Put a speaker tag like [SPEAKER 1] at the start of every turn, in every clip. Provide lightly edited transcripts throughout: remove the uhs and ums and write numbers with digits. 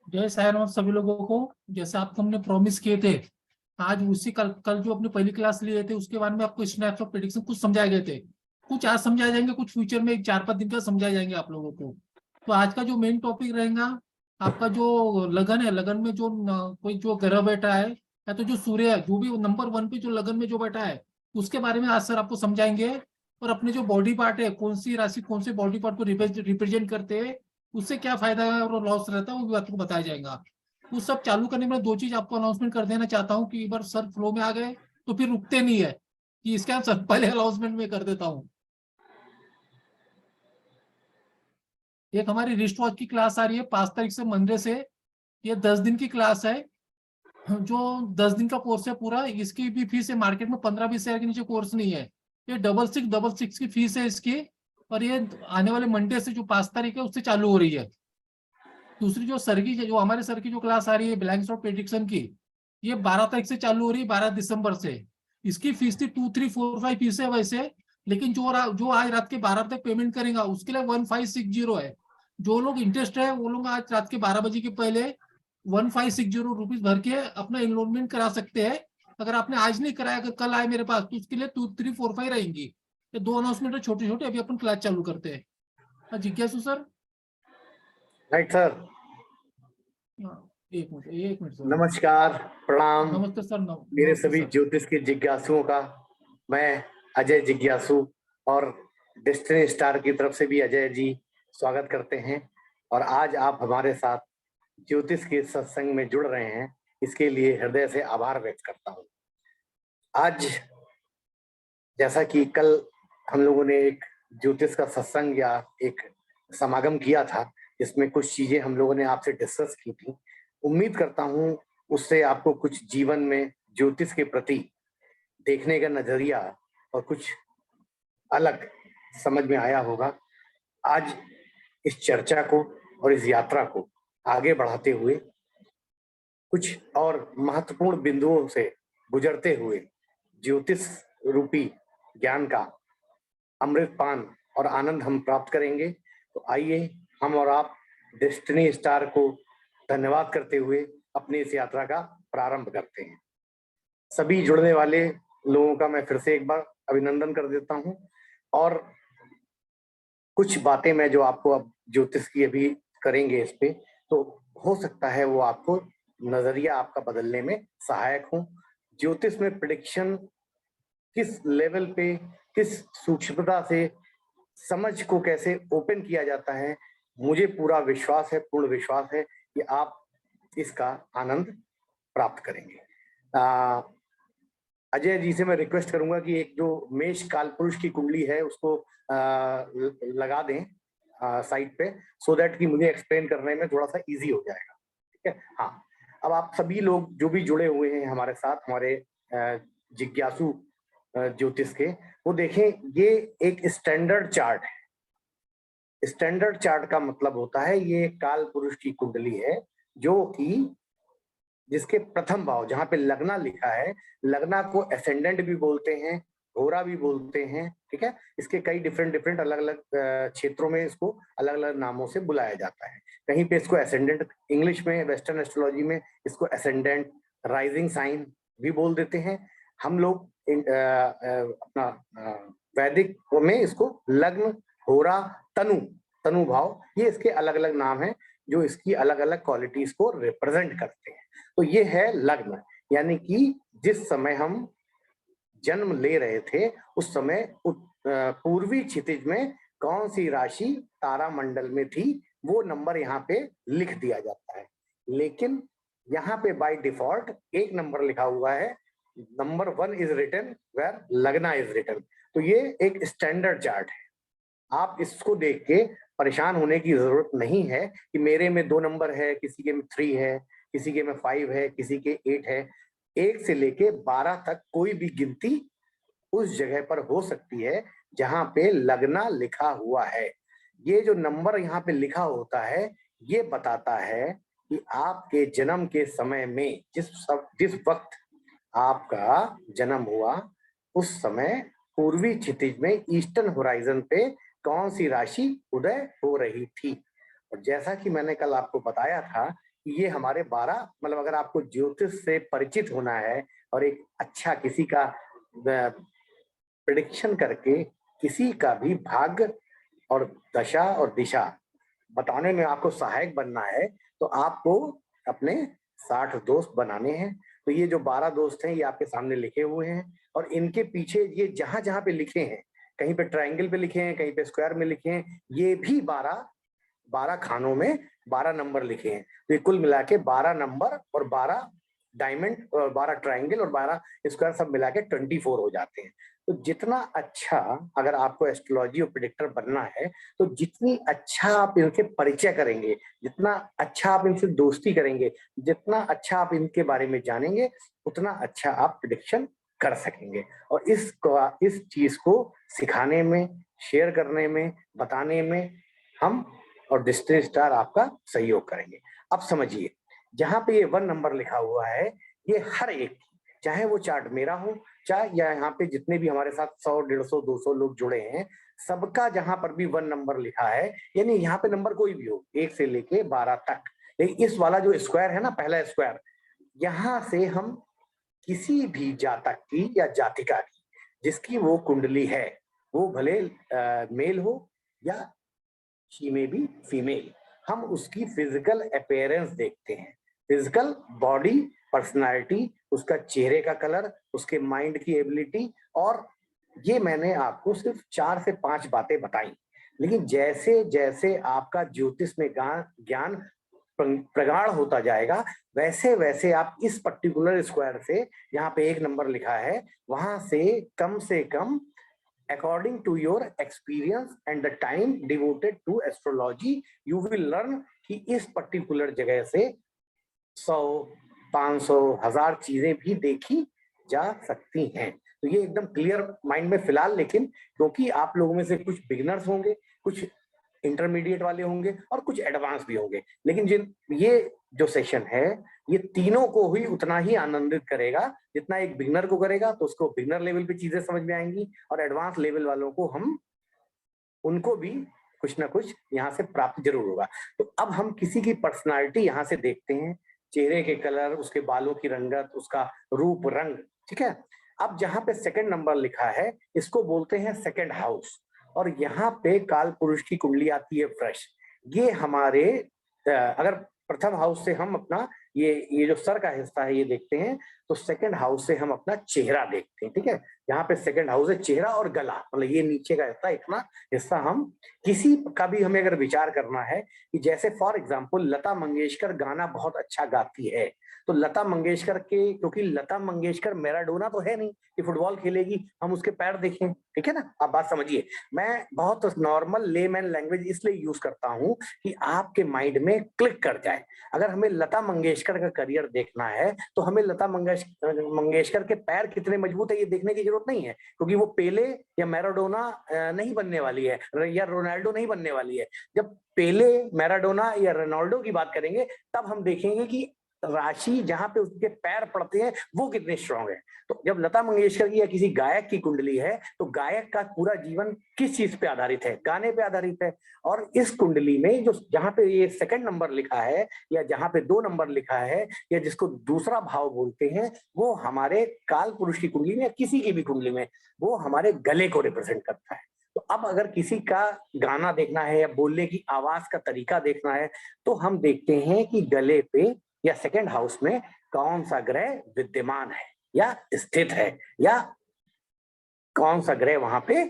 [SPEAKER 1] जय साईं सभी लोगों को। जैसे आपको हमने प्रॉमिस किए थे, आज उसी कल जो अपनी पहली क्लास लिए थे उसके बारे में आपको स्नैप्स ऑफ प्रेडिक्शन कुछ समझाए गए थे। कुछ आज समझाए जाएंगे, कुछ फ्यूचर में 4-5 दिन का समझाए जाएंगे आप लोगों को। तो आज का जो मेन टॉपिक रहेगा, आपका जो लगन है, लगन में जो कोई जो ग्रह बैठा है या तो जो सूर्य है, जो भी नंबर 1 पे जो लगन में जो बैठा है उसके बारे में आज सर आपको समझाएंगे। और अपने जो बॉडी पार्ट है, कौन सी राशि कौन से बॉडी पार्ट को रिप्रेजेंट करते हैं, उससे क्या फायदा है और लॉस रहता है, वो भी आपको बताया जाएगा। वो सब चालू करने में दो चीज आपको अनाउंसमेंट कर देना चाहता हूँ कि एक बार सर फ्लो में आ गए तो फिर रुकते नहीं है, कि इसके आप सर पहले अनाउंसमेंट में कर देता हूँ। एक हमारी रिस्ट वॉच की क्लास आ रही है 5 तारीख से मंडे से। ये 10 दिन की क्लास है, जो 10 दिन का कोर्स है पूरा। इसकी भी फीस है, मार्केट में 15-20 हजार के नीचे कोर्स नहीं है। ये 6666 की फीस है इसकी। और ये आने वाले मंडे से जो 5 तारीख है उससे चालू हो रही है। दूसरी जो सर की जो हमारे सर की जो क्लास आ रही है ब्लैंक्स ऑफ प्रेडिक्शन की, ये 12 तारीख से चालू हो रही है, 12 दिसंबर से। इसकी फीस थी 2345 फीस है वैसे। लेकिन जो आज रात के 12 तक पेमेंट करेगा उसके लिए 1560 है। जो लोग इंटरेस्ट है वो लोग आज रात के 12 बजे के पहले 1560 रुपीज भर के अपना एनरोलमेंट करा सकते हैं। अगर आपने आज नहीं कराया, अगर कल आए मेरे पास, तो उसके लिए 2345 रहेंगी। ये दो अनाउंसमेंट है छोटे छोटे, अभी अपन क्लास चालू करते हैं। हाँ, जिज्ञासु सर।
[SPEAKER 2] Right sir.
[SPEAKER 1] हाँ, एक मिनट सर।
[SPEAKER 2] नमस्कार, प्रणाम
[SPEAKER 1] नमस्ते सर।
[SPEAKER 2] मेरे
[SPEAKER 1] नमस्ते
[SPEAKER 2] सभी
[SPEAKER 1] सर।
[SPEAKER 2] ज्योतिष के जिज्ञासुओं का। मैं अजय जिज्ञासु और डेस्टिनी स्टार की तरफ से भी अजय जी स्वागत करते हैं। और आज आप हमारे साथ ज्योतिष के सत्संग में जुड़ रहे हैं, इसके लिए हृदय से आभार व्यक्त करता हूँ। आज जैसा कि कल हम लोगों ने एक ज्योतिष का सत्संग या एक समागम किया था, जिसमें कुछ चीजें हम लोगों ने आपसे डिस्कस की थी। उम्मीद करता हूँ उससे आपको कुछ जीवन में ज्योतिष के प्रति देखने का नजरिया और कुछ अलग समझ में आया होगा। आज इस चर्चा को और इस यात्रा को आगे बढ़ाते हुए कुछ और महत्वपूर्ण बिंदुओं से गुजरते हुए ज्योतिष रूपी ज्ञान का अमृत पान और आनंद हम प्राप्त करेंगे। तो आइए हम और आप डेस्टिनी स्टार को धन्यवाद करते हुए अपनी इस यात्रा का प्रारंभ करते हैं। सभी जुड़ने वाले लोगों का मैं फिर से एक बार अभिनंदन कर देता हूं। और कुछ बातें मैं जो आपको अब ज्योतिष की अभी करेंगे इस पे, तो हो सकता है वो आपको नजरिया आपका बदलने में सहायक हो। ज्योतिष में प्रेडिक्शन किस लेवल पे, किस सूक्ष्मता से समझ को कैसे ओपन किया जाता है, मुझे पूरा विश्वास है, पूर्ण विश्वास है कि आप इसका आनंद प्राप्त करेंगे। अजय जी से मैं रिक्वेस्ट करूंगा कि एक जो मेष कालपुरुष की कुंडली है उसको लगा दें साइड पे, सो दैट कि मुझे एक्सप्लेन करने में थोड़ा सा इजी हो जाएगा। ठीक है। हाँ, अब आप सभी लोग जो भी जुड़े हुए हैं हमारे साथ, हमारे जिज्ञासु ज्योतिष के, वो देखें, ये एक स्टैंडर्ड चार्ट है। स्टैंडर्ड चार्ट का मतलब होता है ये काल पुरुष की कुंडली है, जो कि जिसके प्रथम भाव जहां पे लगना लिखा है, लगना को असेंडेंट भी बोलते हैं, होरा भी बोलते हैं। ठीक है। इसके कई डिफरेंट अलग अलग क्षेत्रों में इसको अलग अलग नामों से बुलाया जाता है। कहीं पे इसको असेंडेंट, इंग्लिश में वेस्टर्न एस्ट्रोलॉजी में इसको असेंडेंट, राइजिंग साइन भी बोल देते हैं। हम लोग अपना वैदिक में इसको लग्न, होरा, तनु, तनु भाव, ये इसके अलग अलग नाम हैं जो इसकी अलग अलग क्वालिटीज को रिप्रेजेंट करते हैं। तो ये है लग्न, यानी कि जिस समय हम जन्म ले रहे थे उस समय पूर्वी क्षितिज में कौन सी राशि तारा मंडल में थी, वो नंबर यहाँ पे लिख दिया जाता है। लेकिन यहाँ पे बाय डिफॉल्ट एक नंबर लिखा हुआ है, नंबर 1 इज रिटन वेयर लगना इज रिटन। तो ये एक स्टैंडर्ड चार्ट है। आप इसको देख के परेशान होने की जरूरत नहीं है कि मेरे में 2 नंबर है, किसी के में 3 है, किसी के में 5 है, किसी के 8 है। 1 से लेके 12 तक कोई भी गिनती उस जगह पर हो सकती है जहां पे लगना लिखा हुआ है। ये जो नंबर यहाँ पे लिखा होता है, ये बताता है कि आपके जन्म के समय में जिस वक्त आपका जन्म हुआ उस समय पूर्वी क्षितिज में ईस्टर्न होराइजन पे कौन सी राशि उदय हो रही थी। और जैसा कि मैंने कल आपको बताया था ये हमारे 12, मतलब अगर आपको ज्योतिष से परिचित होना है और एक अच्छा किसी का प्रिडिक्शन करके किसी का भी भाग्य और दशा और दिशा बताने में आपको सहायक बनना है, तो आपको अपने 60 दोस्त बनाने हैं। तो ये जो 12 दोस्त हैं ये आपके सामने लिखे हुए हैं, और इनके पीछे ये जहां जहां पे लिखे हैं, कहीं पे ट्रायंगल पे लिखे हैं, कहीं पे स्क्वायर में लिखे हैं, ये भी 12 खानों में 12 नंबर लिखे हैं। तो ये कुल मिला के 12 नंबर और 12 डायमंड और 12 ट्रायंगल और 12 स्क्वायर सब मिला के 24 हो जाते हैं। तो जितना अच्छा अगर आपको एस्ट्रोलॉजी और प्रिडिक्टर बनना है, तो जितनी अच्छा आप इनसे परिचय करेंगे, जितना अच्छा आप इनसे दोस्ती करेंगे, जितना अच्छा आप इनके बारे में जानेंगे, उतना अच्छा आप प्रिडिक्शन कर सकेंगे। और इस चीज को सिखाने में, शेयर करने में, बताने में हम और डिस्ट्री स्टार आपका सहयोग करेंगे। अब समझिए, जहां पे ये 1 नंबर लिखा हुआ है, ये हर एक, चाहे वो चार्ट मेरा हो, चाहे या यहाँ पे जितने भी हमारे साथ 100, 150, 200 लोग जुड़े हैं, सबका जहां पर भी 1 नंबर लिखा है, यानी यहाँ पे नंबर कोई भी हो 1 से लेके 12 तक, लेकिन इस वाला जो स्क्वायर है ना, पहला स्क्वायर, यहाँ से हम किसी भी जातक की या जातिका की जिसकी वो कुंडली है, वो भले मेल हो या शी में बी फीमेल, हम उसकी फिजिकल अपीयरेंस देखते हैं, फिजिकल बॉडी, पर्सनालिटी, उसका चेहरे का कलर, उसके माइंड की एबिलिटी। और ये मैंने आपको सिर्फ 4 से 5 बातें बताई, लेकिन जैसे जैसे आपका ज्योतिष में ज्ञान प्रगाढ़ होता जाएगा, वैसे वैसे आप इस पर्टिकुलर स्क्वायर से, यहाँ पे 1 नंबर लिखा है, वहां से कम according to your experience and the time devoted to astrology, you will learn कि इस पर्टिकुलर जगह से 100, 500, 1000 चीजें भी देखी जा सकती हैं। तो ये एकदम क्लियर माइंड में फिलहाल, लेकिन क्योंकि आप लोगों में से कुछ बिगिनर्स होंगे, कुछ इंटरमीडिएट वाले होंगे और कुछ एडवांस भी होंगे, लेकिन ये जो सेशन है, ये तीनों को ही उतना ही आनंदित करेगा जितना एक बिगिनर को करेगा। तो उसको बिगिनर लेवल पे चीजें समझ में आएंगी, और एडवांस लेवल वालों को उनको भी कुछ ना कुछ यहाँ से प्राप्त जरूर होगा। तो अब हम किसी की पर्सनालिटी यहाँ से देखते हैं, चेहरे के कलर, उसके बालों की रंगत, उसका रूप रंग, ठीक है। अब जहाँ पे 2nd नंबर लिखा है, इसको बोलते हैं 2nd हाउस, और यहाँ पे काल पुरुष की कुंडली आती है फ्रेश। ये हमारे अगर प्रथम हाउस से हम अपना ये जो सर का हिस्सा है ये देखते हैं, तो 2nd हाउस से हम अपना चेहरा देखते हैं, ठीक है। यहाँ पे 2nd हाउस है चेहरा और गला, मतलब ये नीचे का हिस्सा, इतना हिस्सा हम किसी का भी हमें अगर विचार करना है कि जैसे फॉर एग्जांपल लता मंगेशकर गाना बहुत अच्छा गाती है, तो लता मंगेशकर के, क्योंकि लता मंगेशकर मैराडोना तो है नहीं कि फुटबॉल खेलेगी हम उसके पैर देखें, ठीक है ना। आप बात समझिए, मैं बहुत नॉर्मल लेमैन लैंग्वेज इसलिए यूज करता हूं कि आपके माइंड में क्लिक कर जाए। अगर हमें लता मंगेशकर का करियर देखना है, तो हमें लता मंगेशकर के पैर कितने मजबूत है ये देखने की जरूरत नहीं है, क्योंकि वो पेले या मैराडोना नहीं बनने वाली है, या रोनाल्डो नहीं बनने वाली है। जब पेले, मैराडोना या रोनाल्डो की बात करेंगे, तब हम देखेंगे कि राशि जहां पे उसके पैर पड़ते हैं वो कितने स्ट्रांग है। तो जब लता मंगेशकर की या किसी गायक की कुंडली है, तो गायक का पूरा जीवन किस चीज पे आधारित है? गाने पे आधारित है। और इस कुंडली में जो जहां पे ये 2nd नंबर लिखा है, या जहां पे 2 नंबर लिखा है, या जिसको दूसरा भाव बोलते हैं, वो हमारे काल पुरुष की कुंडली में या किसी की भी कुंडली में वो हमारे गले को रिप्रेजेंट करता है। तो अब अगर किसी का गाना देखना है या बोलने की आवाज का तरीका देखना है, तो हम देखते हैं कि गले पे या 2nd हाउस में कौन सा ग्रह विद्यमान है या स्थित है, या कौन सा ग्रह वहां पे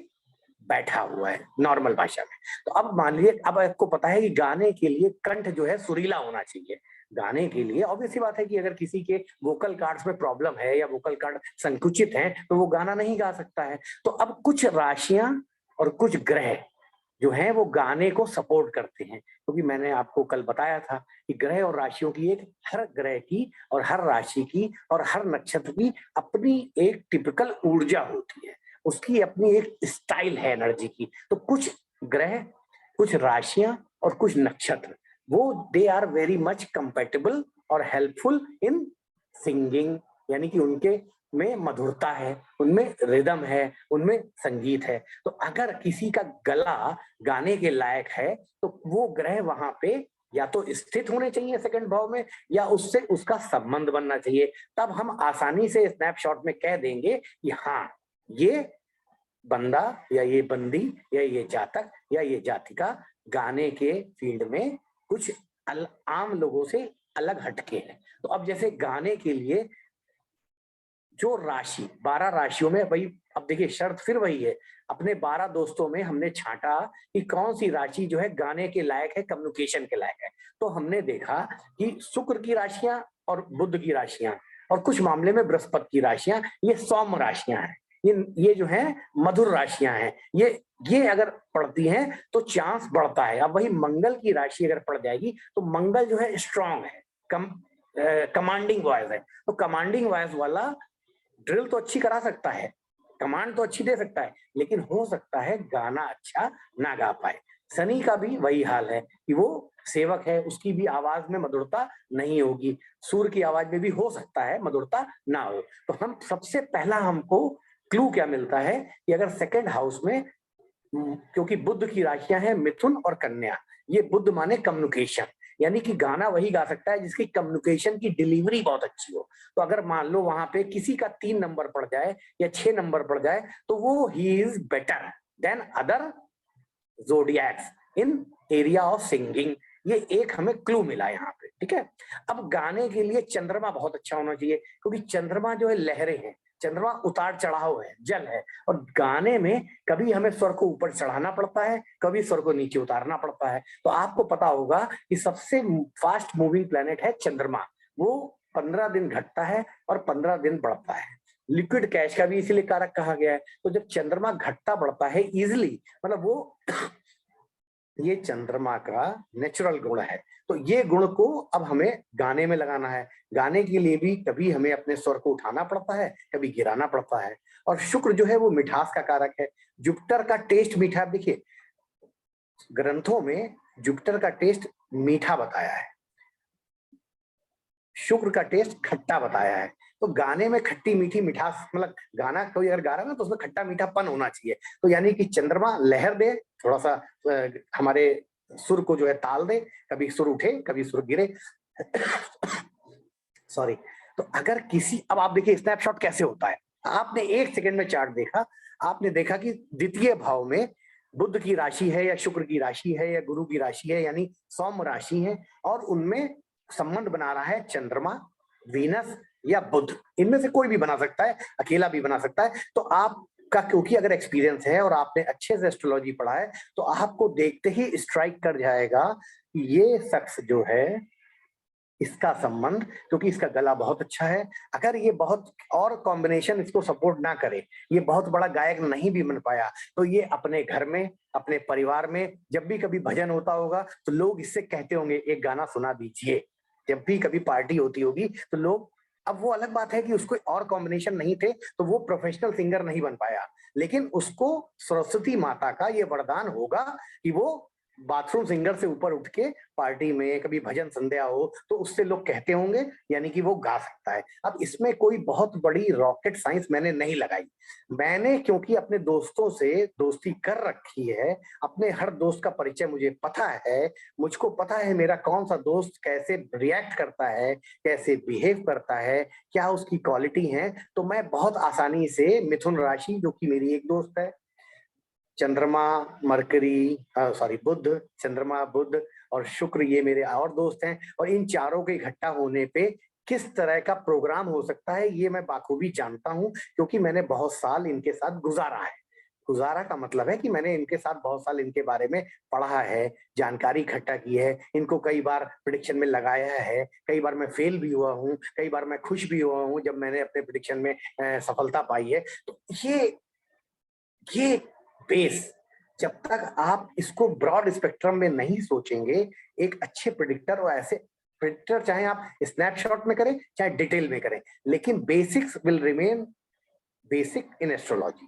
[SPEAKER 2] बैठा हुआ है, नॉर्मल भाषा में। तो अब मान लीजिए, अब आपको पता है कि गाने के लिए कंठ जो है सुरीला होना चाहिए। गाने के लिए ऑब्वियस सी बात है कि अगर किसी के वोकल कार्ड्स में प्रॉब्लम है या वोकल कार्ड संकुचित है, तो वो गाना नहीं गा सकता है। तो अब कुछ राशियां और कुछ ग्रह जो हैं वो गाने को सपोर्ट करते हैं, क्योंकि मैंने आपको कल बताया था कि ग्रह और राशियों की हर ग्रह की और हर राशि की और हर नक्षत्र की अपनी एक टिपिकल ऊर्जा होती है, उसकी अपनी एक स्टाइल है एनर्जी की। तो कुछ ग्रह, कुछ राशियां और कुछ नक्षत्र, वो they are very much compatible और हेल्पफुल इन सिंगिंग, यानी कि उनके में मधुरता है, उनमें रिदम है, उनमें संगीत है। तो अगर किसी का गला गाने के लायक है, तो वो ग्रह वहां पे या तो स्थित होने चाहिए सेकंड भाव में, या उससे उसका संबंध बनना चाहिए। तब हम आसानी से स्नैपशॉट में कह देंगे कि हाँ, ये बंदा या ये बंदी या ये जातक या ये जातिका गाने के फील्ड में कुछ आम लोगों से अलग हटके है। तो अब जैसे गाने के लिए जो राशि 12 राशियों में, भाई अब देखिए शर्त फिर वही है, अपने 12 दोस्तों में हमने छांटा कि कौन सी राशि जो है गाने के लायक है, कम्युनिकेशन के लायक है। तो हमने देखा कि शुक्र की राशियां और बुध की राशियां और कुछ मामले में बृहस्पति की राशियां, ये सौम्य राशियां हैं, ये जो है मधुर राशियां हैं। ये अगर पड़ती हैं तो चांस बढ़ता है। अब वही मंगल की राशि अगर पड़ जाएगी तो मंगल जो है स्ट्रांग है, कमांडिंग वॉइस है। तो कमांडिंग वॉइस वाला ड्रिल तो अच्छी करा सकता है, कमांड तो अच्छी दे सकता है, लेकिन हो सकता है गाना अच्छा ना गा पाए। शनि का भी वही हाल है कि वो सेवक है, उसकी भी आवाज में मधुरता नहीं होगी। सूर्य की आवाज में भी हो सकता है मधुरता ना हो। तो हम सबसे पहला हमको क्लू क्या मिलता है कि अगर सेकंड हाउस में, क्योंकि बुध की राशियां हैं मिथुन और कन्या, ये बुध माने कम्युनिकेशन, यानी कि गाना वही गा सकता है जिसकी कम्युनिकेशन की डिलीवरी बहुत अच्छी हो। तो अगर मान लो वहां पे किसी का 3 नंबर पड़ जाए या 6 नंबर पड़ जाए तो वो he is better than other जोडियक्स in area of singing. ये एक हमें क्लू मिला यहाँ पे, ठीक है। अब गाने के लिए चंद्रमा बहुत अच्छा होना चाहिए, क्योंकि चंद्रमा जो है लहरें हैं, चंद्रमा उतार चढ़ाव है, जल है, और गाने में कभी हमें स्वर को ऊपर चढ़ाना पड़ता है, कभी स्वर को नीचे उतारना पड़ता है। तो आपको पता होगा कि सबसे फास्ट मूविंग प्लेनेट है चंद्रमा। वो 15 दिन घटता है और 15 दिन बढ़ता है। लिक्विड कैश का भी इसीलिए कारक कहा गया है। तो जब चंद्रमा घटता बढ़ता है इजिली, मतलब वो ये चंद्रमा का नेचुरल गुण है। तो ये गुण को अब हमें गाने में लगाना है। गाने के लिए भी कभी हमें अपने स्वर को उठाना पड़ता है, कभी गिराना पड़ता है। और शुक्र जो है वो मिठास का कारक है। जुपिटर का टेस्ट मीठा, देखिए ग्रंथों में जुपिटर का टेस्ट मीठा बताया है, शुक्र का टेस्ट खट्टा बताया है। तो गाने में खट्टी मीठी मिठास, मतलब गाना कोई अगर गा रहा है ना तो उसमें खट्टा मीठापन होना चाहिए। तो यानी कि चंद्रमा लहर दे, थोड़ा सा हमारे सुर को जो है ताल दे, कभी सुर उठे कभी सुर गिरे। सॉरी। तो अगर किसी, अब आप देखिए स्नैपशॉट कैसे होता है। आपने 1 सेकंड में चार्ट देखा, आपने देखा कि द्वितीय भाव में बुध की राशि है या शुक्र की राशि है या गुरु की राशि है, यानी सौम्य राशि है, और उनमें संबंध बना रहा है चंद्रमा, वीनस या बुध। इनमें से कोई भी बना सकता है, अकेला भी बना सकता है। तो आपका क्योंकि अगर एक्सपीरियंस है और आपने अच्छे से एस्ट्रोलॉजी पढ़ा है, तो आपको देखते ही स्ट्राइक कर जाएगा कि ये शख्स जो है, इसका संबंध, क्योंकि इसका गला बहुत अच्छा है, अगर ये बहुत और कॉम्बिनेशन इसको सपोर्ट ना करे, ये बहुत बड़ा गायक नहीं भी बन पाया, तो ये अपने घर में, अपने परिवार में जब भी कभी भजन होता होगा तो लोग इससे कहते होंगे एक गाना सुना दीजिए। जब भी कभी पार्टी होती होगी तो लोग, अब वो अलग बात है कि उसको और कॉम्बिनेशन नहीं थे तो वो प्रोफेशनल सिंगर नहीं बन पाया, लेकिन उसको सरस्वती माता का ये वरदान होगा कि वो बाथरूम सिंगर से ऊपर उठ के पार्टी में कभी भजन संध्या हो तो उससे लोग कहते होंगे, यानी कि वो गा सकता है। अब इसमें कोई बहुत बड़ी रॉकेट साइंस मैंने नहीं लगाई। मैंने क्योंकि अपने दोस्तों से दोस्ती कर रखी है, अपने हर दोस्त का परिचय मुझे पता है, मुझको पता है मेरा कौन सा दोस्त कैसे रिएक्ट करता है, कैसे बिहेव करता है, क्या उसकी क्वालिटी है। तो मैं बहुत आसानी से मिथुन राशि, जो कि मेरी एक दोस्त है, चंद्रमा, मरकरी, सॉरी बुध, चंद्रमा, बुध और शुक्र, ये मेरे और दोस्त हैं, और इन चारों के इकट्ठा होने पे किस तरह का प्रोग्राम हो सकता है ये मैं बाखूबी जानता हूं, क्योंकि मैंने बहुत साल इनके साथ गुजारा है। गुजारा का मतलब है कि मैंने इनके साथ बहुत साल इनके बारे में पढ़ा है, जानकारी इकट्ठा की है, इनको कई बार प्रिडिक्शन में लगाया है, कई बार मैं फेल भी हुआ हूँ, कई बार मैं खुश भी हुआ हूँ जब मैंने अपने प्रिडिक्शन में सफलता पाई है। तो ये बेस, जब तक आप इसको ब्रॉड स्पेक्ट्रम में नहीं सोचेंगे, एक अच्छे प्रिडिक्टर, और ऐसे प्रिडिक्टर चाहे आप स्नैपशॉट में करें चाहे डिटेल में करें, लेकिन basics will remain basic in astrology.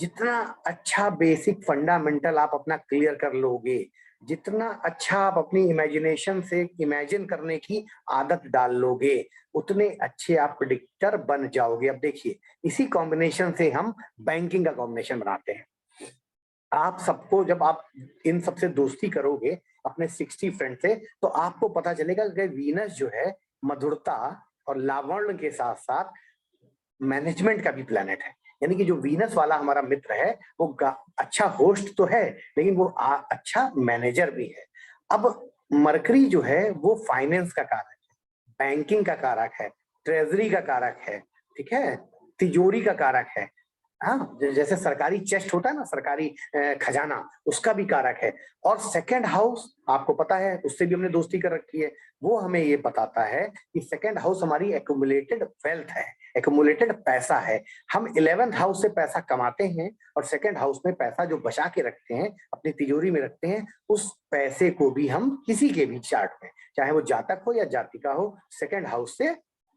[SPEAKER 2] जितना अच्छा बेसिक फंडामेंटल आप अपना क्लियर कर लोगे, जितना अच्छा आप अपनी इमेजिनेशन से इमेजिन करने की आदत डाल लोगे, उतने अच्छे आप प्रिडिक्टर बन जाओगे। अब देखिए इसी कॉम्बिनेशन से हम बैंकिंग का कॉम्बिनेशन बनाते हैं। आप सबको, जब आप इन सबसे दोस्ती करोगे, अपने 60 फ्रेंड से, तो आपको पता चलेगा कि वीनस जो है मधुरता और लावण्य के साथ साथ मैनेजमेंट का भी प्लैनेट है। यानी कि जो वीनस वाला हमारा मित्र है वो अच्छा होस्ट तो है, लेकिन वो अच्छा मैनेजर भी है। अब मरकरी जो है वो फाइनेंस का कारक है, बैंकिंग का कारक है, ट्रेजरी का कारक है, ठीक है, तिजोरी का कारक है। हाँ, जैसे सरकारी चेस्ट होता है ना, सरकारी खजाना, उसका भी कारक है। और सेकंड हाउस आपको पता है, उससे भी हमने दोस्ती कर रखी है। वो हमें ये बताता है कि सेकंड हाउस हमारी एक्यूमुलेटेड वेल्थ है, एक्यूमुलेटेड पैसा है। हम 11th हाउस से पैसा कमाते हैं और सेकंड हाउस में पैसा जो बचा के रखते हैं, अपनी तिजोरी में रखते हैं, उस पैसे को भी हम किसी के भी चार्ट में, चाहे वो जातक हो या जातिका हो, सेकंड हाउस से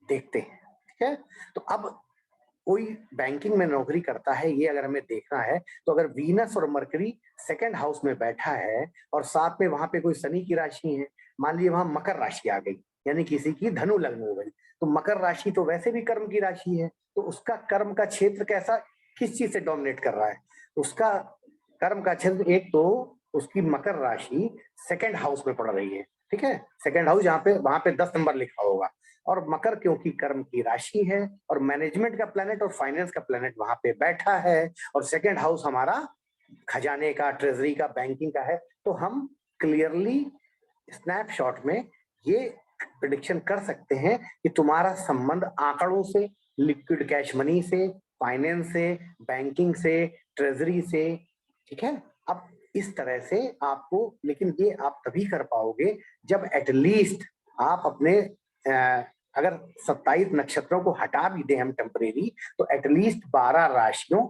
[SPEAKER 2] देखते हैं। ठीक है, तो अब कोई बैंकिंग में नौकरी करता है, ये अगर हमें देखना है, तो अगर वीनस और मरकरी सेकंड हाउस में बैठा है और साथ में वहां पे कोई शनि की राशि है, मान लीजिए वहां मकर राशि आ गई, यानी किसी की धनु लग्न हो गई, तो मकर राशि तो वैसे भी कर्म की राशि है, तो उसका कर्म का क्षेत्र कैसा, किस चीज से डोमिनेट कर रहा है, उसका कर्म का क्षेत्र, एक तो उसकी मकर राशि सेकंड हाउस में पड़ रही है, ठीक है, सेकंड हाउस जहाँ पे, वहां पे 10 नंबर लिखा होगा, और मकर क्योंकि कर्म की राशि है और मैनेजमेंट का प्लेनेट और फाइनेंस का प्लेनेट वहां पे बैठा है, और सेकंड हाउस हमारा खजाने का, ट्रेजरी का, बैंकिंग का है, तो हम क्लियरली स्नैपशॉट में ये प्रिडिक्शन कर सकते हैं कि तुम्हारा संबंध आंकड़ों से, लिक्विड कैश मनी से, फाइनेंस से, बैंकिंग से, ट्रेजरी से, ठीक है। अब इस तरह से आपको, लेकिन ये आप तभी कर पाओगे जब एटलीस्ट आप अपने अगर 27 नक्षत्रों को हटा भी दें हम टेम्परेरी, तो एटलीस्ट 12 राशियों,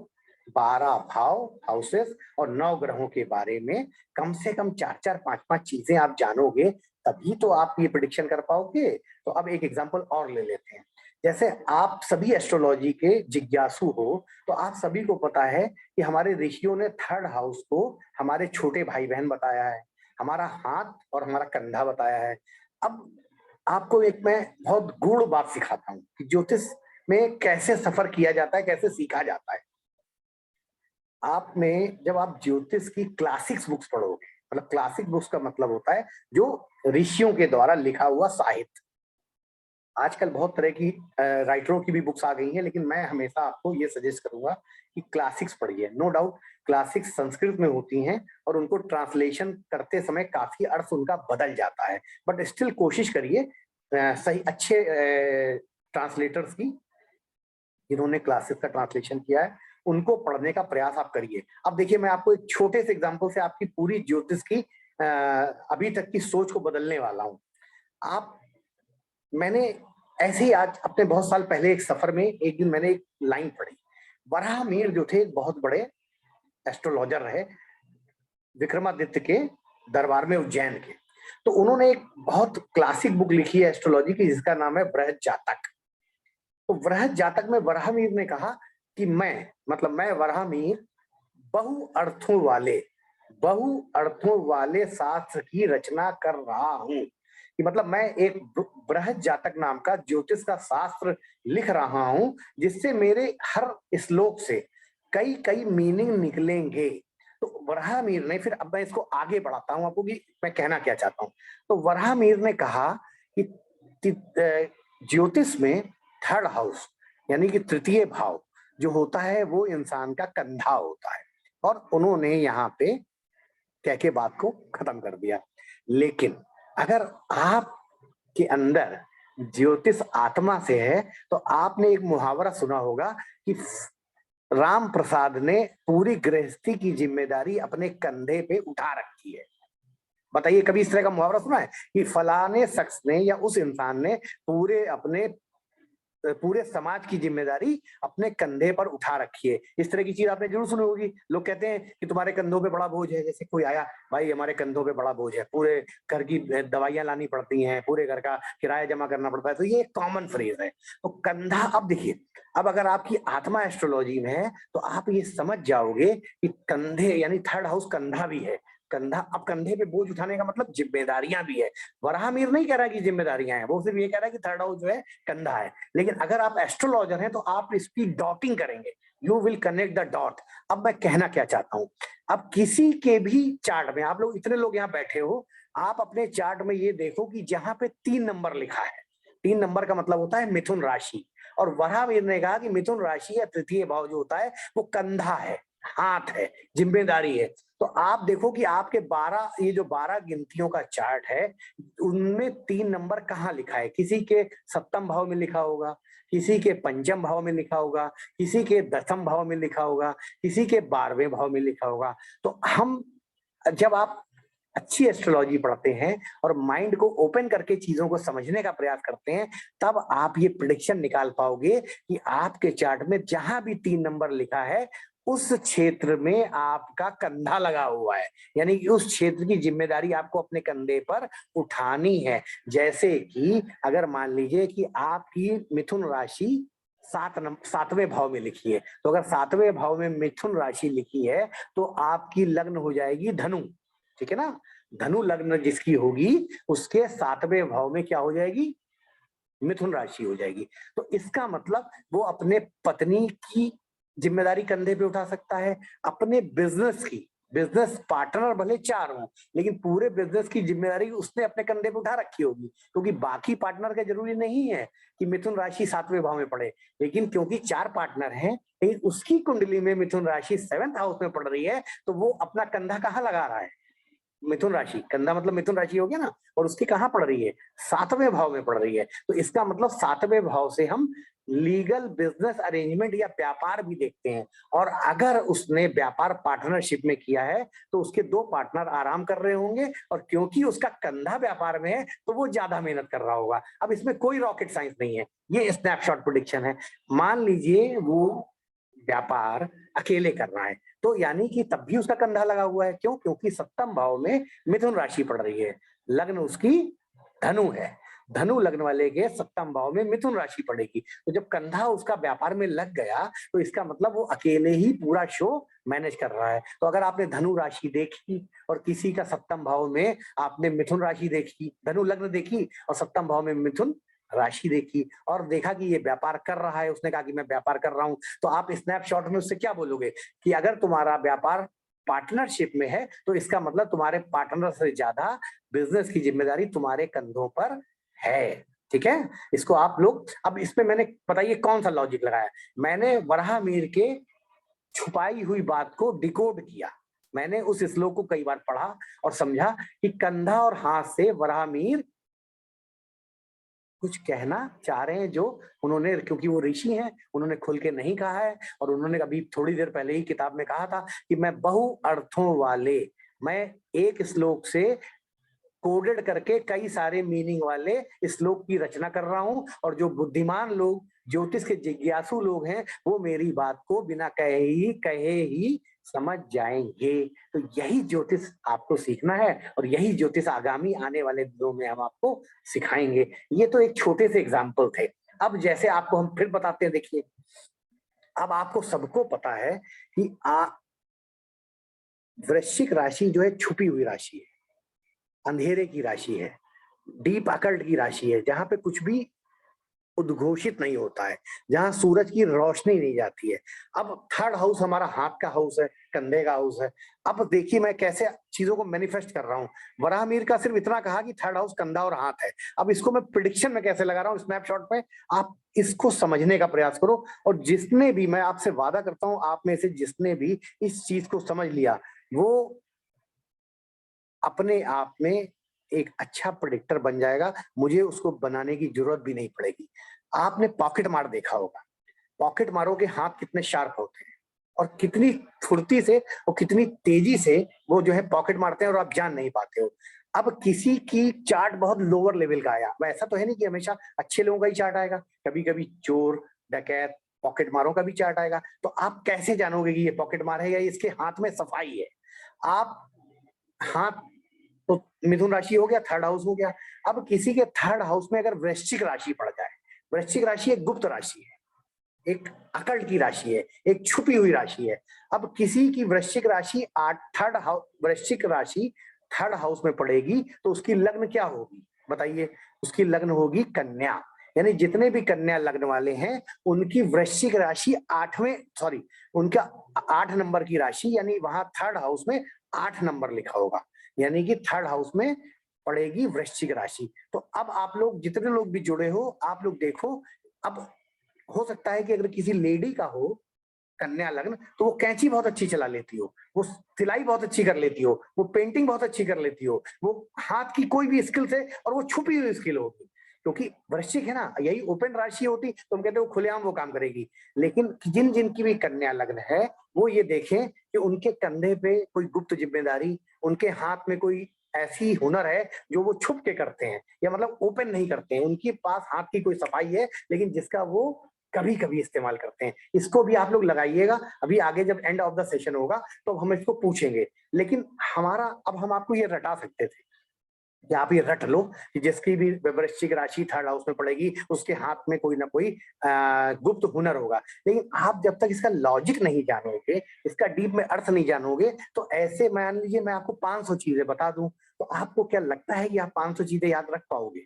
[SPEAKER 2] 12 भाव, हाउसेस और 9 ग्रहों के बारे में कम से कम 4-4, 5-5 चीजें आप जानोगे, तभी तो आप ये प्रिडिक्शन कर पाओगे। तो अब एक एग्जांपल और ले लेते हैं। जैसे आप सभी एस्ट्रोलॉजी के जिज्ञासु हो, तो आप सभी को पता है कि हमारे ऋषियों ने थर्ड हाउस को हमारे छोटे भाई बहन बताया है, हमारा हाथ और हमारा कंधा बताया है। अब आपको एक मैं बहुत गूढ़ बात सिखाता हूँ कि ज्योतिष में कैसे सफर किया जाता है, कैसे सीखा जाता है। आपने, जब आप ज्योतिष की क्लासिक्स बुक्स पढ़ोगे, मतलब क्लासिक बुक्स का मतलब होता है जो ऋषियों के द्वारा लिखा हुआ साहित्य। आजकल बहुत तरह की राइटरों की भी बुक्स आ गई हैं, लेकिन मैं हमेशा आपको ये सजेस्ट करूंगा कि क्लासिक्स पढ़िए। नो डाउट क्लासिक्स संस्कृत में होती हैं और उनको ट्रांसलेशन करते समय काफी अर्थ उनका बदल जाता है, बट स्टिल कोशिश करिए सही अच्छे ट्रांसलेटर्स की, जिन्होंने क्लासिक्स का ट्रांसलेशन किया है, उनको पढ़ने का प्रयास आप करिए। अब देखिए, मैं आपको एक छोटे से एग्जाम्पल से आपकी पूरी ज्योतिष की अभी तक की सोच को बदलने वाला हूँ। आप, मैंने ऐसे ही आज अपने बहुत साल पहले एक सफर में एक दिन मैंने एक लाइन पढ़ी। वराहमिहिर जो थे, बहुत बड़े एस्ट्रोलॉजर रहे विक्रमादित्य के दरबार में, उज्जैन के। तो उन्होंने एक बहुत क्लासिक बुक लिखी है एस्ट्रोलॉजी की, जिसका नाम है बृहद जातक। तो बृहद जातक में वराहमिहिर ने कहा कि मैं वराहमिहिर बहु अर्थों वाले शास्त्र की रचना कर रहा हूं, कि मतलब मैं एक बृहद जातक नाम का ज्योतिष का शास्त्र लिख रहा हूं, जिससे मेरे हर श्लोक से कई कई मीनिंग निकलेंगे। तो वराहमिहिर ने, फिर अब मैं इसको आगे बढ़ाता हूं आपको कि मैं कहना क्या चाहता हूं। तो वराहमिहिर ने कहा कि ज्योतिष में थर्ड हाउस यानी कि तृतीय भाव जो होता है वो इंसान का कंधा होता है, और उन्होंने यहाँ पे कह के बात को खत्म कर दिया। लेकिन अगर आप के अंदर ज्योतिष आत्मा से है, तो आपने एक मुहावरा सुना होगा कि राम प्रसाद ने पूरी गृहस्थी की जिम्मेदारी अपने कंधे पे उठा रखी है। बताइए, कभी इस तरह का मुहावरा सुना है कि फलाने शख्स ने या उस इंसान ने पूरे समाज की जिम्मेदारी अपने कंधे पर उठा रखी है? इस तरह की चीज आपने जरूर सुनी होगी। लोग कहते हैं कि तुम्हारे कंधों पे बड़ा बोझ है, जैसे कोई आया, भाई हमारे कंधों पे बड़ा बोझ है, पूरे घर की दवाइयां लानी पड़ती हैं, पूरे घर का किराया जमा करना पड़ता है। तो ये एक कॉमन फ्रेज है। तो कंधा, अब देखिए, अब अगर आपकी आत्मा एस्ट्रोलॉजी में है तो आप ये समझ जाओगे कि कंधे यानी थर्ड हाउस कंधा भी है। कंधा, अब कंधे पे बोझ उठाने का मतलब जिम्मेदारियां भी है। वराहमिहिर नहीं कह रहा कि जिम्मेदारियां हैं, वो सिर्फ ये कह रहा है कि थर्ड हाउस जो है कंधा है। लेकिन अगर आप एस्ट्रोलॉजर हैं तो आप इसकी डॉटिंग करेंगे, you will connect the dot. अब मैं कहना क्या चाहता हूं, अब किसी के भी चार्ट में, आप लोग इतने लोग यहाँ बैठे हो, आप अपने चार्ट में ये देखो कि जहां पे 3 नंबर लिखा है, 3 नंबर का मतलब होता है मिथुन राशि, और वराहमिहिर ने कहा कि मिथुन राशि या तृतीय भाव जो होता है वो कंधा है, हाथ है, जिम्मेदारी है। तो आप देखो कि आपके 12 ये जो 12 गिनतियों का चार्ट है, उनमें 3 नंबर कहाँ लिखा है? किसी के सप्तम भाव में लिखा होगा, किसी के पंचम भाव में लिखा होगा, किसी के दसम भाव में लिखा होगा, किसी के 12वें भाव में लिखा होगा। तो हम जब आप अच्छी एस्ट्रोलॉजी पढ़ते हैं और माइंड को ओपन करके चीजों को समझने का प्रयास करते हैं, तब आप ये प्रिडिक्शन निकाल पाओगे कि आपके चार्ट में जहां भी 3 नंबर लिखा है उस क्षेत्र में आपका कंधा लगा हुआ है, यानी कि उस क्षेत्र की जिम्मेदारी आपको अपने कंधे पर उठानी है। जैसे कि अगर मान लीजिए कि आपकी मिथुन राशि 7वें भाव में लिखी है, तो अगर 7वें भाव में मिथुन राशि लिखी है तो आपकी लग्न हो जाएगी धनु, ठीक है ना। धनु लग्न जिसकी होगी उसके 7वें भाव में क्या हो जाएगी? मिथुन राशि हो जाएगी। तो इसका मतलब वो अपने पत्नी की जिम्मेदारी कंधे पे उठा सकता है, अपने बिजनेस की, बिजनेस पार्टनर भले 4 हों, लेकिन पूरे बिजनेस की जिम्मेदारी उसने अपने कंधे पे उठा रखी होगी, क्योंकि बाकी पार्टनर का जरूरी नहीं है कि मिथुन राशि 7वें भाव में पड़े, लेकिन क्योंकि 4 पार्टनर हैं, लेकिन उसकी कुंडली में मिथुन राशि 7th हाउस में पड़ रही है, तो वो अपना कंधा कहाँ लगा रहा है? मिथुन राशि, कंधा मतलब मिथुन राशि हो गया ना, और उसकी कहाँ पड़ रही है? 7वें भाव में पड़ रही है। तो इसका मतलब 7वें भाव से हम लीगल बिजनेस अरेंजमेंट या व्यापार भी देखते हैं, और अगर उसने व्यापार पार्टनरशिप में किया है तो उसके 2 पार्टनर आराम कर रहे होंगे, और क्योंकि उसका कंधा व्यापार में है तो वो ज्यादा मेहनत कर रहा होगा। अब इसमें कोई रॉकेट साइंस नहीं है, ये स्नैपशॉट प्रेडिक्शन है। मान लीजिए वो व्यापार अकेले कर रहा है, तो यानी कि तब भी उसका कंधा लगा हुआ है। क्यों? क्योंकि 7th भाव में मिथुन राशि पड़ रही है, लग्न उसकी धनु है, धनु लग्न वाले के 7th भाव में मिथुन राशि पड़ेगी। तो जब कंधा उसका व्यापार में लग गया तो इसका मतलब वो अकेले ही पूरा शो मैनेज कर रहा है। तो अगर आपने धनु राशि देखी और किसी का 7th भाव में आपने मिथुन राशि देखी, धनु लग्न देखी और 7th भाव में मिथुन राशि देखी, और देखा कि ये व्यापार कर रहा है, उसने कहा कि मैं व्यापार कर रहा हूं, तो आप स्नैपशॉट में उससे क्या बोलोगे कि अगर तुम्हारा व्यापार पार्टनरशिप में है तो इसका मतलब तुम्हारे पार्टनर से ज्यादा बिजनेस की जिम्मेदारी तुम्हारे कंधों पर है। ठीक है, इसको आप लोग, अब इसमें मैंने बताइए कौन सा लॉजिक लगाया? मैंने वराहमिहिर के छुपाई हुई बात को डिकोड किया। मैंने उस श्लोक को कई बार पढ़ा और समझा कि कंधा और हाथ से वराहमिहिर कुछ कहना चाह रहे हैं, जो उन्होंने, क्योंकि वो ऋषि हैं, उन्होंने खुल के नहीं कहा है, और उन्होंने अभी थोड़ी देर पहले ही किताब में कहा था कि मैं बहु अर्थों वाले, मैं एक श्लोक से कोडेड करके कई सारे मीनिंग वाले श्लोक की रचना कर रहा हूं, और जो बुद्धिमान लोग, ज्योतिष के जिज्ञासु लोग हैं, वो मेरी बात को बिना कहे ही समझ जाएंगे। तो यही ज्योतिष आपको सीखना है, और यही ज्योतिष आगामी आने वाले दिनों में हम आपको सिखाएंगे। ये तो एक छोटे से एग्जाम्पल थे। अब जैसे आपको हम फिर बताते हैं, देखिए, अब आपको सबको पता है कि वृश्चिक राशि जो है छुपी हुई राशि है, अंधेरे की राशि है, डीप अकल्ट की राशि है, जहां पे कुछ भी उद्घोषित नहीं होता है, जहां सूरज की रोशनी नहीं जाती है। अब 3rd हाउस हमारा हाथ का हाउस है, कंधे का हाउस है। अब देखिए मैं कैसे चीजों को मैनिफेस्ट कर रहा हूँ। वराहमिहिर का सिर्फ इतना कहा कि 3rd हाउस कंधा और हाथ है। अब इसको मैं प्रिडिक्शन में कैसे लगा रहा हूँ स्नैपशॉट में, आप इसको समझने का प्रयास करो। और जिसने भी, मैं आपसे वादा करता हूँ, आप में से जिसने भी इस चीज को समझ लिया, वो अपने आप में एक अच्छा प्रेडिक्टर बन जाएगा। मुझे उसको बनाने की जरूरत भी नहीं पड़ेगी। आपने पॉकेट मार देखा होगा, पॉकेट मारों के हाथ कितने शार्प होते हैं, और कितनी फुर्ती से और कितनी तेजी से वो जो है पॉकेट मारते हैं, और आप जान नहीं पाते हो। अब किसी की चार्ट बहुत लोअर लेवल का आया, वैसा तो है नहीं कि हमेशा अच्छे लोगों का ही चार्ट आएगा, कभी कभी चोर, डकैत, पॉकेट मारों का भी चार्ट आएगा। तो आप कैसे जानोगे कि ये पॉकेट मार है या इसके हाथ में सफाई है? आप हाथ, तो मिथुन राशि हो गया, 3rd हाउस हो गया। अब किसी के 3rd हाउस में अगर वृश्चिक राशि पड़ जाए, वृश्चिक राशि एक गुप्त राशि है, एक अकल्ट की राशि है, एक छुपी हुई राशि है। अब किसी की वृश्चिक राशि 3rd हाउस, वृश्चिक राशि 3rd हाउस में पड़ेगी, तो उसकी लग्न क्या होगी बताइए? उसकी लग्न होगी कन्या। यानी जितने भी कन्या लग्न वाले हैं उनकी वृश्चिक राशि 8वें, सॉरी, उनका 8 नंबर की राशि, यानी वहां 3rd हाउस में 8 नंबर लिखा होगा। यानी कि 3rd हाउस में पड़ेगी वृश्चिक राशि। तो अब आप लोग जितने लोग भी जुड़े हो, आप लोग देखो, अब हो सकता है कि अगर किसी लेडी का हो कन्या लग्न, तो वो कैंची बहुत अच्छी चला लेती हो, वो सिलाई बहुत अच्छी कर लेती हो, वो पेंटिंग बहुत अच्छी कर लेती हो, वो हाथ की कोई भी स्किल से, और वो छुपी हुई स्किल होगी, क्योंकि वृश्चिक है ना, यही ओपन राशि होती तो हम कहते हैं वो खुलेआम वो काम करेगी। लेकिन जिन जिनकी भी कन्या लग्न है, वो ये देखें कि उनके कंधे पे कोई गुप्त जिम्मेदारी, उनके हाथ में कोई ऐसी हुनर है जो वो छुप के करते हैं, या मतलब ओपन नहीं करते हैं, उनके पास हाथ की कोई सफाई है, लेकिन जिसका वो कभी कभी इस्तेमाल करते हैं। इसको भी आप लोग लगाइएगा, अभी आगे जब एंड ऑफ द सेशन होगा तो हम इसको पूछेंगे। लेकिन हमारा, अब हम आपको ये रटा सकते थे कि आप ये रट लो कि जिसकी भी वृश्चिक राशि थर्ड हाउस में पड़ेगी, उसके हाथ में कोई ना कोई गुप्त हुनर होगा। लेकिन आप जब तक इसका लॉजिक नहीं जानोगे, इसका डीप में अर्थ नहीं जानोगे, तो ऐसे मान लीजिए मैं आपको 500 चीजें बता दूं, तो आपको क्या लगता है कि आप 500 चीजें याद रख पाओगे?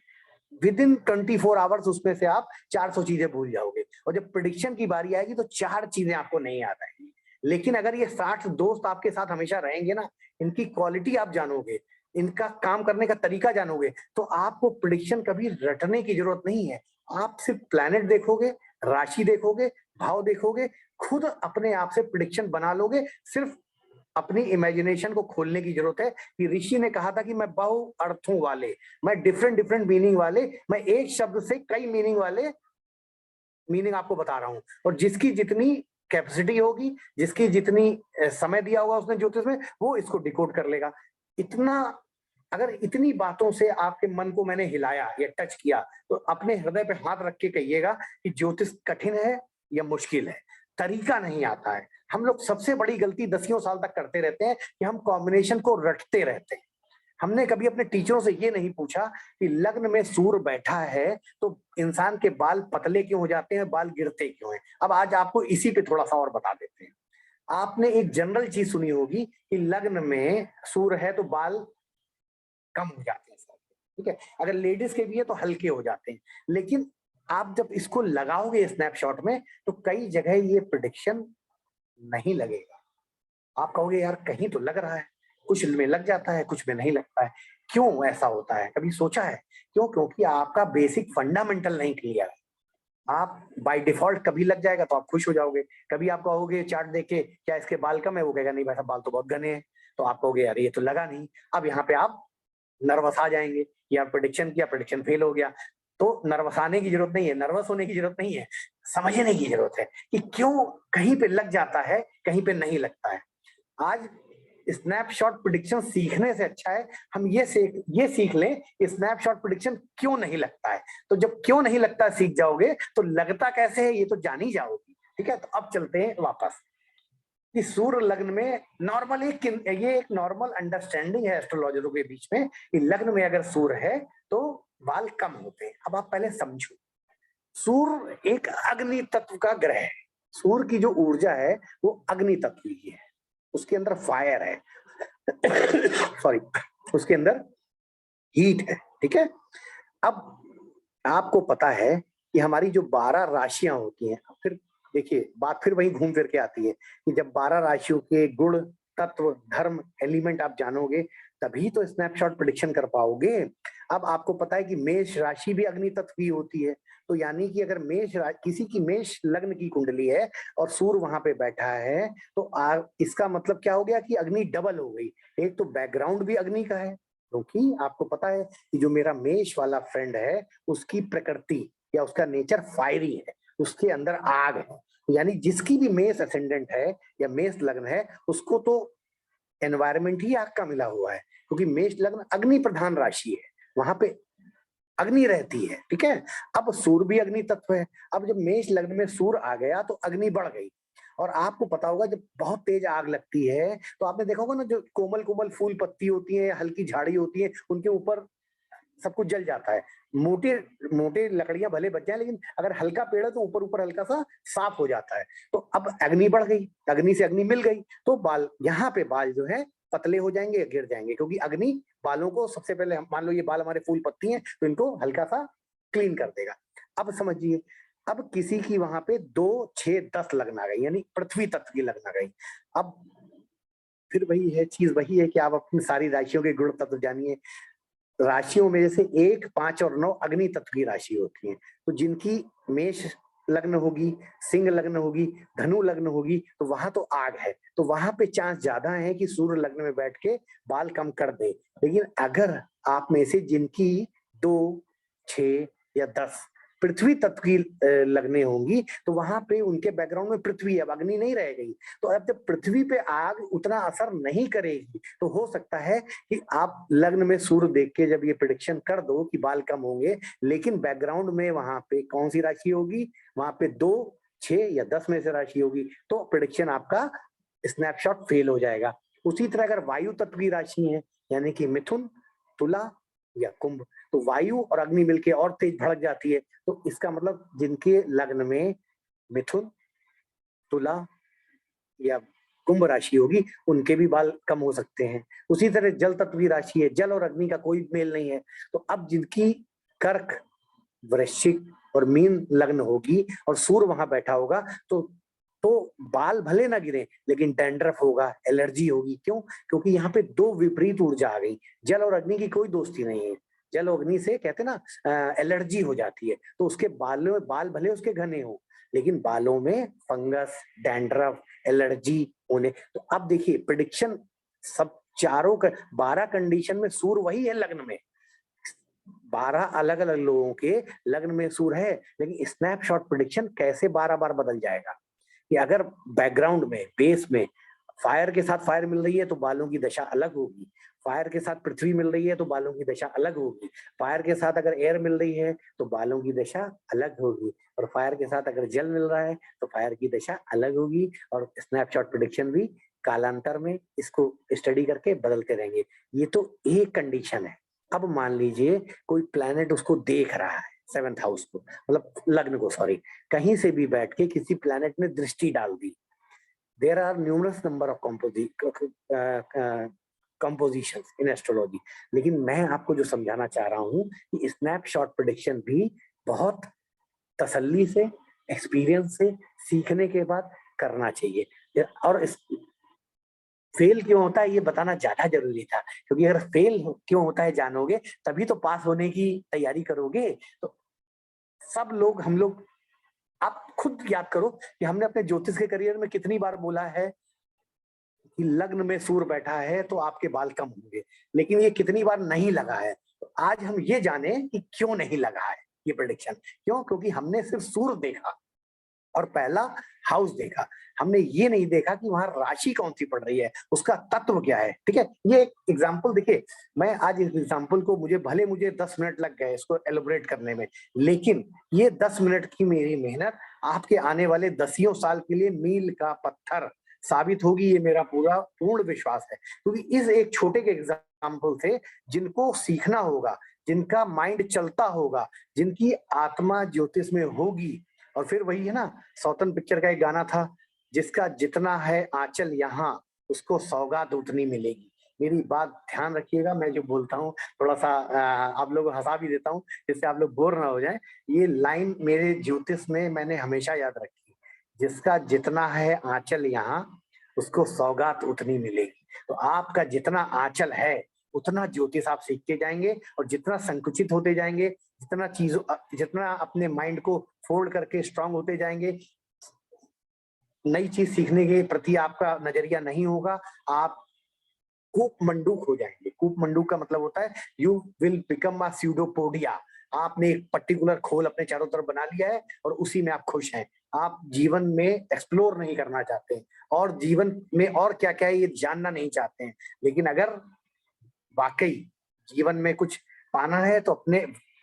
[SPEAKER 2] विद इन 24 आवर्स उसमें से आप 400 चीजें भूल जाओगे, और जब प्रिडिक्शन की बारी आएगी तो 4 चीजें आपको नहीं याद आएंगी। लेकिन अगर ये 60 दोस्त आपके साथ हमेशा रहेंगे ना, इनकी क्वालिटी आप जानोगे, इनका काम करने का तरीका जानोगे, तो आपको प्रिडिक्शन कभी रटने की जरूरत नहीं है। आप सिर्फ प्लैनेट देखोगे, राशि देखोगे, भाव देखोगे, खुद अपने आप से प्रिडिक्शन बना लोगे। सिर्फ अपनी इमेजिनेशन को खोलने की जरूरत है कि ऋषि ने कहा था कि मैं बहु अर्थों वाले, मैं डिफरेंट डिफरेंट मीनिंग वाले, मैं एक शब्द से कई मीनिंग वाले मीनिंग आपको बता रहा हूं, और जिसकी जितनी कैपेसिटी होगी, जिसकी जितनी समय दिया होगा उसने ज्योतिष में, वो इसको डिकोड कर लेगा। इतना, अगर इतनी बातों से आपके मन को मैंने हिलाया या टच किया, तो अपने हृदय पे हाथ रख के कहिएगा कि ज्योतिष कठिन है या मुश्किल है, तरीका नहीं आता है। हम लोग सबसे बड़ी गलती दसियों साल तक करते रहते हैं कि हम कॉम्बिनेशन को रटते रहते हैं। हमने कभी अपने टीचरों से ये नहीं पूछा कि लग्न में सूर्य बैठा है तो इंसान के बाल पतले क्यों हो जाते हैं, बाल गिरते क्यों हैं। अब आज आपको इसी पे थोड़ा सा और बता देते हैं। आपने एक जनरल चीज सुनी होगी कि लग्न में सूर्य है तो बाल कम हो जाते हैं सर, ठीक है, अगर लेडीज के भी है तो हल्के हो जाते हैं। लेकिन आप जब इसको लगाओगे स्नैपशॉट में, तो कई जगह ये प्रिडिक्शन नहीं लगेगा। आप कहोगे यार कहीं तो लग रहा है, कुछ में लग जाता है, कुछ में नहीं लगता है। क्यों ऐसा होता है, कभी सोचा है क्यों? क्योंकि आपका बेसिक फंडामेंटल नहीं क्लियर है। आप बाय डिफॉल्ट कभी लग जाएगा तो आप खुश हो जाओगे, कभी आप कहोगे चार्ट देख के क्या इसके बाल कम है, वो कहेगा नहीं भाई साहब बाल तो बहुत घने हैं, तो आप कहोगे अरे ये तो लगा नहीं। अब यहाँ पे आप नर्वस आ जाएंगे, या प्रेडिक्शन किया, प्रेडिक्शन फेल हो गया। तो नर्वस आने की जरूरत नहीं है, नर्वस होने की जरूरत नहीं है, समझने की जरूरत है कि क्यों कहीं पे लग जाता है, कहीं पे नहीं लगता है। आज स्नैपशॉट प्रेडिक्शन सीखने से अच्छा है हम ये सीख लें स्नैपशॉट प्रेडिक्शन क्यों नहीं लगता है। तो जब क्यों नहीं लगता सीख जाओगे तो लगता कैसे है ये तो जान ही जाओगी। ठीक है, तो अब चलते हैं वापस कि सूर्य लग्न में नॉर्मल ये एक नॉर्मल अंडरस्टैंडिंग है एस्ट्रोलॉजरों के बीच में कि लग्न में अगर सूर्य है तो बाल कम होते हैं। अब आप पहले समझो, सूर्य एक अग्नि तत्व का ग्रह है। सूर्य की जो ऊर्जा है वो अग्नि तत्व की है, उसके अंदर फायर है सॉरी, उसके अंदर हीट है। ठीक है, अब आपको पता है कि हमारी जो 12 राशियां होती हैं, फिर देखिए बात फिर वही घूम फिर के आती है कि जब 12 राशियों के गुण, तत्व, धर्म, एलिमेंट आप जानोगे तभी तो स्नैपशॉट प्रेडिक्शन कर पाओगे। अब आपको पता है कि मेष राशि भी अग्नि तत्व की होती है, तो यानी कि अगर किसी की मेष लग्न की कुंडली है और सूर्य वहां पे बैठा है, तो इसका मतलब क्या हो गया कि अग्नि डबल हो गई। एक तो बैकग्राउंड भी अग्नि का है, क्योंकि आपको पता है कि जो मेरा मेष वाला फ्रेंड है उसकी प्रकृति या उसका नेचर फायरी है, उसके अंदर आग है। यानी जिसकी भी मेष असेंडेंट है या मेष लग्न है, उसको तो एनवायरमेंट ही आग का मिला हुआ है, क्योंकि मेष लग्न अग्नि प्रधान राशि है, वहां पे अग्नि रहती है। ठीक है, अब सूर्य भी अग्नि तत्व है। अब जब मेष लग्न में सूर्य आ गया तो अग्नि बढ़ गई। और आपको पता होगा जब बहुत तेज आग लगती है तो आपने देखा होगा ना, जो कोमल कोमल फूल पत्ती होती है, हल्की झाड़ी होती है, उनके ऊपर सब कुछ जल जाता है। मोटे मोटे लकड़ियां भले बच जाए, लेकिन अगर हल्का पेड़ है तो ऊपर ऊपर हल्का सा साफ हो जाता है। तो अब अग्नि बढ़ गई, अग्नि से अग्नि मिल गई, तो बाल, यहाँ पे बाल जो है पतले हो जाएंगे या गिर जाएंगे, क्योंकि अग्नि बालों को सबसे पहले, मान लो ये बाल हमारे फूल पत्ती हैं, तो इनको हल्का सा क्लीन कर देगा। अब समझिए, अब किसी की वहां पे 2, 6, 10 लगन आ गई, यानी पृथ्वी तत्व की लगन आ गई। अब फिर वही है, चीज वही है कि आप अपनी सारी राशियों के गुण तत्व जानिए। राशियों में जैसे 1, 5 और 9 अग्नि तत्व की राशि होती है। तो जिनकी मेष लग्न होगी, सिंह लग्न होगी, धनु लग्न होगी, तो वहां तो आग है, तो वहां पे चांस ज्यादा है कि सूर्य लग्न में बैठ के बाल कम कर दे। लेकिन अगर आप में से जिनकी 2, 6 या 10 पृथ्वी तत्व की लग्ने होंगी, तो वहां पे उनके बैकग्राउंड में पृथ्वी, अब अग्नि नहीं रह गई। तो अब जब पृथ्वी पे आग उतना असर नहीं करेगी, तो हो सकता है कि आप लग्न में सूर्य देख के जब ये प्रिडिक्शन कर दो कि बाल कम होंगे, लेकिन बैकग्राउंड में वहां पे कौन सी राशि होगी, वहां पे 2, 6 या 10 में से राशि होगी, तो प्रिडिक्शन आपका स्नैपशॉट फेल हो जाएगा। उसी तरह अगर वायु तत्व की राशि है, यानी कि मिथुन, तुला या कुंभ, तो वायु और अग्नि मिलके और तेज भड़क जाती है। तो इसका मतलब जिनके लग्न में मिथुन, तुला या कुंभ राशि होगी, उनके भी बाल कम हो सकते हैं। उसी तरह जल तत्व की राशि है, जल और अग्नि का कोई मेल नहीं है, तो अब जिनकी कर्क, वृश्चिक और मीन लग्न होगी और सूर्य वहां बैठा होगा, तो बाल भले ना गिरे, लेकिन डैंड्रफ होगा, एलर्जी होगी। क्यों? क्योंकि यहाँ पे 2 विपरीत ऊर्जा आ गई। जल और अग्नि की कोई दोस्ती नहीं है। जल और अग्नि से कहते हैं ना एलर्जी हो जाती है, तो उसके बालों में, बाल भले उसके घने हो, लेकिन बालों में फंगस, डैंड्रफ, एलर्जी होने। तो अब देखिए प्रिडिक्शन सब चारों 12 कंडीशन में सूर्य वही है लग्न में, 12 अलग अलग लोगों के लग्न में सूर्य है, लेकिन स्नैपशॉट प्रिडिक्शन कैसे 12 बार बदल जाएगा कि अगर बैकग्राउंड में, बेस में फायर के साथ फायर मिल रही है तो बालों की दशा अलग होगी, फायर के साथ पृथ्वी मिल रही है तो बालों की दशा अलग होगी, फायर के साथ अगर एयर मिल रही है तो बालों की दशा अलग होगी, और फायर के साथ अगर जल मिल रहा है तो फायर की दशा अलग होगी। और स्नैपशॉट प्रिडिक्शन भी कालांतर में इसको स्टडी करके बदलते रहेंगे। ये तो एक कंडीशन है। अब मान लीजिए कोई प्लैनेट उसको देख रहा है, 7th हाउस को, मतलब लग्न को, सॉरी, कहीं से भी बैठ के किसी प्लैनेट में दृष्टि डाल दी। There are numerous number of compositions in astrology. लेकिन मैं आपको जो समझाना चाह रहा हूं कि स्नैपशॉट प्रेडिक्शन भी बहुत तसल्ली से, एक्सपीरियंस से, सीखने के बाद करना चाहिए। और फेल क्यों होता है ये बताना ज्यादा जरूरी था, क्योंकि अगर फेल क्यों होता है जानोगे, तभी तो पास होने की तैयारी करोगे। तो सब लोग, हम लोग, आप खुद याद करो कि हमने अपने ज्योतिष के करियर में कितनी बार बोला है कि लग्न में सूर्य बैठा है तो आपके बाल कम होंगे, लेकिन ये कितनी बार नहीं लगा है। तो आज हम ये जाने कि क्यों नहीं लगा है ये प्रेडिक्शन। क्यों? क्योंकि हमने सिर्फ सूर्य देखा और पहला हाउस देखा, हमने ये नहीं देखा कि वहां राशि कौन सी पड़ रही है, उसका तत्व क्या है। ठीक है, ये एक एग्जाम्पल देखिए, मैं आज इस एग्जाम्पल को, मुझे 10 मिनट लग गए इसको एलोबरेट करने में, लेकिन ये 10 मिनट की मेरी मेहनत आपके आने वाले 10 साल के लिए मील का पत्थर साबित होगी, ये मेरा पूरा पूर्ण विश्वास है। क्योंकि इस एक छोटे के एग्जाम्पल से जिनको सीखना होगा, जिनका माइंड चलता होगा, जिनकी आत्मा ज्योतिष में होगी, और फिर वही है ना, सौतन पिक्चर का एक गाना था, जिसका जितना है आंचल यहाँ, उसको सौगात उतनी मिलेगी। मेरी बात ध्यान रखिएगा, मैं जो बोलता हूँ थोड़ा सा आप लोग हंसा भी देता हूँ, जिससे आप लोग बोर ना हो जाएं। ये लाइन मेरे ज्योतिष में मैंने हमेशा याद रखी, जिसका जितना है आंचल यहाँ, उसको सौगात उतनी मिलेगी। तो आपका जितना आंचल है उतना ज्योतिष आप सीखते जाएंगे, और जितना संकुचित होते जाएंगे, जितना अपने माइंड को फोल्ड करके स्ट्रांग होते जाएंगे, नई चीज सीखने के प्रति आपका नजरिया नहीं होगा, आप कूप मंडूक हो जाएंगे। कूप मंडूक का मतलब होता है you will become a pseudopodia. आपने एक पर्टिकुलर खोल अपने चारों तरफ बना लिया है और उसी में आप खुश हैं। आप जीवन में एक्सप्लोर नहीं करना चाहते, और जीवन में और क्या क्या है ये जानना नहीं चाहते हैं। लेकिन अगर वाकई जीवन में कुछ पाना है तो अपने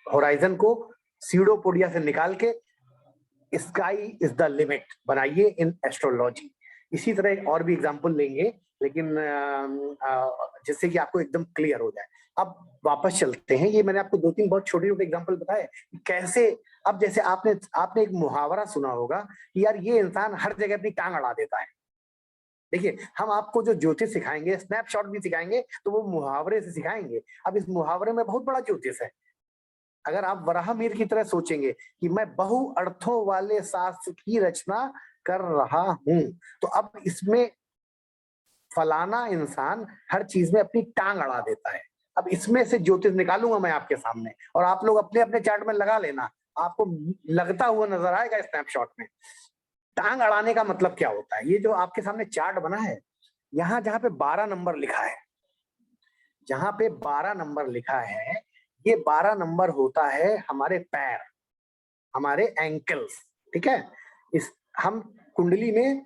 [SPEAKER 2] होराइजन को सीडोपोडिया से निकाल के स्काई इज द लिमिट बनाइए इन एस्ट्रोलॉजी। इसी तरह एक और भी एग्जांपल लेंगे, लेकिन जिससे कि आपको एकदम क्लियर हो जाए। अब वापस चलते हैं, ये मैंने आपको 2-3 बहुत छोटे छोटे एग्जांपल बताए कैसे। अब जैसे आपने एक मुहावरा सुना होगा कि यार ये इंसान हर जगह अपनी टांग अड़ा देता है। देखिए, हम आपको जो ज्योतिष सिखाएंगे, स्नैपशॉट भी सिखाएंगे, तो वो मुहावरे से सिखाएंगे। अब इस मुहावरे में बहुत बड़ा ज्योतिष है। अगर आप वराहमिहिर की तरह सोचेंगे कि मैं बहु अर्थों वाले शास्त्र की रचना कर रहा हूं, तो अब इसमें फलाना इंसान हर चीज में अपनी टांग अड़ा देता है। अब इसमें से ज्योतिष निकालूंगा मैं आपके सामने और आप लोग अपने अपने चार्ट में लगा लेना, आपको लगता हुआ नजर आएगा स्नैपशॉट में। टांग अड़ाने का मतलब क्या होता है? ये जो आपके सामने चार्ट बना है, यहाँ जहां पे 12 नंबर लिखा है, जहां पे 12 नंबर लिखा है, ये 12 नंबर होता है हमारे पैर, हमारे एंकल्स, ठीक है। इस हम कुंडली में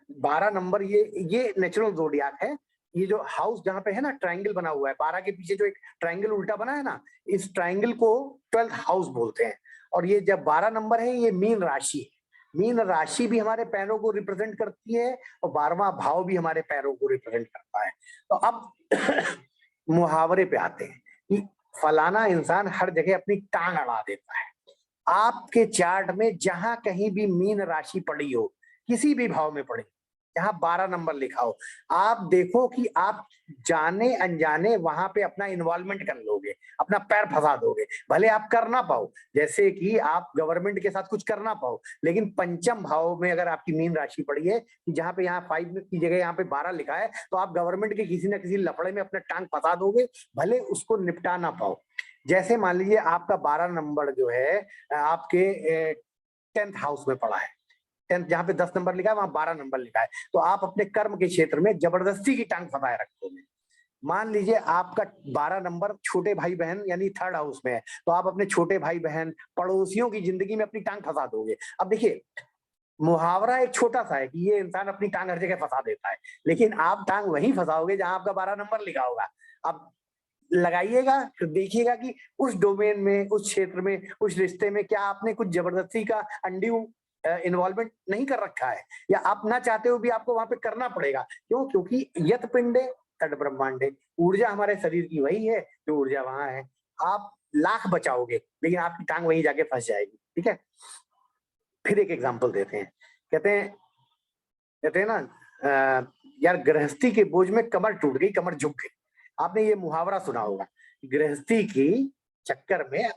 [SPEAKER 2] 12 नंबर, ये नेचुरल जोडियाक है। ये जो हाउस जहां पे है ना, ट्रायंगल बना हुआ है, 12 के पीछे जो एक ट्रायंगल उल्टा बना है ना, इस ट्रायंगल को 12th हाउस बोलते हैं। और ये जब 12 नंबर है, ये मीन राशि है। मीन राशि भी हमारे पैरों को रिप्रेजेंट करती है और 12वां भाव भी हमारे पैरों को रिप्रेजेंट करता है। तो अब मुहावरे पे आते हैं कि फलाना इंसान हर जगह अपनी टांग अड़ा देता है। आपके चार्ट में जहां कहीं भी मीन राशि पड़ी हो, किसी भी भाव में पड़ी, जहां 12 नंबर लिखा हो, आप देखो कि आप जाने अनजाने वहां पे अपना इन्वॉल्वमेंट कर लोगे, अपना पैर फंसा दोगे। भले आप कर ना पाओ, जैसे कि आप गवर्नमेंट के साथ कुछ कर ना पाओ, लेकिन पंचम भाव में अगर आपकी मीन राशि पड़ी है, कि जहां पे यहाँ 5 की जगह यहाँ पे 12 लिखा है, तो आप गवर्नमेंट के किसी ना किसी लफड़े में अपना टांग फंसा दोगे, भले उसको निपटा ना पाओ। जैसे मान लीजिए आपका 12 नंबर जो है आपके 10th हाउस में पड़ा है, 10th जहां पे 10 नंबर लिखा है वहां 12 नंबर लिखा है, तो आप अपने कर्म के क्षेत्र में जबरदस्ती की टांग फंसाए रखोगे। मान लीजिए आपका 12 नंबर छोटे भाई बहन यानी 3rd हाउस में है, तो आप अपने छोटे भाई बहन पड़ोसियों की जिंदगी में अपनी टांग फंसा दोगे। अब देखिए, मुहावरा एक छोटा सा है कि ये इंसान अपनी टांग हर जगह फंसा देता है, लेकिन आप टांग वहीं फंसाओगे जहां आपका 12 नंबर लिखा होगा। अब लगाइएगा, फिर देखिएगा कि उस डोमेन में, उस क्षेत्र में, उस रिश्ते में क्या आपने कुछ जबरदस्ती का अनड्यू इन्वॉल्वमेंट नहीं कर रखा है, या आप ना चाहते हो भी आपको वहां पे करना पड़ेगा। क्यों? क्योंकि यत पिंडे तद ब्रह्मांडे, ऊर्जा हमारे शरीर की वही है जो ऊर्जा वहां है। आप लाख बचाओगे लेकिन आपकी टांग वहीं जाके फंस जाएगी, ठीक है। फिर एक एग्जाम्पल देते हैं, कहते हैं ना यार गृहस्थी के बोझ में कमर टूट गई, कमर झुक गई। आपने ये मुहावरा सुना होगा, गृहस्थी की चक्कर में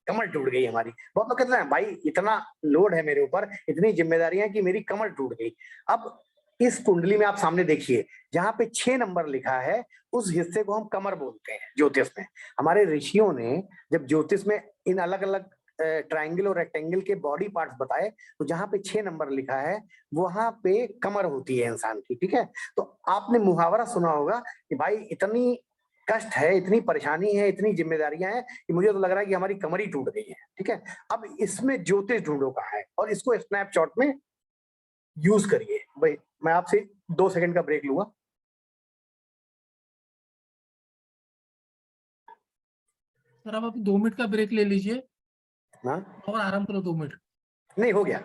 [SPEAKER 2] कमर टूट गई हमारी। बहुत लोग कहते हैं भाई इतना लोड है मेरे ऊपर, इतनी जिम्मेदारियां कि मेरी कमर टूट गई। अब इस कुंडली में आप सामने देखिए, जहां पे 6 नंबर लिखा है, उस हिस्से को हम कमर बोलते हैं ज्योतिष में। हमारे ऋषियों ने जब ज्योतिष में इन अलग अलग ट्रायंगल और रेक्टेंगल के बॉडी पार्ट्स बताए, तो जहां पे 6 नंबर लिखा है वहां पे कमर होती है इंसान की, ठीक है। तो आपने मुहावरा सुना होगा कि भाई इतनी कष्ट है, इतनी परेशानी है, इतनी जिम्मेदारियां हैं कि मुझे तो लग रहा है कि हमारी कमर ही टूट गई है, ठीक है। अब इसमें ज्योतिष ढूंढो कहाँ है, और इसको स्नैपशॉट में यूज करिए। भाई मैं आपसे 2 सेकंड का ब्रेक लूंगा।
[SPEAKER 1] सर आप अभी 2 मिनट का ब्रेक ले लीजिए
[SPEAKER 2] हाँ
[SPEAKER 1] और आराम करो 2 मिनट।
[SPEAKER 2] नहीं, हो गया,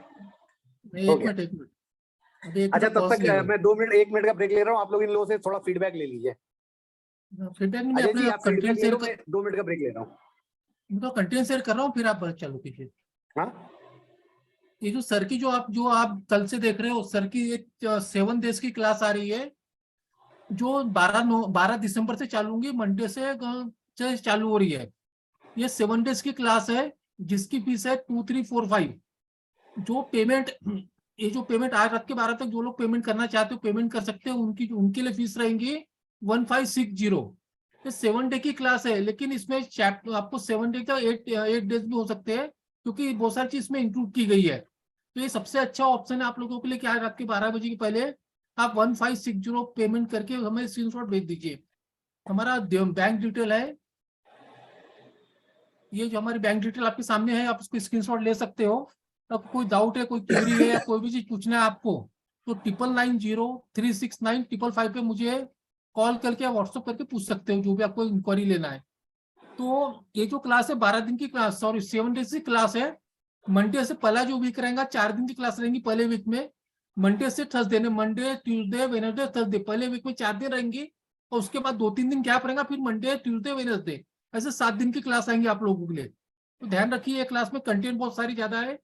[SPEAKER 1] नहीं,
[SPEAKER 2] हो
[SPEAKER 1] 1
[SPEAKER 2] गया।
[SPEAKER 1] मिनट 1 मिनट, अभी 1
[SPEAKER 2] अच्छा,
[SPEAKER 1] मिनट
[SPEAKER 2] तब
[SPEAKER 1] पॉज
[SPEAKER 2] तक
[SPEAKER 1] ले लो।
[SPEAKER 2] मैं 2 मिनट 1 मिनट का ब्रेक ले रहा हूँ, आप लोग इन लोगों से थोड़ा फीडबैक ले लीजिए।
[SPEAKER 1] फीडबैक में
[SPEAKER 2] अजय
[SPEAKER 1] अपने
[SPEAKER 2] जी आप फीडबैक
[SPEAKER 1] कंटेंट
[SPEAKER 2] ले
[SPEAKER 1] शेयर
[SPEAKER 2] लो,
[SPEAKER 1] कर,
[SPEAKER 2] मैं 2 मिनट का ब्रेक ले रहा हूँ।
[SPEAKER 1] मैं तो कंटेंट शेयर कर रहा हूँ, फिर आप चालू कीजिए।
[SPEAKER 2] हाँ
[SPEAKER 1] ये जो सर की जो आप कल से देख रहे हो, सर की एक 7 डेज की क्लास आ रही है, जो 12 दिसंबर से चालू होंगी, मंडे से चालू हो रही है। ये 7 डेज की क्लास है, जिसकी फीस है 2345। जो पेमेंट, ये जो पेमेंट आज रात के 12 तक जो लोग पेमेंट करना चाहते हो पेमेंट कर सकते हैं, उनके लिए फीस रहेंगी 1560। ये 7 डे की क्लास है, लेकिन इसमें आपको 7 डे का 8 डेज भी हो सकते हैं, क्योंकि बहुत सारी चीज इसमें इंक्लूड की गई है। तो ये सबसे अच्छा ऑप्शन है आप लोगों के लिए कि आज रात के 12 बजे के पहले आप 1560 पेमेंट करके हमें स्क्रीनशॉट भेज दीजिए। हमारा बैंक डिटेल है, ये जो हमारी बैंक डिटेल आपके सामने है, आप उसको स्क्रीनशॉट ले सकते हो। अब कोई डाउट है, कोई क्वेरी है, या कोई भी चीज पूछना है आपको, तो 9990369555 पे मुझे कॉल करके या व्हाट्सअप करके पूछ सकते हो, जो भी आपको इंक्वायरी लेना है। तो ये जो क्लास है 12 दिन की क्लास, सॉरी 7 डेज की क्लास है। मंडे से पहला जो वीक रहेगा, 4 दिन की क्लास रहेंगी पहले वीक में, मंडे से थर्सडे ने, मंडे ट्यूसडे वेडनेसडे थर्सडे, पहले वीक में 4 दिन रहेंगी, और उसके बाद 2-3 दिन गैप रहेगा, फिर मंडे ट्यूसडे वेडनेसडे, ऐसे 7 दिन की क्लास आएंगी आप लोगों के लिए। तो ध्यान रखिए, ये क्लास में कंटेंट बहुत सारी ज्यादा है,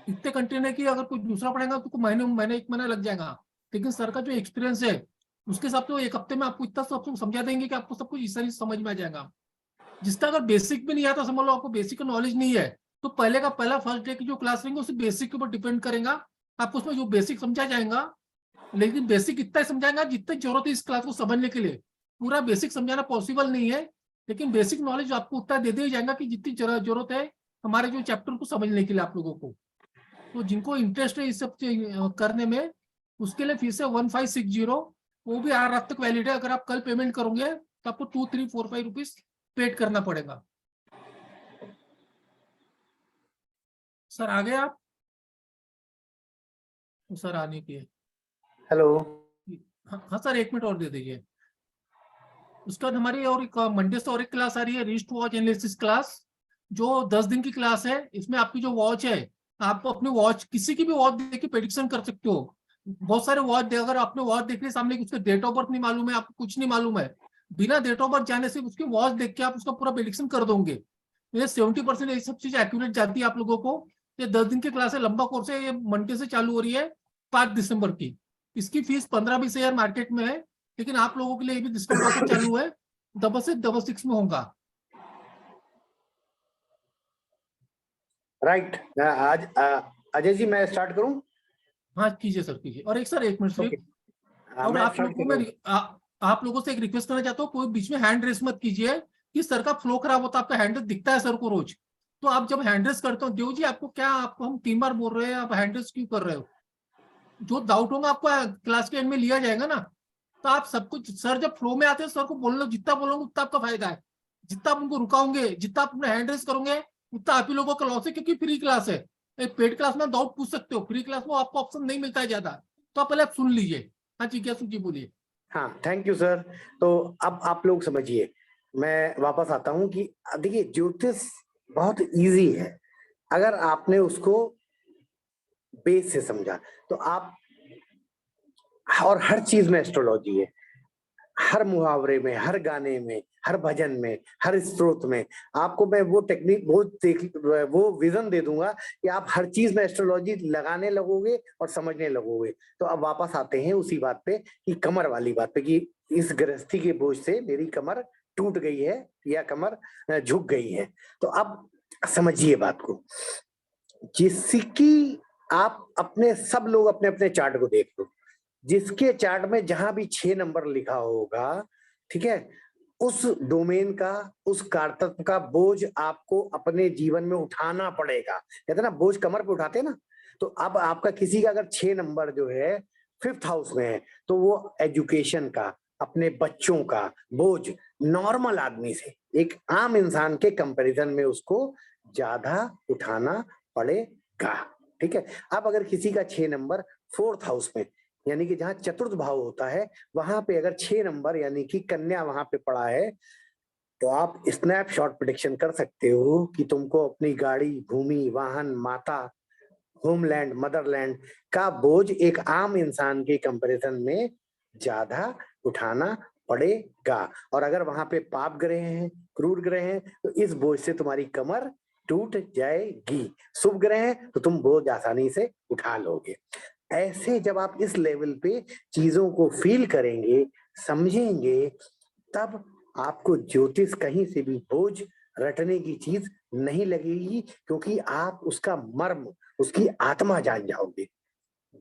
[SPEAKER 1] इतने कंटेंट है कि अगर कोई दूसरा पढ़ेगा तो महीने 1 महीना लग जाएगा। लेकिन सर का जो एक्सपीरियंस है उसके हिसाब से 1 हफ्ते में आपको इतना सब समझा देंगे कि आपको सब कुछ इस समझ में आ जाएगा। जिसका अगर बेसिक भी नहीं आता, समझ लो आपको बेसिक का नॉलेज नहीं है, तो पहले का पहला फर्स्ट डे की जो क्लास रहेंगे उस बेसिक के ऊपर डिपेंड करेगा। आपको उसमें जो बेसिक समझा जाएगा, लेकिन बेसिक इतना ही समझाएगा जितनी जरूरत है इस क्लास को समझने के लिए। पूरा बेसिक समझाना पॉसिबल नहीं है, लेकिन बेसिक नॉलेज आपको उतना दे दिया जाएगा कि जितनी जरूरत है हमारे जो चैप्टर को समझने के लिए आप लोगों को। तो जिनको इंटरेस्ट है इस सब करने में, उसके लिए फीस है 1560। वो भी 8 रात तक वैलिड है। अगर आप कल पेमेंट करोगे तो आपको 2, 3, 4, 5 रुपीज पेड करना पड़ेगा। सर आ गए आप? तो सर आने की है।
[SPEAKER 2] हेलो।
[SPEAKER 1] हाँ सर, 1 मिनट और दे दीजिए। उसके बाद हमारी और एक मंडे से और एक क्लास आ रही है, रिस्ट वॉच एनालिसिस क्लास, जो 10 दिन की क्लास है। इसमें आपकी जो वॉच है, आप अपने वॉच, किसी की भी वॉच देख के प्रेडिक्शन कर सकते हो। बहुत सारे वॉच दे, अगर आपने वॉच देख ली सामने, उसके डेट ऑफ बर्थ नहीं मालूम है, आपको कुछ नहीं मालूम है, बिना डेट ऑफ बर्थ जाने से उसकी वॉच देख के आप उसका पूरा प्रेडिक्शन कर दोगे। ये 70% ये सब चीज एक्यूरेट जाती है आप लोगों को। ये 10 दिन की क्लास है, लंबा कोर्स है। ये मंडे से चालू हो रही है 5 दिसंबर की। इसकी फीस 15-20 हजार मार्केट में है, लेकिन आप लोगों के लिए ये भी डिस्काउंट ऑफर चालू है, 666 में होगा।
[SPEAKER 2] राइट। आज अजय जी मैं स्टार्ट करूं?
[SPEAKER 1] हाँ कीजिए सर, कीजिए। और एक सर, 1 मिनट
[SPEAKER 2] ओके।
[SPEAKER 1] सिर्फ, और
[SPEAKER 2] मैं
[SPEAKER 1] आप
[SPEAKER 2] स्टार्ट
[SPEAKER 1] लोगों
[SPEAKER 2] कर
[SPEAKER 1] को
[SPEAKER 2] रहा
[SPEAKER 1] मैं
[SPEAKER 2] हूँ।
[SPEAKER 1] आप लोगों से एक रिक्वेस्ट करना चाहता हूँ, कोई बीच में हैंड रेस मत कीजिए। कि सर का फ्लो खराब होता है, आपका हैंड रेस दिखता है सर को रोज। तो आप जब हैंड रेस करते हो, देव जी आपको क्या, आपको हम 3 बार बोल रहे हैं, आप हैंड रेस क्यों कर रहे हो? जो डाउट होगा आपको क्लास के एंड में लिया जाएगा ना। तो आप सब कुछ, सर जब फ्लो में आते हैं सर को बोल लो, जितना बोलोगे उतना आपका फायदा है। जितना आप उनको रुकाओगे, जितना आप अपना हैंड रेस करोगे, उतना आप ही लोगों का लॉस है, क्योंकि फ्री क्लास है। एक पेड क्लास में डाउट पूछ सकते हो, फ्री क्लास में आपको ऑप्शन नहीं मिलता है ज्यादा। तो आप पहले आप सुन लीजिए। हाँ जी, क्या सुन बोलिए।
[SPEAKER 2] हाँ, थैंक यू सर। तो अब आप लोग समझिए, मैं वापस आता हूँ कि देखिए ज्योतिष बहुत इजी है अगर आपने उसको बेस से समझा तो आप, और हर चीज में एस्ट्रोलॉजी है, हर मुहावरे में, हर गाने में, हर भजन में, हर स्त्रोत में। आपको मैं वो टेक्निक, वो विजन दे दूंगा कि आप हर चीज में एस्ट्रोलॉजी लगाने लगोगे और समझने लगोगे। तो अब वापस आते हैं उसी बात पे कि कमर वाली बात पे, कि इस गृहस्थी के बोझ से मेरी कमर टूट गई है या कमर झुक गई है। तो अब समझिए बात को, जिसकी आप अपने, सब लोग अपने अपने चार्ट को देख लो, जिसके चार्ट में जहां भी 6 नंबर लिखा होगा, ठीक है, उस डोमेन का, उस कारतत्व का बोझ आपको अपने जीवन में उठाना पड़ेगा। कहते ना बोझ कमर पे उठाते ना। तो अब आपका किसी का अगर 6 नंबर जो है 5th हाउस में है, तो वो एजुकेशन का, अपने बच्चों का बोझ नॉर्मल आदमी से, एक आम इंसान के कंपैरिजन में उसको ज्यादा उठाना पड़ेगा। ठीक है। अब अगर किसी का 6 नंबर 4th हाउस में, यानी कि जहां चतुर्थ भाव होता है, वहां पे अगर 6 नंबर यानी कि कन्या वहां पे पड़ा है, तो आप स्नैपशॉट प्रेडिक्शन कर सकते हो कि तुमको अपनी गाड़ी, भूमि, वाहन, माता, होमलैंड, मदरलैंड का बोझ एक आम इंसान के कंपैरिजन में ज्यादा उठाना पड़ेगा। और अगर वहां पे पाप ग्रह हैं, क्रूर ग्रह हैं, तो इस बोझ से तुम्हारी कमर टूट जाएगी। शुभ ग्रह हैं तो तुम बोझ आसानी से उठा लोगे। ऐसे जब आप इस लेवल पे चीजों को फील करेंगे, समझेंगे, तब आपको ज्योतिष कहीं से भी बोझ रटने की चीज नहीं लगेगी, क्योंकि आप उसका मर्म, उसकी आत्मा जान जाओगे।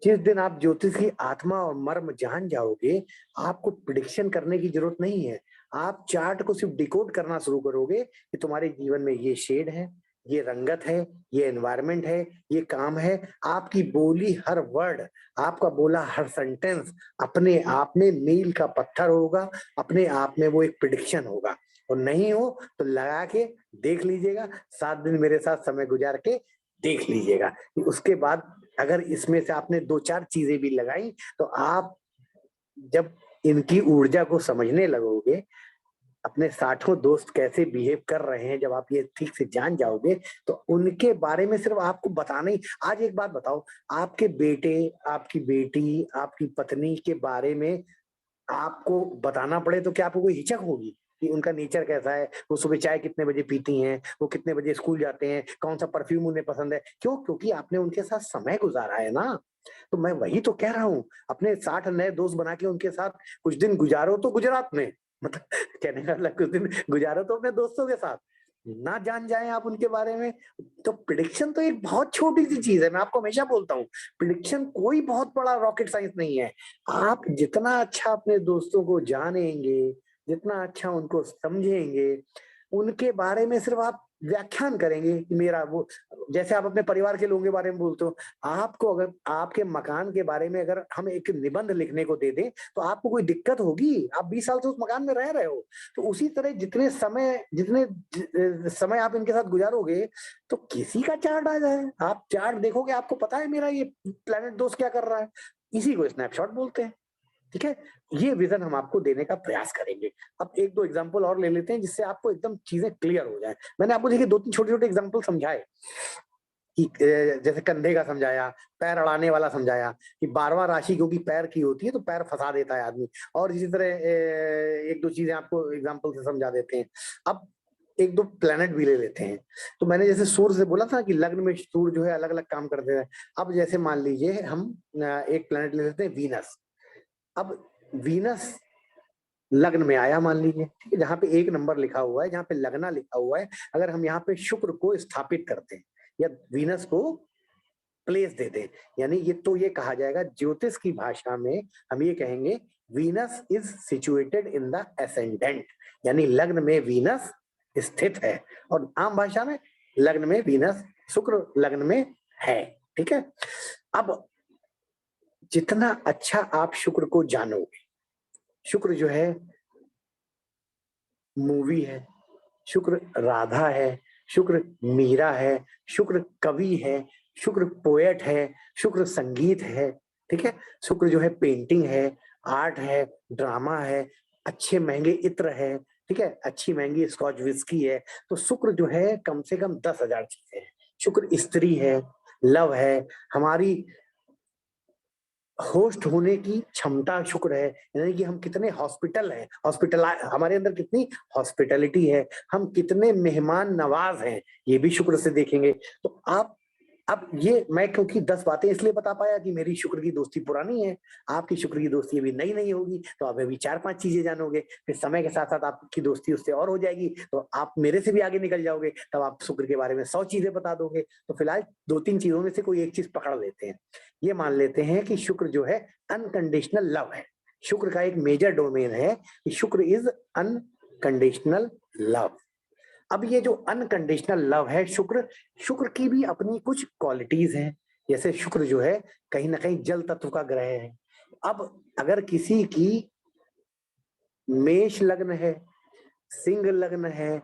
[SPEAKER 2] जिस दिन आप ज्योतिष की आत्मा और मर्म जान जाओगे, आपको प्रिडिक्शन करने की जरूरत नहीं है। आप चार्ट को सिर्फ डिकोड करना शुरू करोगे कि तुम्हारे जीवन में ये शेड है, ये रंगत है, ये एनवायरमेंट है, ये काम है। आपकी बोली हर वर्ड, आपका बोला हर सेंटेंस अपने आप में मील का पत्थर होगा, अपने आप में वो एक प्रिडिक्शन होगा। और नहीं हो तो लगा के देख लीजिएगा, 7 दिन मेरे साथ समय गुजार के देख लीजिएगा। उसके बाद अगर इसमें से आपने 2-4 चीजें भी लगाई, तो आप जब इनकी ऊर्जा को समझने लगोगे, अपने 60 दोस्त कैसे बिहेव कर रहे हैं, जब आप ये ठीक से जान जाओगे, तो उनके बारे में सिर्फ आपको बताना ही। आज एक बात बताओ, आपके बेटे, आपकी बेटी, आपकी पत्नी के बारे में आपको बताना पड़े तो क्या आपको कोई हिचक होगी कि उनका नेचर कैसा है, वो सुबह चाय कितने बजे पीती हैं, वो कितने बजे स्कूल जाते हैं, कौन सा परफ्यूम उन्हें पसंद है? क्यों? क्योंकि आपने उनके साथ समय गुजारा है ना। तो मैं वही तो कह रहा हूँ, अपने 60 नए दोस्त बना के उनके साथ कुछ दिन गुजारो तो गुजरात में, मतलब कहने का मतलब कुछ दिन गुजारो तो अपने दोस्तों के साथ, ना जान जाए आप उनके बारे में। तो प्रिडिक्शन तो एक बहुत छोटी सी चीज है, मैं आपको हमेशा बोलता हूँ, प्रिडिक्शन कोई बहुत बड़ा रॉकेट साइंस नहीं है। आप जितना अच्छा अपने दोस्तों को जानेंगे, जितना अच्छा उनको समझेंगे, उनके बारे में सिर्फ आप व्याख्यान करेंगे कि मेरा वो, जैसे आप अपने परिवार के लोगों के बारे में बोलते हो, आपको अगर आपके मकान के बारे में अगर हम एक निबंध लिखने को दे दें, तो आपको कोई दिक्कत होगी? आप 20 साल से उस मकान में रह रहे हो। तो उसी तरह जितने समय आप इनके साथ गुजारोगे, तो किसी का चार्ट आ जाए, आप चार्ट देखोगे, आपको पता है मेरा ये प्लैनेट दोस्त क्या कर रहा है। इसी को स्नैपशॉट बोलते हैं। ठीक है? ये विजन हम आपको देने का प्रयास करेंगे। अब 1-2 एग्जांपल और ले लेते हैं जिससे आपको एकदम चीजें क्लियर हो जाए। मैंने आपको देखिए 2-3 छोटे-छोटे एग्जांपल समझाए कि जैसे कंधे का समझाया, पैर अड़ाने वाला समझाया कि 12वां राशि क्योंकि पैर की होती है तो पैर फंसा देता है आदमी, और इसी तरह 1-2 चीजें आपको एग्जांपल से समझा देते हैं। अब 1-2 प्लैनेट भी ले लेते हैं। तो मैंने जैसे सूर्य से बोला था कि लग्न में सूर्य जो है अलग-अलग काम करते हैं। अब जैसे मान लीजिए हम एक प्लैनेट ले लेते हैं वीनस। अब वीनस लग्न में आया मान लीजिए, ठीक है, जहाँ पे 1 नंबर लिखा हुआ है, जहाँ पे लगना लिखा हुआ है, अगर हम यहाँ पे शुक्र को स्थापित करते हैं या वीनस को प्लेस देते हैं, यानी ये कहा जाएगा ज्योतिष की भाषा में, हम ये कहेंगे Venus is situated in the ascendant, यानी लग्न में वीनस स्थित है। और आम भाषा में लग्न में वीनस, शुक्र लग्न में है। ठीक है? अब जितना अच्छा आप शुक्र को जानोगे, शुक्र जो है मूवी है, शुक्र राधा है, शुक्र मीरा है, शुक्र कवि है, शुक्र पोएट है, शुक्र संगीत है। ठीक है? शुक्र जो है पेंटिंग है, आर्ट है, ड्रामा है, अच्छे महंगे इत्र है। ठीक है? अच्छी महंगी स्कॉच विस्की है। तो शुक्र जो है कम से कम 10,000 चीजें हैं। शुक्र स्त्री है, लव है, हमारी होस्ट होने की क्षमता शुक्र है, यानी कि हम कितने हॉस्पिटल हैं, हमारे अंदर कितनी हॉस्पिटैलिटी है, हम कितने मेहमान नवाज हैं, ये भी शुक्र से देखेंगे। तो आप, अब ये मैं क्योंकि 10 बातें इसलिए बता पाया कि मेरी शुक्र की दोस्ती पुरानी है, आपकी शुक्र की दोस्ती अभी नई नहीं होगी, तो आप अभी 4-5 चीजें जानोगे, फिर समय के साथ साथ आपकी दोस्ती उससे और हो जाएगी, तो आप मेरे से भी आगे निकल जाओगे, तब आप शुक्र के बारे में 100 चीजें बता दोगे। तो फिलहाल 2-3 चीजों में से कोई एक चीज पकड़ लेते हैं। ये मान लेते हैं कि शुक्र जो है अनकंडीशनल लव है। शुक्र का एक मेजर डोमेन है कि शुक्र इज अनकंडीशनल लव। अब ये जो अनकंडीशनल लव है, शुक्र शुक्र की भी अपनी कुछ क्वालिटीज हैं। जैसे शुक्र जो है कहीं ना कहीं जल तत्व का ग्रह है। अब अगर किसी की मेष लग्न है, सिंह लग्न है,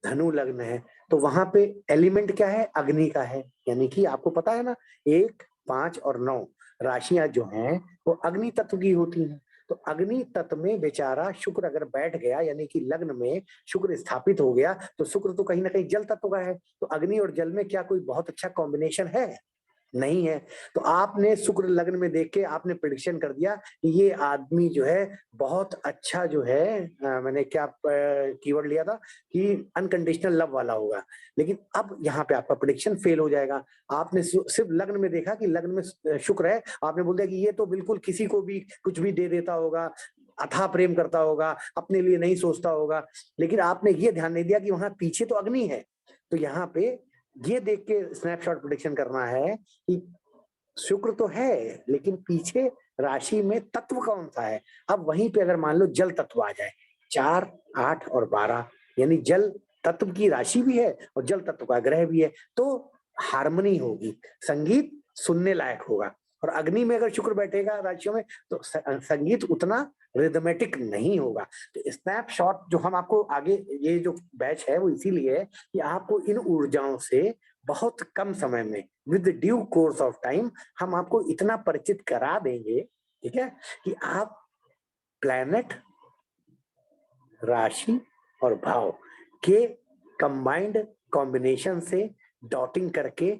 [SPEAKER 2] धनु लग्न है, तो वहां पे एलिमेंट क्या है? अग्नि का है। यानी कि आपको पता है ना, 1, 5 और 9 राशियां जो हैं वो अग्नि तत्व की होती हैं। तो अग्नि तत्व में बेचारा शुक्र अगर बैठ गया, यानी कि लग्न में शुक्र स्थापित हो गया, तो शुक्र तो कहीं ना कहीं जल तत्व का है। तो अग्नि और जल में क्या कोई बहुत अच्छा कॉम्बिनेशन है? नहीं है। तो आपने शुक्र लग्न में देख के आपने प्रिडिक्शन कर दिया कि ये आदमी जो है बहुत अच्छा जो है, मैंने क्या कीवर्ड लिया था कि अनकंडीशनल लव वाला होगा। लेकिन अब यहाँ पे आपका प्रिडिक्शन फेल हो जाएगा। आपने सिर्फ लग्न में देखा कि लग्न में शुक्र है, आपने बोल दिया कि ये तो बिल्कुल किसी को भी कुछ भी दे देता होगा, अथाह प्रेम करता होगा, अपने लिए नहीं सोचता होगा। लेकिन आपने ये ध्यान नहीं दिया कि वहां पीछे तो अग्नि है। तो यहाँ पे ये देख के स्नैपशॉट प्रिडिक्शन करना है कि शुक्र तो है, लेकिन पीछे राशि में तत्व कौन सा है। अब वहीं पे अगर मान लो जल तत्व आ जाए, 4, 8 और 12, यानी जल तत्व की राशि भी है और जल तत्व का ग्रह भी है, तो हार्मनी होगी, संगीत सुनने लायक होगा। और अग्नि में अगर शुक्र बैठेगा राशियों में, तो संगीत उतना रिदमेटिक नहीं होगा। तो स्नैपशॉट जो हम आपको आगे, ये जो बैच है वो इसीलिए है कि आपको इन ऊर्जाओं से बहुत कम समय में, with due course of time, हम आपको इतना परिचित करा देंगे, ठीक है, कि आप प्लैनेट, राशि और भाव के कंबाइंड कॉम्बिनेशन से डॉटिंग करके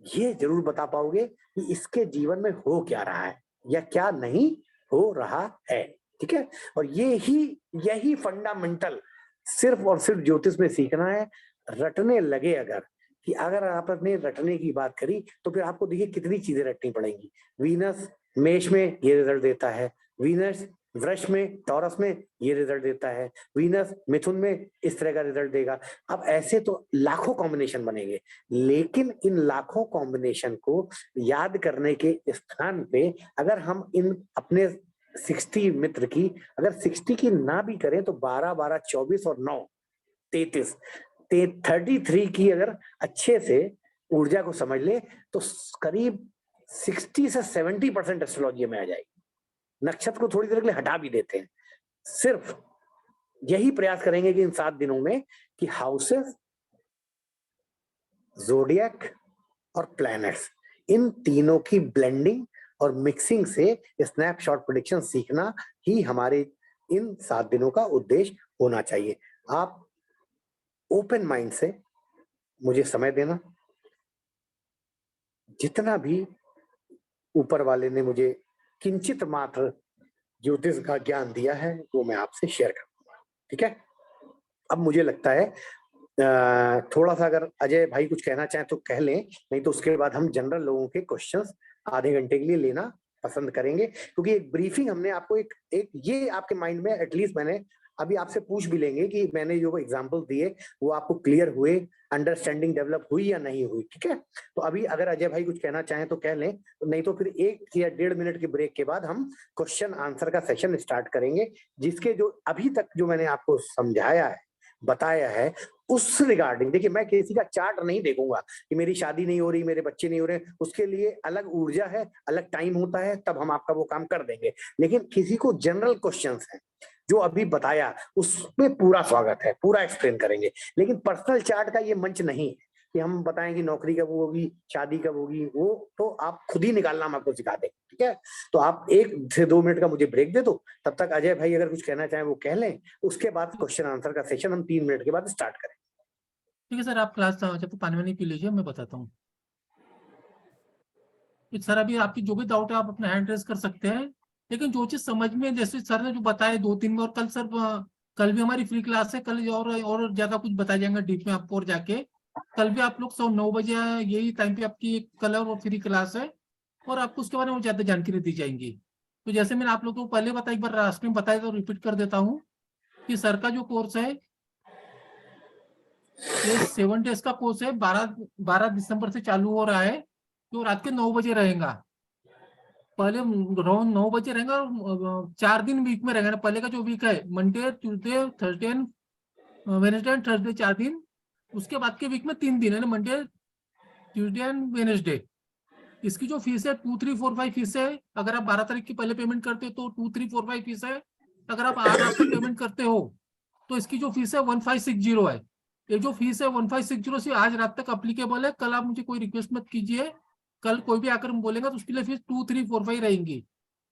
[SPEAKER 2] ये जरूर बता पाओगे कि इसके जीवन में हो क्या रहा है या क्या नहीं हो रहा है। ठीक है? और यही फंडामेंटल सिर्फ और सिर्फ ज्योतिष में सीखना है। रटने लगे अगर, कि अगर आपने रटने की बात करी, तो फिर आपको देखिए कितनी चीजें रटनी पड़ेंगी। वीनस मेष में ये रिजल्ट देता है, वीनस वृष में, टॉरस में ये रिजल्ट देता है, वीनस मिथुन में इस तरह का रिजल्ट देगा। अब ऐसे तो लाखों कॉम्बिनेशन बनेंगे, लेकिन इन लाखों कॉम्बिनेशन को याद करने के स्थान पे अगर हम इन अपने 60 मित्र की, अगर 60 की ना भी करें तो 12 12 24 और 9 33 33 की अगर अच्छे से ऊर्जा को समझ ले तो करीब 60 से 70% एस्ट्रोलॉजी में आ जाएगी। नक्षत्र को थोड़ी देर के लिए हटा भी देते हैं, सिर्फ यही प्रयास करेंगे कि इन 7 दिनों में कि हाउसेस, ज़ोडिएक और प्लैनेट्स, इन तीनों की ब्लेंडिंग और मिक्सिंग से स्नैपशॉट प्रेडिक्शन सीखना ही हमारे इन 7 दिनों का उद्देश्य होना चाहिए। आप ओपन माइंड से मुझे समय देना, जितना भी ऊपर वाले ने मुझे किंचित मात्र ज्योतिष का ज्ञान दिया है वो मैं आपसे शेयर करूंगा, ठीक है। अब मुझे लगता है थोड़ा सा अगर अजय भाई कुछ कहना चाहें तो कह लें, नहीं तो उसके बाद हम जनरल लोगों के क्वेश्चंस आधे घंटे के लिए लेना पसंद करेंगे, क्योंकि एक ब्रीफिंग हमने आपको एक ये आपके माइंड में एटलीस्ट मैंने अभी आपसे पूछ भी लेंगे कि मैंने जो एग्जांपल दिए वो आपको क्लियर हुए, अंडरस्टैंडिंग डेवलप हुई या नहीं हुई, ठीक है। तो अभी अगर अजय भाई कुछ कहना चाहें तो कह लें, नहीं तो फिर 1 या 1.5 मिनट के ब्रेक के बाद हम क्वेश्चन आंसर का सेशन स्टार्ट करेंगे, जिसके जो अभी तक जो मैंने आपको समझाया है, बताया है, उस रिगार्डिंग देखिए मैं किसी का चार्ट नहीं देखूंगा कि मेरी शादी नहीं हो रही, मेरे बच्चे नहीं हो रहे, उसके लिए अलग ऊर्जा है, अलग टाइम होता है, तब हम आपका वो काम कर देंगे। लेकिन किसी को जनरल क्वेश्चंस हैं जो अभी बताया उसमें पूरा स्वागत है, पूरा एक्सप्लेन करेंगे। लेकिन पर्सनल चार्ट का ये मंच नहीं है कि हम बताएं कि नौकरी कब होगी, शादी कब होगी, वो तो आप खुद ही निकालना, हम आपको सिखा देंगे, ठीक है। तो आप 1 से 2 मिनट का मुझे ब्रेक दे दो, तब तक अजय भाई अगर कुछ कहना चाहें वो कह लें, उसके बाद क्वेश्चन आंसर का सेशन हम 3 मिनट के बाद स्टार्ट करें।
[SPEAKER 1] ठीक है सर, आप क्लास जब तक पानी वानी पी लीजिए, मैं बताता हूँ। सर अभी आपकी जो भी डाउट है आप अपना हैंड रेज कर सकते हैं, लेकिन जो चीज समझ में, जैसे सर ने जो बताया 2-3 में, और कल सर कल भी हमारी फ्री क्लास है, कल और ज्यादा कुछ बताया जाएगा डीप में आपको, और जाके कल भी आप लोग 9 बजे यही टाइम पे आपकी कल और फ्री क्लास है, और आपको उसके बारे में ज्यादा जानकारी दी जाएंगी। तो जैसे मैंने आप लोगों को पहले बताया, एक बार लास्ट में बताया तो रिपीट कर देता हूँ कि सर का जो कोर्स है ये 7 डेज का कोर्स है, 12 दिसंबर से चालू हो रहा है, जो रात के 9 बजे रहेगा। पहले राउंड 9 बजे रहेगा, और 4 दिन वीक में रहेगा। पहले का जो वीक है Monday, Tuesday, Thursday and Wednesday and Thursday, 4 दिन। उसके बाद के वीक में 3 दिन है ना, मंडे, ट्यूसडे एंड वेनेसडे। इसकी जो फीस है 2345 फीस है। अगर आप 12 तारीख की पहले पेमेंट करते हो तो 2345 फीस है। अगर आप आज रात तक पेमेंट करते हो तो इसकी जो फीस है 1560 है। ये जो फीस है 1560 से आज रात तक अप्लीकेबल है। कल आप मुझे कोई रिक्वेस्ट मत कीजिए, कल कोई भी आकर बोलेगा तो उसके लिए फीस 2345 रहेंगी।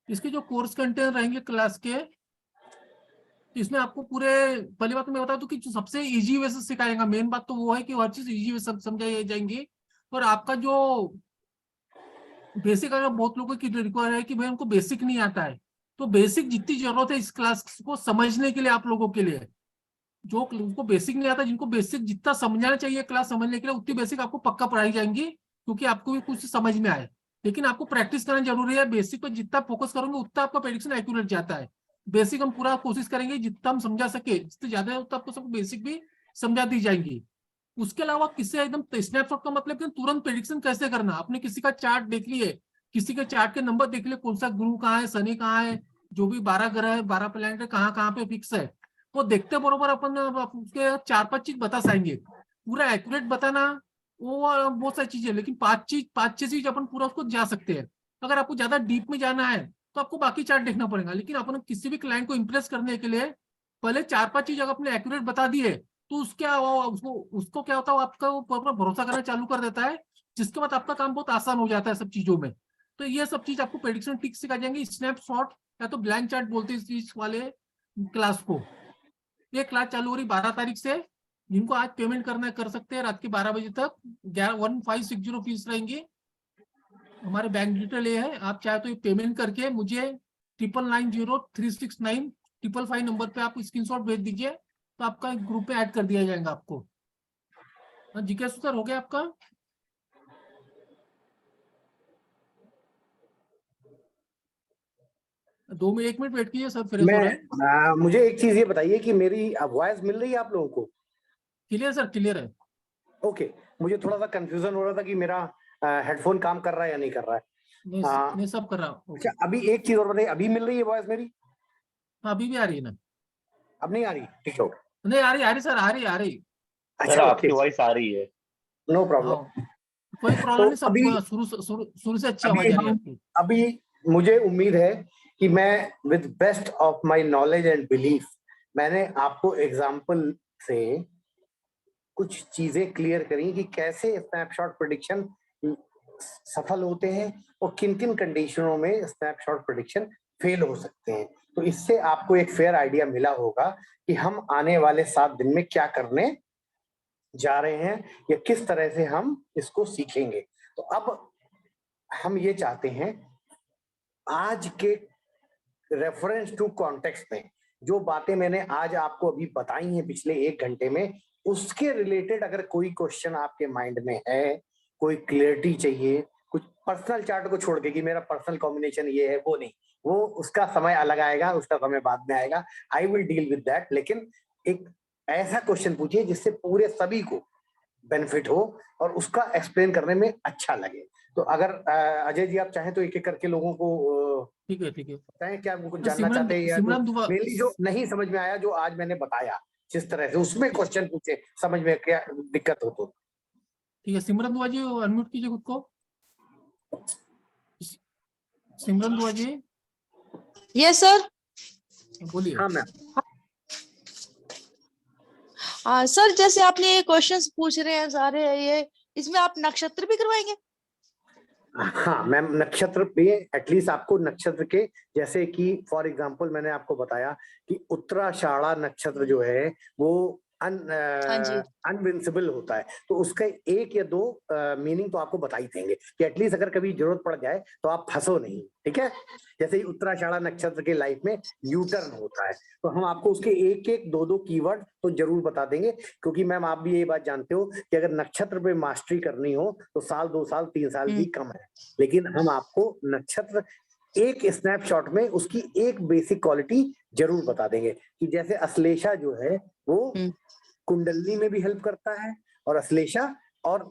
[SPEAKER 1] इसके जो कोर्स कंटेंट रहेंगे क्लास के, इसमें आपको पूरे, पहली बात तो मैं बता दूं कि जो सबसे इजी वे से सिखाएगा, मेन बात तो वो है कि हर चीज इजी वे से समझाई जाएंगी। और आपका जो बेसिक, अगर बहुत लोगों की रिक्वायर है कि भाई उनको बेसिक नहीं आता है, तो बेसिक जितनी जरूरत है इस क्लास को समझने के लिए, आप लोगों के लिए जो उनको बेसिक नहीं आता, जिनको बेसिक जितना समझना चाहिए क्लास समझने के लिए, उतनी बेसिक आपको पक्का पढ़ाई जाएंगी, क्योंकि आपको भी कुछ समझ में आए। लेकिन आपको प्रैक्टिस करना जरूरी है। बेसिक पर जितना फोकस करोगे उतना आपका प्रेडिक्शन एक्यूरेट जाता है। बेसिक हम पूरा कोशिश करेंगे जितना हम समझा सके, जितने ज्यादा है उतना आपको सब बेसिक भी समझा दी जाएंगी। उसके अलावा किससे एकदम स्नैपशॉट का मतलब कि तुरंत प्रेडिक्शन कैसे करना। आपने किसी का चार्ट देख लिए, किसी के चार्ट के नंबर देख लिए, कौन सा गुरु कहाँ है, शनि कहाँ है, जो भी 12 ग्रह है, 12 प्लैनेट है, कहाँ कहाँ पे फिक्स है, वो देखते बरोबर अपन उसके 4-5 चीज बता पाएंगे। पूरा एक्यूरेट बताना वो बहुत सारी चीजें, लेकिन 5-6 चीज अपन पूरा उसको जा सकते हैं। अगर आपको ज्यादा डीप में जाना है तो आपको बाकी चार्ट देखना पड़ेगा। लेकिन अपन किसी भी क्लाइंट को इंप्रेस करने के लिए पहले 4-5 चीज अगर अपने एक्यूरेट बता दिए तो उसको क्या होता है, आपका वो भरोसा करना चालू कर देता है, जिसके बाद आपका काम बहुत आसान हो जाता है सब चीजों में। तो ये सब चीज आपको प्रेडिक्शन टिक्स सिखा जाएंगे, स्नैपशॉट या तो ब्लैंक चार्ट बोलते हैं इस वाले क्लास को। ये क्लास चालू हो रही 12 तारीख से। जिनको आज पेमेंट करना है कर सकते हैं रात के 12 बजे तक। 1560 फीस रहेंगी। हमारे बैंक डिटेल ये है, आप चाहे तो ये पेमेंट करके मुझे 990369 नंबर पे आप स्क्रीनशॉट भेज दीजिए, तो आपका एक ग्रुप में ऐड कर दिया जाएगा आपको। जीके सर हो गया आपका? दो में 1 मिनट वेट कीजिए सर, फ्रेश हो रहे हैं।
[SPEAKER 2] मुझे एक चीज ये बताइए कि मेरी वॉइस मिल रही है आप लोगों को?
[SPEAKER 1] क्लियर सर, क्लियर है।
[SPEAKER 2] ओके, मुझे थोड़ा सा कंफ्यूजन हो रहा था कि मेरा हेडफोन काम कर रहा है या नहीं कर रहा है।
[SPEAKER 1] मैं सब कर रहा हूँ।
[SPEAKER 2] अच्छा, अभी एक चीज और बताइए, अभी मिल रही है वॉइस मेरी?
[SPEAKER 1] अभी भी आ रही है ना?
[SPEAKER 2] अब नहीं आ रही? ठीक है,
[SPEAKER 1] नहीं आ रही सर, आ रही।
[SPEAKER 3] सर
[SPEAKER 2] अच्छा,
[SPEAKER 3] आपकी
[SPEAKER 2] ओके,
[SPEAKER 3] वॉइस आ रही है।
[SPEAKER 2] नो
[SPEAKER 1] हाँ,
[SPEAKER 2] प्रॉब्लम।
[SPEAKER 1] कोई प्रॉब्लम
[SPEAKER 2] तो
[SPEAKER 1] नहीं, सब
[SPEAKER 2] अभी
[SPEAKER 1] शुरू से अच्छी
[SPEAKER 2] अभी
[SPEAKER 1] आवाज आ रही है
[SPEAKER 2] हम
[SPEAKER 1] आपकी।
[SPEAKER 2] अभी मुझे उम्मीद है कि मैं with best of my knowledge and belief मैंने आपको एग्जांपल से कुछ चीजें क्लियर करी कि कैसे स्नैपशॉट प्रेडिक्शन सफल होते हैं और किन किन कंडीशनों में स्नैपशॉट प्रेडिक्शन फेल हो सकते हैं। तो इससे आपको एक फेयर आइडिया मिला होगा कि हम आने वाले 7 दिन में क्या करने जा रहे हैं या किस तरह से हम इसको सीखेंगे। तो अब हम ये चाहते हैं आज के रेफरेंस टू कॉन्टेक्स्ट में जो बातें मैंने आज आपको अभी बताई हैं पिछले 1 घंटे में, उसके रिलेटेड अगर कोई क्वेश्चन आपके माइंड में है, कोई क्लियरिटी चाहिए, कुछ पर्सनल चार्ट को छोड़ के कि मेरा पर्सनल कॉम्बिनेशन ये है, वो नहीं, वो उसका समय अलग आएगा, उसका समय बाद में आएगा, I will deal with that. लेकिन एक ऐसा क्वेश्चन पूछिए जिससे पूरे सभी को बेनिफिट हो और उसका एक्सप्लेन करने में अच्छा लगे। तो अगर अजय जी आप चाहें तो एक एक करके लोगों को
[SPEAKER 1] ठीक है।
[SPEAKER 2] बताएं क्या वो कुछ
[SPEAKER 1] तो
[SPEAKER 2] जानना चाहते हैं या जो
[SPEAKER 1] सिमरन दुआ,
[SPEAKER 2] मेनली जो नहीं समझ में आया जो आज मैंने बताया जिस तरह से उसमें क्वेश्चन पूछे, समझ में क्या दिक्कत हो तो।
[SPEAKER 1] ठीक है, सिमरन दुआ जी अनम्यूट कीजिए खुद को। सिमरन दुआ जी
[SPEAKER 4] यस सर।
[SPEAKER 1] बोलिए।
[SPEAKER 2] हाँ मैम।
[SPEAKER 4] हाँ सर, जैसे आपने ये क्वेश्चंस पूछ रहे हैं सारे, ये इसमें आप नक्षत्र भी करवाएंगे?
[SPEAKER 2] हाँ मैम, नक्षत्र पे एटलीस्ट आपको नक्षत्र के, जैसे कि फॉर एग्जांपल मैंने आपको बताया कि उत्तराषाढ़ा नक्षत्र जो है वो
[SPEAKER 4] हाँ जी।
[SPEAKER 2] अनविंसिबल होता है, तो उसका 1 या 2 मीनिंग तो आपको बता ही देंगे कि एटलीस्ट अगर कभी जरूरत पड़ जाए तो आप फंसो नहीं। ठीक है, जैसे ही उत्तराषाढ़ा नक्षत्र के लाइफ में यू टर्न होता है, तो हम आपको उसके 1-1, 2-2 कीवर्ड तो जरूर बता देंगे, क्योंकि मैम आप भी ये बात जानते हो कि अगर नक्षत्र पे मास्टरी करनी हो तो साल, 2 साल, 3 साल भी कम है। लेकिन हम आपको नक्षत्र एक स्नैपशॉट में उसकी एक बेसिक क्वालिटी जरूर बता देंगे कि जैसे अश्लेषा जो है वो कुंडलनी में भी हेल्प करता है, और अश्लेषा और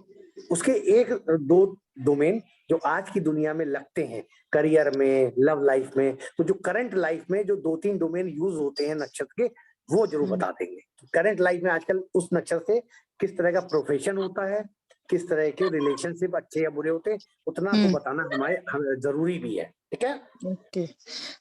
[SPEAKER 2] उसके 1-2 डोमेन जो आज की दुनिया में लगते हैं करियर में, लव लाइफ में, तो जो करंट लाइफ में जो 2-3 डोमेन यूज होते हैं नक्षत्र के, वो जरूर बता देंगे। करंट लाइफ में आजकल उस नक्षत्र से किस तरह का प्रोफेशन होता है, किस तरह के रिलेशनशिप अच्छे या बुरे होते हैं, उतना तो बताना हमारे जरूरी भी है। ठीक है
[SPEAKER 4] ओके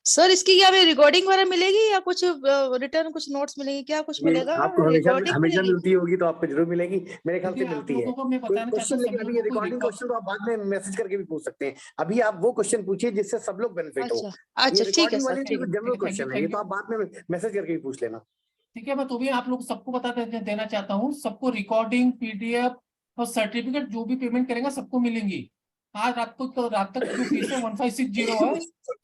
[SPEAKER 4] सर, इसकी क्या हमें रिकॉर्डिंग वगैरह मिलेगी या कुछ रिटर्न कुछ नोट्स मिलेगी, क्या कुछ मिलेगा?
[SPEAKER 2] आपको हमेशा
[SPEAKER 4] रिकॉर्डिंग
[SPEAKER 2] हमेशा
[SPEAKER 4] मिलेगी?
[SPEAKER 2] मिलती होगी तो आपको जरूर मिलेगी, मेरे ख्याल से
[SPEAKER 1] आप
[SPEAKER 2] मिलती है।
[SPEAKER 1] लोगों को मैं
[SPEAKER 2] कोई
[SPEAKER 1] बताना चाहता
[SPEAKER 2] क्वेश्चन,
[SPEAKER 1] हूँ,
[SPEAKER 2] लेकिन
[SPEAKER 1] सब
[SPEAKER 2] अभी ये
[SPEAKER 1] लोगों को
[SPEAKER 2] रिकॉर्डिंग क्वेश्चन तो आप बाद में मैसेज करके भी पूछ सकते हैं। अभी आप वो क्वेश्चन पूछिए जिससे सब लोग बेनिफिट हो।
[SPEAKER 4] अच्छा
[SPEAKER 2] ये
[SPEAKER 4] ठीक है
[SPEAKER 2] रिकॉर्डिंग
[SPEAKER 4] सर,
[SPEAKER 2] वाले
[SPEAKER 4] ठीक है।
[SPEAKER 2] जनरल
[SPEAKER 1] थैंक यू
[SPEAKER 2] क्वेश्चन है, ये तो आप बाद में मैसेज करके भी पूछ लेना।
[SPEAKER 1] ठीक है, मैं तो भी आप लोग सबको देना चाहता हूँ, सबको रिकॉर्डिंग, पीडीएफ और सर्टिफिकेट जो भी पेमेंट करेगा सबको मिलेंगी। आज रात तक जो फीस है 1560 है,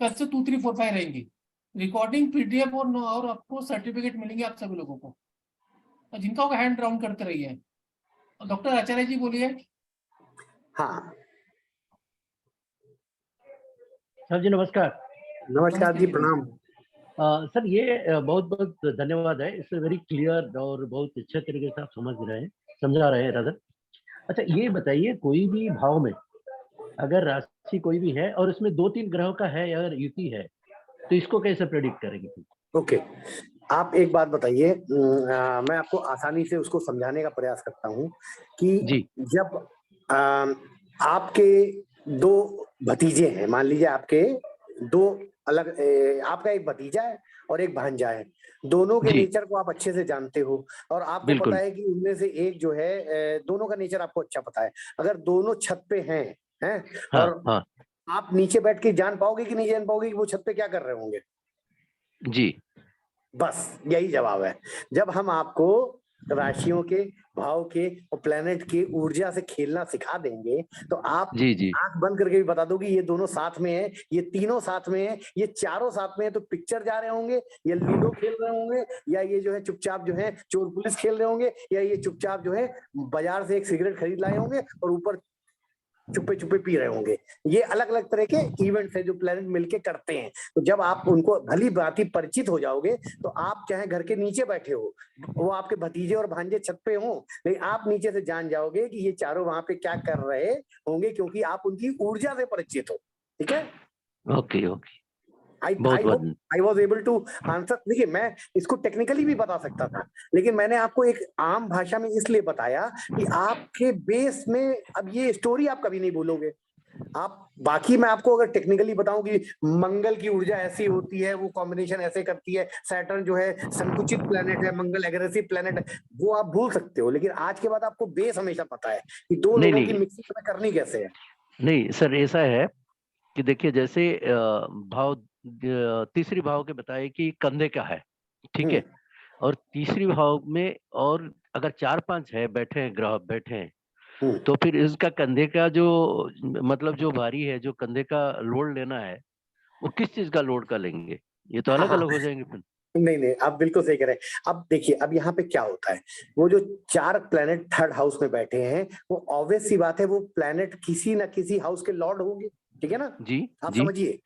[SPEAKER 1] कल से 2345 रहेंगी। रिकॉर्डिंग, पीडीएफ और आपको सर्टिफिकेट मिलेंगे आप सभी लोगों को, और जिनका होगा हैंड राउंड करते रहिए। डॉक्टर आचार्य जी बोलिए।
[SPEAKER 2] हाँ
[SPEAKER 5] सर जी नमस्कार।
[SPEAKER 2] नमस्कार जी, प्रणाम।
[SPEAKER 5] सर ये बहुत बहुत धन्यवाद है, इट्स वेरी क्लियर और बहुत अच्छे तरीके से आप समझा रहे हैं राधा। अच्छा ये बताइए, कोई भी भाव में अगर राशि कोई भी है और इसमें 2-3 ग्रहों का है अगर युति है, तो इसको कैसे प्रेडिक्ट करेंगे?
[SPEAKER 2] ओके, आप एक बात बताइए, मैं आपको आसानी से उसको समझाने का प्रयास करता हूँ कि
[SPEAKER 5] जी।
[SPEAKER 2] जब आपके 2 भतीजे हैं, मान लीजिए आपके 2 अलग, आपका एक भतीजा है और एक भांजा है, दोनों के
[SPEAKER 5] जी।
[SPEAKER 2] नेचर को आप अच्छे से जानते हो और आपको
[SPEAKER 5] बिल्कुल।
[SPEAKER 2] पता है कि उनमें से एक जो है, दोनों का नेचर आपको अच्छा पता है। अगर दोनों छत पे हैं
[SPEAKER 5] हाँ,
[SPEAKER 2] और
[SPEAKER 5] हाँ।
[SPEAKER 2] आप नीचे बैठ के जान पाओगे कि नहीं जान पाओगे कि वो छत पे क्या कर रहे होंगे?
[SPEAKER 5] जी।
[SPEAKER 2] बस यही जवाब है। जब हम आपको राशियों के, भाव के और प्लेनेट की ऊर्जा से खेलना सिखा देंगे तो आप
[SPEAKER 5] जी।
[SPEAKER 2] आंख बंद करके भी बता दो कि ये दोनों साथ में है, ये तीनों साथ में है, ये चारों साथ में है, तो पिक्चर जा रहे होंगे, या लूडो खेल रहे होंगे, या ये जो है चुपचाप जो है चोर पुलिस खेल रहे होंगे, या ये चुपचाप जो है बाजार से एक सिगरेट खरीद लाए होंगे और ऊपर चुप्पे चुप्पे पी रहे होंगे। ये अलग अलग तरह के इवेंट्स हैं जो प्लेनेट मिलके करते हैं। तो जब आप उनको भली भांति परिचित हो जाओगे तो आप चाहे घर के नीचे बैठे हो, वो आपके भतीजे और भांजे छत पे हो, लेकिन आप नीचे से जान जाओगे कि ये चारों वहां पे क्या कर रहे होंगे, क्योंकि आप उनकी ऊर्जा से परिचित हो। ठीक है।
[SPEAKER 5] ओके ओके,
[SPEAKER 2] I
[SPEAKER 5] बहुत
[SPEAKER 2] hope
[SPEAKER 5] बहुत
[SPEAKER 2] I was able to answer। देखिए मैं इसको टेक्निकली भी बता सकता था, लेकिन मैंने आपको एक आम भाषा में इसलिए बताया कि आपके बेस में अब ये स्टोरी आप कभी नहीं बोलोगे। आप बाकी मैं आपको अगर टेक्निकली बताऊं कि मंगल की ऊर्जा ऐसी होती है, वो कॉम्बिनेशन ऐसे करती है, सैटर्न जो है संकुचित प्लेनेट है, मंगल एग्रेसिव प्लेनेट है, वो आप भूल सकते हो, लेकिन आज के बाद आपको बेस हमेशा पता है कि दो
[SPEAKER 5] नहीं
[SPEAKER 2] लोगों की
[SPEAKER 5] नहीं
[SPEAKER 2] मिक्सिंग में करनी कैसे है।
[SPEAKER 5] नहीं सर, ऐसा है कि देखिए जैसे भाव तीसरी भाव के बताए कि कंधे का है, ठीक है, और तीसरी भाव में और अगर 4-5 है बैठे हैं, ग्रह बैठे हैं, तो फिर इसका कंधे का जो मतलब जो भारी है, जो कंधे का लोड लेना है, वो किस चीज का लोड का लेंगे? ये तो अलग
[SPEAKER 2] हाँ,
[SPEAKER 5] अलग हो जाएंगे फिर।
[SPEAKER 2] नहीं आप बिल्कुल सही कह रहे हैं। अब देखिए, अब यहाँ पे क्या होता है, वो जो 4 प्लेनेट थर्ड हाउस में बैठे हैं, वो ऑब्वियस सी बात है, वो प्लेनेट किसी ना किसी हाउस के लॉर्ड होंगे, ठीक है ना।
[SPEAKER 5] जी
[SPEAKER 2] आप
[SPEAKER 5] जी
[SPEAKER 2] समझिए,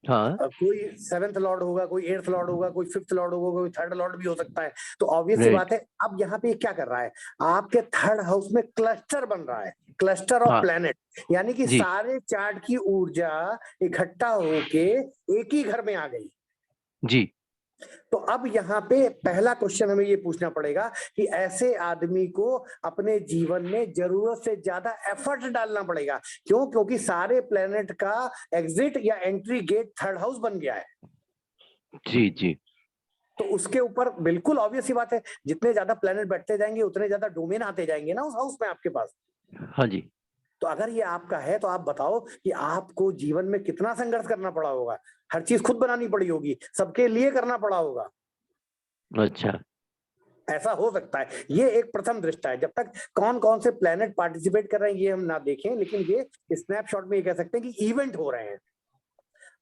[SPEAKER 5] हाँ,
[SPEAKER 2] कोई 7th लॉर्ड होगा, कोई 8th लॉर्ड होगा, कोई 5th लॉर्ड होगा, कोई 3rd लॉर्ड भी हो सकता है। तो ऑब्वियस सी
[SPEAKER 5] राइट,
[SPEAKER 2] बात है, अब यहाँ पे क्या कर रहा है, आपके 3rd हाउस में क्लस्टर बन रहा है, क्लस्टर ऑफ
[SPEAKER 5] हाँ
[SPEAKER 2] प्लेनेट, यानी कि
[SPEAKER 5] जी
[SPEAKER 2] सारे चार्ट की ऊर्जा इकट्ठा होके एक ही घर में आ गई।
[SPEAKER 5] जी,
[SPEAKER 2] तो अब यहाँ पे पहला क्वेश्चन हमें ये पूछना पड़ेगा कि ऐसे आदमी को अपने जीवन में जरूरत से ज्यादा एफर्ट डालना पड़ेगा। क्यों? क्योंकि सारे प्लेनेट का एग्जिट या एंट्री गेट 3rd हाउस बन गया है।
[SPEAKER 5] जी जी,
[SPEAKER 2] तो उसके ऊपर बिल्कुल ऑब्वियस सी बात है, जितने ज्यादा प्लेनेट बैठते जाएंगे उतने ज्यादा डोमेन आते जाएंगे ना उस हाउस में आपके पास।
[SPEAKER 5] हाँ जी,
[SPEAKER 2] तो अगर ये आपका है, तो आप बताओ कि आपको जीवन में कितना संघर्ष करना पड़ा होगा। हर चीज खुद बनानी पड़ी होगी, सबके लिए करना पड़ा होगा।
[SPEAKER 5] अच्छा,
[SPEAKER 2] ऐसा हो सकता है। ये एक प्रथम दृष्टा है। जब तक कौन कौन से प्लेनेट पार्टिसिपेट कर रहे हैं ये हम ना देखें, लेकिन ये स्नैपशॉट में ये कह सकते हैं कि इवेंट हो रहे हैं।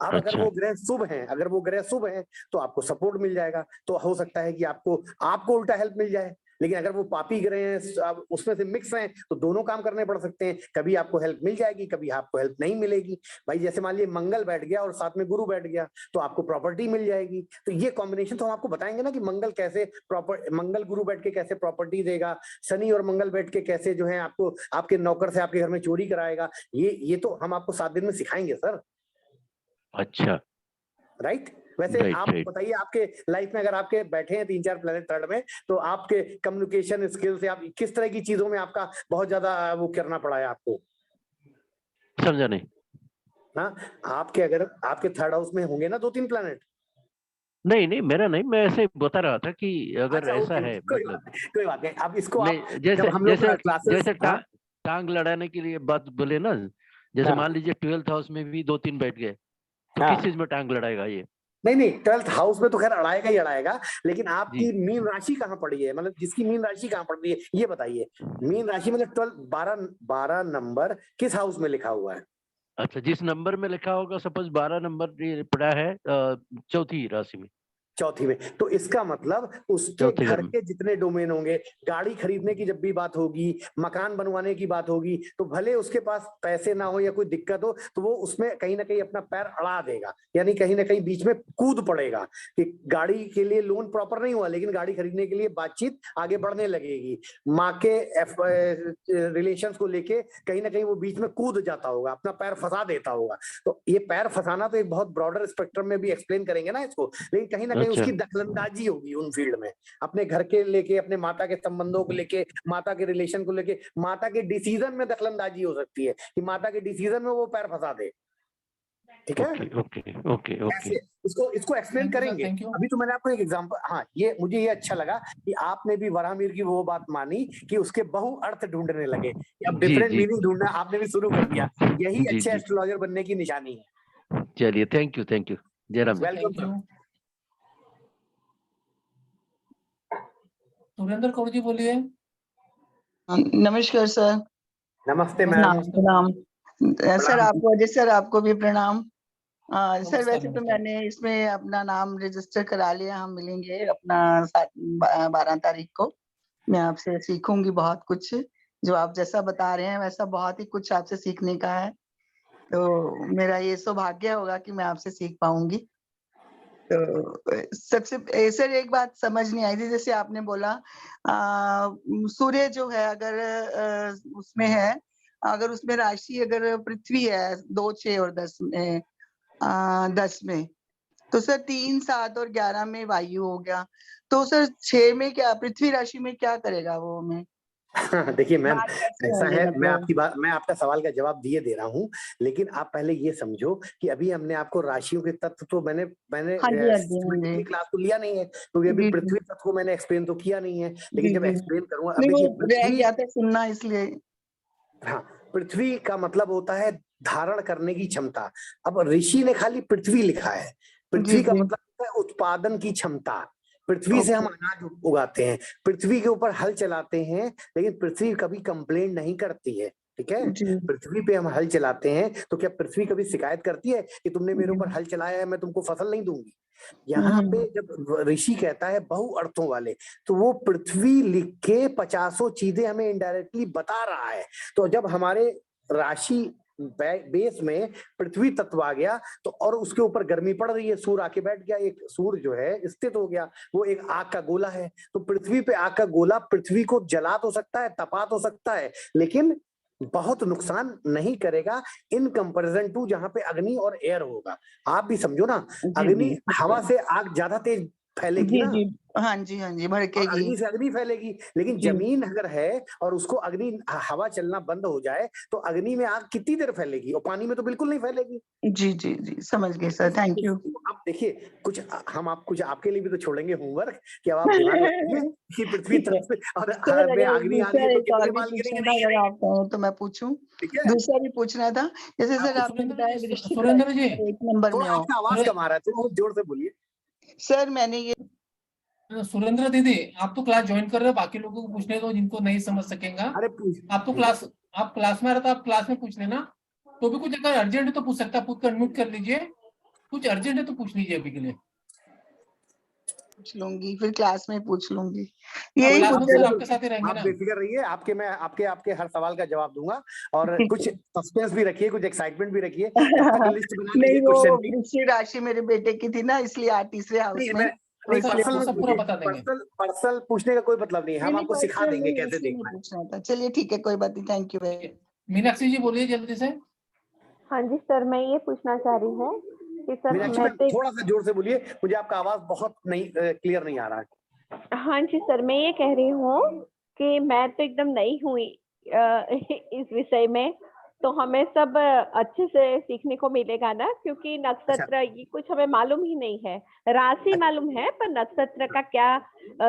[SPEAKER 2] अब अगर
[SPEAKER 5] अच्छा,
[SPEAKER 2] वो ग्रह शुभ हैं, अगर वो ग्रह शुभ हैं, तो आपको सपोर्ट मिल जाएगा। तो हो सकता है कि आपको उल्टा हेल्प मिल जाए। लेकिन अगर वो पापी ग्रह हैं, अब उसमें से मिक्स हैं, तो दोनों काम करने पड़ सकते हैं। कभी आपको हेल्प मिल जाएगी, कभी आपको हेल्प नहीं मिलेगी। भाई जैसे मान लीजिए मंगल बैठ गया और साथ में गुरु बैठ गया, तो आपको प्रॉपर्टी मिल जाएगी। तो ये कॉम्बिनेशन तो हम आपको बताएंगे ना कि मंगल गुरु बैठ के कैसे प्रॉपर्टी देगा, शनि और मंगल बैठ के कैसे जो है आपको आपके नौकर से आपके घर में चोरी कराएगा। ये तो हम आपको 7 दिन में सिखाएंगे सर।
[SPEAKER 5] अच्छा,
[SPEAKER 2] राइट। वैसे
[SPEAKER 5] राइट
[SPEAKER 2] आप
[SPEAKER 5] राइट।
[SPEAKER 2] बताइए, आपके लाइफ में अगर आपके बैठे हैं 3-4 प्लेनेट थर्ड में, तो आपके कम्युनिकेशन स्किल से आप किस तरह की चीजों में आपका बहुत ज्यादा वो करना पड़ा है आपको?
[SPEAKER 5] समझा नहीं।
[SPEAKER 2] हाँ, अगर आपके 3rd हाउस में होंगे ना 2-3 प्लेनेट।
[SPEAKER 5] नहीं नहीं, मेरा नहीं, मैं ऐसे बता रहा था कि अगर
[SPEAKER 2] अच्छा,
[SPEAKER 5] ऐसा
[SPEAKER 2] ओके,
[SPEAKER 5] है मतलब
[SPEAKER 2] कोई बात नहीं। अब इसको आप
[SPEAKER 5] नहीं, जैसे
[SPEAKER 2] जब हम लोग
[SPEAKER 5] जैसे
[SPEAKER 2] क्लासेस,
[SPEAKER 5] जैसे
[SPEAKER 2] हाँ
[SPEAKER 5] टांग लड़ाने के लिए बात बोले ना, जैसे
[SPEAKER 2] हाँ
[SPEAKER 5] मान लीजिए 12th हाउस में भी 2-3 बैठ गए, तो किस
[SPEAKER 2] हाँ,
[SPEAKER 5] चीज में टांग लड़ाएगा ये?
[SPEAKER 2] नहीं 12th हाउस में तो खैर अड़ाएगा ही अड़ाएगा, लेकिन
[SPEAKER 5] जी,
[SPEAKER 2] आपकी मीन राशि कहाँ पड़ी है, मतलब जिसकी मीन राशि कहाँ पड़ रही है ये बताइए। मीन राशि मतलब 12 नंबर किस हाउस में लिखा हुआ है?
[SPEAKER 5] अच्छा, जिस नंबर में लिखा होगा, सपोज 12 नंबर ये पड़ा है चौथी राशि में,
[SPEAKER 2] चौथी में। तो इसका मतलब उसके
[SPEAKER 5] चौथे घर
[SPEAKER 2] घर
[SPEAKER 5] में।
[SPEAKER 2] के जितने डोमेन होंगे, गाड़ी खरीदने की जब भी बात होगी, मकान बनवाने की बात होगी, तो भले उसके पास पैसे ना हो या कोई दिक्कत हो, तो वो उसमें कहीं ना कहीं अपना पैर अड़ा देगा, यानी कहीं ना कहीं बीच में कूद पड़ेगा कि गाड़ी के लिए लोन प्रॉपर नहीं हुआ, लेकिन गाड़ी खरीदने के लिए बातचीत आगे बढ़ने लगेगी। माँ के रिलेशन को लेके कहीं ना कहीं वो बीच में कूद जाता होगा, अपना पैर फंसा देता होगा। तो ये पैर फंसाना तो एक बहुत ब्रॉडर स्पेक्ट्रम में भी एक्सप्लेन करेंगे ना इसको, लेकिन कहीं ना कहीं
[SPEAKER 5] अच्छा,
[SPEAKER 2] उसकी दखलंदाजी होगी उन फील्ड में, अपने घर के लेके, अपने माता के संबंधों को लेके, माता के रिलेशन को लेके, माता के डिसीजन में दखलंदाजी हो सकती है कि माता के डिसीजन में वो पैर फंसा दे। ठीक है,
[SPEAKER 5] ओके ओके ओके ओके।
[SPEAKER 2] ऐसे इसको एक्सप्लेन
[SPEAKER 1] थैंक यू सर,
[SPEAKER 2] करेंगे।
[SPEAKER 1] Thank you.
[SPEAKER 2] अभी तो मैंने आपको एक एग्जांपल, हाँ ये मुझे ये अच्छा लगा कि आपने भी वराहमिहिर की वो बात मानी कि उसके बहु अर्थ ढूंढने लगे, कि अब
[SPEAKER 5] जी
[SPEAKER 2] डिफरेंट
[SPEAKER 5] जी
[SPEAKER 2] मीनिंग ढूंढना आपने भी शुरू कर दिया। यही
[SPEAKER 5] जी
[SPEAKER 2] अच्छे
[SPEAKER 5] जी,
[SPEAKER 2] एस्ट्रोलॉजर बनने की निशानी है।
[SPEAKER 5] चलिए, thank you Jairam ji.
[SPEAKER 2] Welcome
[SPEAKER 1] thank
[SPEAKER 2] sir.
[SPEAKER 1] You. Surendra Kaur ji बोलिए।
[SPEAKER 3] नमस्कार सर।
[SPEAKER 2] नमस्ते
[SPEAKER 1] नमस्ते,
[SPEAKER 2] मैम।
[SPEAKER 1] नमस्ते।
[SPEAKER 3] प्रणाम सर,
[SPEAKER 2] प्रणाम।
[SPEAKER 3] आपको अजय सर, आपको भी प्रणाम। सर
[SPEAKER 1] नमस्कार,
[SPEAKER 3] वैसे तो
[SPEAKER 1] नमस्कार।
[SPEAKER 3] मैंने इसमें अपना नाम रजिस्टर करा लिया, हम मिलेंगे अपना 12 तारीख को। मैं आपसे सीखूंगी बहुत कुछ, जो आप जैसा बता रहे हैं वैसा बहुत ही कुछ आपसे सीखने का है। तो मेरा ये सौभाग्य होगा कि मैं आपसे सीख पाऊंगी। तो सबसे सर एक बात समझ नहीं आई थी, जैसे आपने बोला सूर्य जो है अगर उसमें है अगर उसमें राशि अगर पृथ्वी है 2, 6 और 10 में 10 में, तो सर 3, 7 और 11 में वायु हो गया। तो सर 6 में क्या पृथ्वी राशि में क्या करेगा वो हमें?
[SPEAKER 2] देखिए मैम,
[SPEAKER 3] बात कैसे
[SPEAKER 2] ऐसा
[SPEAKER 3] होगी
[SPEAKER 2] है,
[SPEAKER 3] मतलब?
[SPEAKER 2] मैं आपका सवाल का जवाब दिए दे रहा हूँ, लेकिन आप पहले ये समझो कि अभी हमने आपको राशियों के तत्व तो मैंने
[SPEAKER 3] हाँ जी, हाँ जी, हाँ
[SPEAKER 2] सिस्टमेटिकली
[SPEAKER 3] जी।
[SPEAKER 2] क्लास तो लिया नहीं है, क्योंकि अभी
[SPEAKER 3] जी, जी।
[SPEAKER 2] पृथ्वी तत्व को मैंने एक्सप्लेन तो किया नहीं है, लेकिन
[SPEAKER 3] जी,
[SPEAKER 2] जब
[SPEAKER 3] जी।
[SPEAKER 2] एक्सप्लेन करूंगा, अब
[SPEAKER 3] नहीं
[SPEAKER 2] देखिए
[SPEAKER 3] वो रह
[SPEAKER 2] पृथ्वी,
[SPEAKER 3] गया था सुनना इसलिए।
[SPEAKER 2] हाँ, पृथ्वी का मतलब होता है धारण करने की क्षमता। अब ऋषि ने खाली पृथ्वी लिखा है,
[SPEAKER 3] जी,
[SPEAKER 2] पृथ्वी का
[SPEAKER 3] जी।
[SPEAKER 2] मतलब होता है उत्पादन की क्षमता। पृथ्वी से हम
[SPEAKER 3] ओके।
[SPEAKER 2] अनाज उगाते हैं, पृथ्वी के ऊपर हल चलाते हैं, लेकिन पृथ्वी कभी कंप्लेन नहीं करती है, ठीक है।
[SPEAKER 3] जी,
[SPEAKER 2] पृथ्वी पे हम हल चलाते हैं, तो क्या पृथ्वी कभी शिकायत करती है कि तुमने मेरे ऊपर
[SPEAKER 3] जी।
[SPEAKER 2] हल चलाया है, मैं तुमको फसल नहीं दूंगी?
[SPEAKER 3] हुँ,
[SPEAKER 2] यहाँ पे
[SPEAKER 3] हुँ।
[SPEAKER 2] जब ऋषि कहता है बहु अर्थों वाले, तो वो पृथ्वी लिख के 50 चीजें हमें इनडायरेक्टली बता रहा है। तो जब हमारे राशि बेस में पृथ्वी तत्व आ गया, तो और उसके ऊपर गर्मी पड़ रही है, सूर्य आके बैठ गया, एक सूर्य जो है स्थित हो गया, वो एक आग का गोला है। तो पृथ्वी पे आग का गोला पृथ्वी को जला तो सकता है, तपा तो सकता है, लेकिन बहुत नुकसान नहीं करेगा इन कंपैरिजन टू जहां पे अग्नि और एयर होगा। आप भी समझो ना,
[SPEAKER 3] जी,
[SPEAKER 2] अग्नि,
[SPEAKER 3] जी, ठीक
[SPEAKER 2] हवा
[SPEAKER 3] है।
[SPEAKER 2] से आग ज्यादा तेज फैलेगी
[SPEAKER 3] जी,
[SPEAKER 2] ना,
[SPEAKER 3] जी। हाँ जी, हाँ जी,
[SPEAKER 2] और
[SPEAKER 3] भड़केगी।
[SPEAKER 2] अग्नि से अग्नि फैलेगी। लेकिन
[SPEAKER 3] जी।
[SPEAKER 2] जमीन अगर है और उसको अग्नि, हवा चलना बंद हो जाए, तो अग्नि में आग कितनी देर फैलेगी, और पानी में तो बिल्कुल नहीं फैलेगी।
[SPEAKER 3] जी, जी, जी, समझ गए सर, थैंक यू।
[SPEAKER 2] अब देखिए, कुछ हम आप कुछ आपके लिए भी तो छोड़ेंगे होमवर्क, कि अब आप दिमाग लगाइए कि पृथ्वी
[SPEAKER 3] ठीक है।
[SPEAKER 2] तत्व और
[SPEAKER 3] सर
[SPEAKER 2] में
[SPEAKER 3] अगर
[SPEAKER 2] अग्नि आ रही है
[SPEAKER 3] दूसरा
[SPEAKER 2] तो
[SPEAKER 3] एक
[SPEAKER 2] कितने
[SPEAKER 3] और भी
[SPEAKER 2] बाल
[SPEAKER 3] पूछना
[SPEAKER 2] गिरेंगे,
[SPEAKER 3] था
[SPEAKER 2] नहीं
[SPEAKER 3] अगर
[SPEAKER 2] गिरेंगे,
[SPEAKER 3] आप कहें तो मैं पूछूं?
[SPEAKER 2] ठीक है।
[SPEAKER 3] दूसरा भी पूछना था, जैसे सर
[SPEAKER 2] आपको
[SPEAKER 3] आपने
[SPEAKER 1] सुरेंद्र
[SPEAKER 3] बताया
[SPEAKER 1] जी,
[SPEAKER 3] वृश्चिक
[SPEAKER 1] सुरेंद्र
[SPEAKER 3] राशि
[SPEAKER 1] जी,
[SPEAKER 3] अगर 1 नंबर में
[SPEAKER 2] थोड़ा
[SPEAKER 3] हो।
[SPEAKER 2] आपका आवाज कम आ रहा है, थोड़ा जोर से बोलिए।
[SPEAKER 3] सर मैंने ये
[SPEAKER 1] सुरेंद्र दीदी, आप तो क्लास ज्वाइन कर रहे हो, बाकी लोगों को पूछने दो जिनको नहीं समझ सकेगा।
[SPEAKER 2] अरे पूछ,
[SPEAKER 1] आप तो क्लास, आप क्लास में आ रहे तो आप क्लास में पूछ लेना। तो भी कुछ अगर अर्जेंट है तो पूछ सकता है, पूछ कर अनम्यूट कर लीजिए। कुछ अर्जेंट है तो पूछ लीजिए अभी के लिए।
[SPEAKER 3] पूछ लूंगी, फिर क्लास में पूछ लूंगी।
[SPEAKER 1] हाँ,
[SPEAKER 3] यही
[SPEAKER 1] क्लास
[SPEAKER 2] आप
[SPEAKER 1] में
[SPEAKER 3] पूछना
[SPEAKER 1] सर
[SPEAKER 2] बिल्कुल,
[SPEAKER 1] आपके साथ ही रहेंगे
[SPEAKER 2] आप
[SPEAKER 1] ना।
[SPEAKER 2] बेफिक्र रहिए, आपके मैं आपके आपके हर सवाल का जवाब दूंगा, और
[SPEAKER 3] ठीक
[SPEAKER 2] कुछ
[SPEAKER 3] है।
[SPEAKER 2] सस्पेंस भी रखिए, कुछ एक्साइटमेंट भी रखिए, तब तक लिस्ट बना
[SPEAKER 3] नहीं
[SPEAKER 2] लीजिए
[SPEAKER 3] वो
[SPEAKER 2] क्वेश्चन की।
[SPEAKER 3] वृश्चिक राशि मेरे बेटे की थी ना, इसलिए आज तीसरे हाउस
[SPEAKER 2] नहीं
[SPEAKER 3] में,
[SPEAKER 2] मैं,
[SPEAKER 3] तो
[SPEAKER 2] नहीं
[SPEAKER 1] सर
[SPEAKER 3] इसलिए
[SPEAKER 2] पर्सनल
[SPEAKER 1] आपको
[SPEAKER 2] मत
[SPEAKER 1] सब
[SPEAKER 3] पूछना
[SPEAKER 1] पूरा
[SPEAKER 3] था।
[SPEAKER 2] पूछिए,
[SPEAKER 1] बता देंगे।
[SPEAKER 2] पर्सनल पूछने का कोई मतलब नहीं है,
[SPEAKER 3] नहीं
[SPEAKER 2] हम
[SPEAKER 3] नहीं
[SPEAKER 2] आपको सिखा
[SPEAKER 3] पर्सनल
[SPEAKER 2] देंगे
[SPEAKER 3] नहीं,
[SPEAKER 2] कैसे
[SPEAKER 3] इसी में
[SPEAKER 2] देखना है।
[SPEAKER 3] पूछना था। चलिए ठीक है, कोई बात नहीं, थैंक यू वेरी।
[SPEAKER 1] मीनाक्षी जी बोलिए जल्दी से।
[SPEAKER 6] हाँ जी सर, मैं ये पूछना चाह रही हूँ कि सर
[SPEAKER 2] मीनाक्षी
[SPEAKER 6] मैं
[SPEAKER 2] मैम
[SPEAKER 6] तो
[SPEAKER 2] थोड़ा सा जोर से बोलिए, मुझे आपका आवाज बहुत नहीं क्लियर नहीं आ रहा है।
[SPEAKER 6] हाँ जी सर, मैं ये कह रही हूँ कि मैं तो एकदम नई हूँ इस विषय में, तो हमें सब अच्छे से सीखने को मिलेगा ना, क्योंकि
[SPEAKER 2] अच्छा,
[SPEAKER 6] नक्षत्र ये कुछ हमें मालूम ही नहीं है। राशि मालूम है पर नक्षत्र का क्या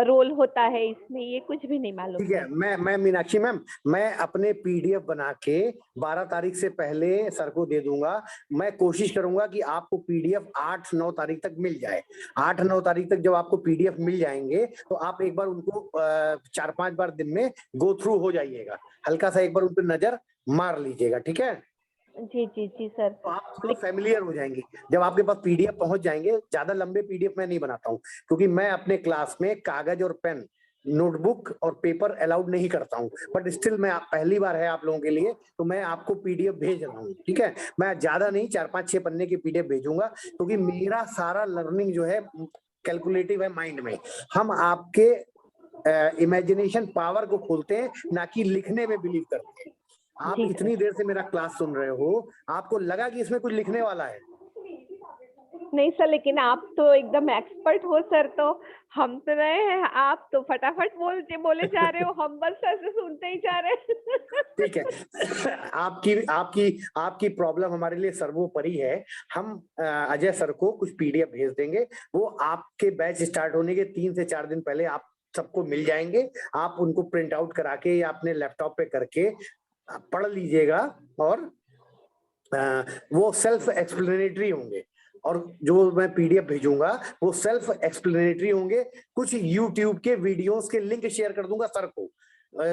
[SPEAKER 6] रोल होता है इसमें, ये कुछ भी नहीं मालूम
[SPEAKER 2] ठीक है।
[SPEAKER 6] है।
[SPEAKER 2] मैं मीनाक्षी मैम, मैं अपने पीडीएफ बना के 12 तारीख से पहले सर को दे दूंगा। मैं कोशिश करूंगा कि आपको पीडीएफ 8-9 तारीख तक मिल जाए। 8-9 तारीख तक जब आपको पीडीएफ मिल जाएंगे, तो आप एक बार उनको 4-5 बार दिन में गो थ्रू हो जाइएगा, हल्का सा एक बार उन पर नजर मार लीजिएगा, ठीक है।
[SPEAKER 6] जी जी जी सर।
[SPEAKER 2] तो आप थोड़ा फेमिलियर हो जाएंगे जब आपके पास पीडीएफ पहुंच जाएंगे। ज्यादा लंबे पीडीएफ मैं नहीं बनाता हूँ, क्योंकि मैं अपने क्लास में कागज और पेन, नोटबुक और पेपर अलाउड नहीं करता हूँ। बट स्टिल मैं, पहली बार है आप लोगों के लिए, तो मैं आपको पीडीएफ भेज रहा हूँ, ठीक है। मैं ज्यादा नहीं, 4-5-6 पन्ने की पीडीएफ भेजूंगा, क्योंकि मेरा सारा लर्निंग जो है कैलकुलेटिव है माइंड में। हम आपके इमेजिनेशन पावर को खोलते हैं, ना कि लिखने में बिलीव करते हैं। आप
[SPEAKER 6] जी
[SPEAKER 2] इतनी
[SPEAKER 6] सर।
[SPEAKER 2] देर से मेरा क्लास सुन रहे हो, आपको लगा कि इसमें कुछ लिखने वाला है?
[SPEAKER 6] नहीं सर, लेकिन आप तो एकदम एक्सपर्ट हो सर, तो हम तो रहे हैं, आप तो फटाफट बोले जा रहे हो, हम बस ऐसे सुनते ही जा रहे हैं।
[SPEAKER 2] ठीक है। आपकी आपकी आपकी प्रॉब्लम हमारे लिए सर्वोपरि है। हम अजय सर को कुछ पीडीएफ भेज देंगे, वो आपके बैच स्टार्ट होने के 3 से 4 दिन पहले आप सबको मिल जाएंगे। आप उनको प्रिंट आउट करा के या अपने लैपटॉप पे करके पढ़ लीजिएगा, और वो सेल्फ एक्सप्लेनेटरी होंगे। और जो मैं पीडीएफ भेजूंगा वो सेल्फ एक्सप्लेनेटरी होंगे। कुछ यूट्यूब के वीडियोस के लिंक शेयर कर दूंगा सर को,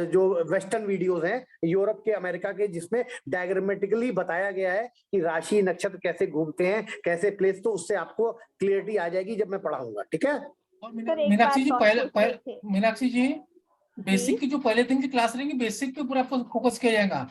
[SPEAKER 2] जो वेस्टर्न वीडियोस हैं यूरोप के, अमेरिका के, जिसमें डायग्रामेटिकली बताया गया है कि राशि नक्षत्र कैसे घूमते हैं, कैसे प्लेस, तो उससे आपको क्लियरिटी आ जाएगी जब मैं पढ़ाऊंगा, ठीक है।
[SPEAKER 1] और
[SPEAKER 6] सर एक
[SPEAKER 1] मीनाक्षी जी,
[SPEAKER 6] बात और पूछनी थी।
[SPEAKER 1] मीनाक्षी जी,
[SPEAKER 6] जी
[SPEAKER 1] बेसिक की जो पहले दिन की क्लास रहेंगी, बेसिक पे पूरा आपको फोकस किया जाएगा।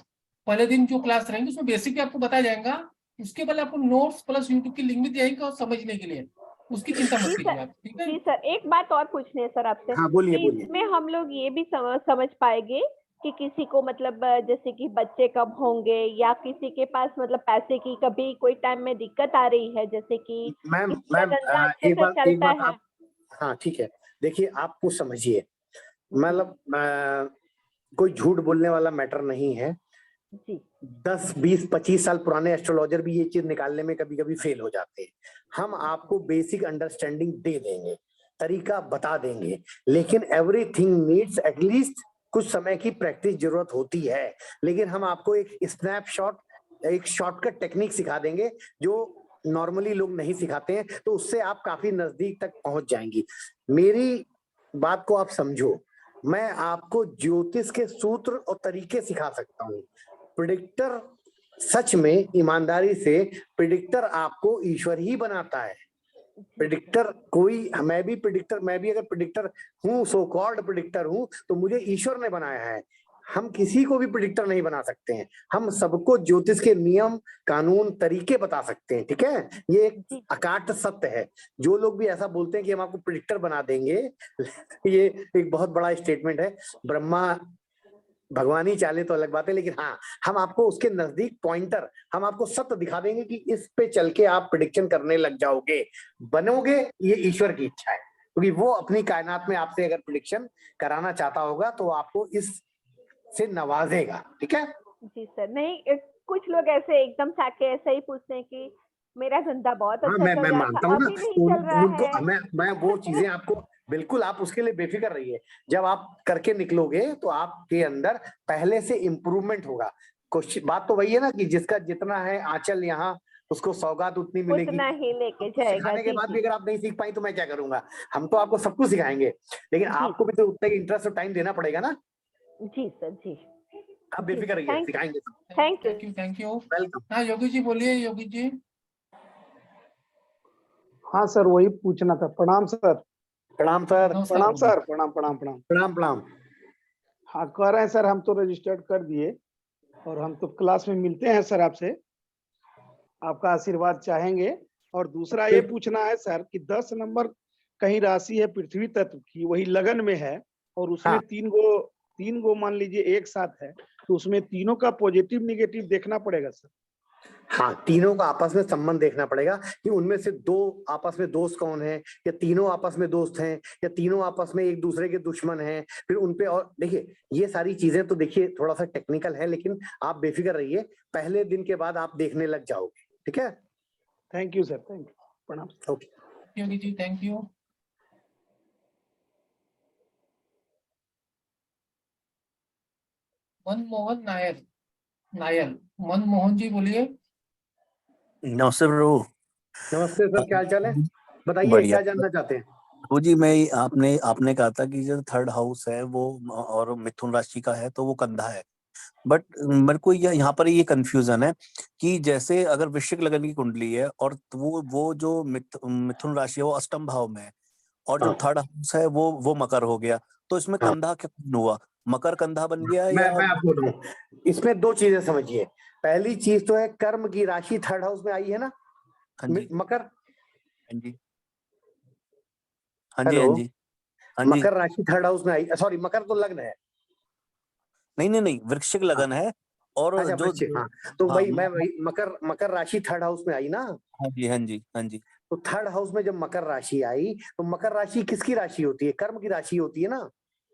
[SPEAKER 1] पहले दिन जो क्लास रहेंगी उसमें बेसिक पे आपको बताया जाएगा, उसके बाद आपको नोट्स प्लस यूट्यूब की लिंक भी दिएगा और समझने के लिए, उसकी चिंता मत
[SPEAKER 6] जी
[SPEAKER 1] कीजिए
[SPEAKER 6] सर।
[SPEAKER 1] आप, ठीक है।
[SPEAKER 6] जी सर, एक बात और पूछनी है सर आपसे
[SPEAKER 2] हाँ बोलिए
[SPEAKER 6] कि
[SPEAKER 2] बोलिए।
[SPEAKER 6] इसमें हम लोग ये भी समझ पाएंगे कि किसी को मतलब जैसे कि बच्चे कब होंगे या किसी के पास मतलब पैसे की कभी कोई टाइम में दिक्कत आ रही है, जैसे कि
[SPEAKER 2] मैम
[SPEAKER 6] किसी का
[SPEAKER 2] मैम
[SPEAKER 6] धंधा अच्छे
[SPEAKER 2] एक
[SPEAKER 6] से
[SPEAKER 2] बात
[SPEAKER 6] चलता है।
[SPEAKER 2] आप, हाँ ठीक है, देखिए आप कुछ समझिए, मतलब कोई झूठ बोलने वाला मैटर नहीं है।
[SPEAKER 6] जी
[SPEAKER 2] 10, 20, 25 साल पुराने एस्ट्रोलॉजर भी ये चीज निकालने में कभी कभी फेल हो जाते हैं। हम आपको बेसिक अंडरस्टैंडिंग दे देंगे, तरीका बता देंगे, लेकिन एवरीथिंग नीड्स एटलीस्ट कुछ समय की प्रैक्टिस जरूरत होती है। लेकिन हम आपको एक स्नैपशॉट, एक शॉर्टकट टेक्निक सिखा देंगे जो नॉर्मली लोग नहीं सिखाते हैं, तो उससे आप काफी नजदीक तक पहुंच जाएंगी। मेरी बात को आप समझो, मैं आपको ज्योतिष के सूत्र और तरीके सिखा सकता हूँ। प्रिडिक्टर, सच में ईमानदारी से, प्रिडिक्टर आपको ईश्वर ही बनाता है। प्रिडिक्टर कोई, मैं भी अगर प्रिडिक्टर हूँ, सो कॉल्ड प्रिडिक्टर हूँ, तो मुझे ईश्वर ने बनाया है। हम किसी को भी प्रिडिक्टर नहीं बना सकते हैं, हम सबको ज्योतिष के नियम, कानून, तरीके बता सकते हैं। ठीक है, ये एक अकाट सत्य है। जो लोग भी ऐसा बोलते हैं कि हम आपको प्रिडिक्टर बना देंगे, ये एक बहुत बड़ा स्टेटमेंट है। ब्रह्मा भगवान ही चाले तो अलग बात है, लेकिन हाँ, हम आपको उसके नजदीक पॉइंटर, हम आपको सत्य दिखा देंगे कि इस पे चल के आप प्रिडिक्शन करने लग जाओगे, बनोगे। ये ईश्वर की इच्छा है, क्योंकि वो अपनी कायनात में आपसे अगर प्रिडिक्शन कराना चाहता होगा तो आपको इस से नवाजेगा। ठीक है
[SPEAKER 6] जी सर। नहीं कुछ लोग ऐसे एकदम से आके ऐसा ही पूछते हैं कि मेरा धंधा बहुत
[SPEAKER 2] हाँ,
[SPEAKER 6] अच्छा
[SPEAKER 2] मैं
[SPEAKER 6] चल रहा
[SPEAKER 2] मानता
[SPEAKER 6] था,
[SPEAKER 2] हूँ ना,
[SPEAKER 6] अभी नहीं चल रहा
[SPEAKER 2] उनको
[SPEAKER 6] है।
[SPEAKER 2] मैं वो चीजें आपको, बिल्कुल आप उसके लिए बेफिक्र रहिए। जब आप करके निकलोगे तो आपके अंदर पहले से इम्प्रूवमेंट होगा। बात तो वही है ना कि जिसका जितना है आंचल यहाँ, उसको सौगात उतनी मिलेगी।
[SPEAKER 6] उतना ही लेके
[SPEAKER 2] तो
[SPEAKER 6] जाएगा।
[SPEAKER 2] सिखाने के
[SPEAKER 6] जी
[SPEAKER 2] बाद
[SPEAKER 6] जी
[SPEAKER 2] भी अगर आप नहीं सीख पाई तो मैं क्या करूंगा? हम तो आपको सब कुछ सिखाएंगे, लेकिन
[SPEAKER 6] जी
[SPEAKER 2] आपको भी तो उतना ही इंटरेस्ट और टाइम देना पड़ेगा ना।
[SPEAKER 6] जी सर। जी
[SPEAKER 2] आप
[SPEAKER 6] जी
[SPEAKER 2] बेफिक्र
[SPEAKER 6] सर।
[SPEAKER 2] रहिए, सिखाएंगे।
[SPEAKER 6] Thank you.
[SPEAKER 1] Thank you.
[SPEAKER 2] Welcome.
[SPEAKER 1] हाँ योगी जी बोलिए, योगी जी।
[SPEAKER 7] हाँ सर, वही पूछना था। प्रणाम सर।
[SPEAKER 2] प्रणाम सर।
[SPEAKER 1] नमस्कार
[SPEAKER 7] प्रणाम
[SPEAKER 1] बोलिए।
[SPEAKER 7] सर। प्रणाम प्रणाम प्रणाम।
[SPEAKER 2] प्रणाम प्रणाम।
[SPEAKER 7] हाँ, कह रहे हैं सर, हम तो रजिस्टर्ड कर दिए और हम तो क्लास में मिलते हैं सर आपसे, आपका आशीर्वाद चाहेंगे। और दूसरा ये पूछना है सर कि 10 नंबर कहीं राशि है पृथ्वी तत्व की, वही लगन में है, और उसमें
[SPEAKER 2] हाँ।
[SPEAKER 7] तीन गो मान लीजिए एक साथ है, तो उसमें तीनों का पॉजिटिव निगेटिव देखना पड़ेगा सर।
[SPEAKER 2] हाँ, तीनों का आपस में संबंध देखना पड़ेगा कि उनमें से दो आपस में दोस्त कौन है, या तीनों आपस में दोस्त हैं, या तीनों आपस में एक दूसरे के दुश्मन हैं। फिर उनपे, और देखिए ये सारी चीजें तो देखिए थोड़ा सा टेक्निकल है, लेकिन आप बेफिक्र रहिए, पहले दिन के बाद आप देखने लग जाओगे। ठीक है,
[SPEAKER 7] thank you sir, thank you. प्रणाम।
[SPEAKER 2] Okay.
[SPEAKER 1] Yogi ji thank you. Manmohan Nair, Manmohan ji बोलिए।
[SPEAKER 8] नमस्ते प्रभु।
[SPEAKER 2] नमस्ते सर, क्या हाल चाल है? बताइए
[SPEAKER 8] बढ़िया
[SPEAKER 2] क्या जानना चाहते हैं?
[SPEAKER 8] प्रभु जी, मैं आपने कहा था कि जो थर्ड हाउस है वो और मिथुन राशि का है तो वो कंधा है, बट मेरे को यहाँ पर ये कंफ्यूजन है कि जैसे अगर वृश्चिक लगन की कुंडली है और वो जो मिथुन राशि है वो अष्टम भाव में है, और जो
[SPEAKER 2] हाँ,
[SPEAKER 8] थर्ड हाउस है वो मकर हो गया, तो इसमें
[SPEAKER 2] हाँ।
[SPEAKER 8] कंधा क्या हुआ? मकर कंधा बन गया
[SPEAKER 2] मैं
[SPEAKER 8] या?
[SPEAKER 2] आपको बताऊं, इसमें दो चीजें समझिए। पहली चीज तो है कर्म की राशि थर्ड हाउस में आई है ना,
[SPEAKER 8] हाँ जी,
[SPEAKER 2] मकर।
[SPEAKER 8] हाँ जी, हाँ जी,
[SPEAKER 2] हेलो,
[SPEAKER 8] हाँ जी, हाँ जी।
[SPEAKER 2] मकर राशि थर्ड हाउस में आई, सॉरी मकर तो लग्न है।
[SPEAKER 8] नहीं नहीं नहीं, वृश्चिक
[SPEAKER 2] हाँ,
[SPEAKER 8] लगन है और
[SPEAKER 2] अच्छा
[SPEAKER 8] जो
[SPEAKER 2] वृश्चिक, हाँ। तो
[SPEAKER 8] हाँ
[SPEAKER 2] वही मकर राशि थर्ड हाउस में आई ना।
[SPEAKER 8] हाँ जी, हाँ जी, हाँ जी,
[SPEAKER 2] तो थर्ड हाउस में जब मकर राशि आई, तो मकर राशि किसकी राशि होती है? कर्म की राशि होती है ना।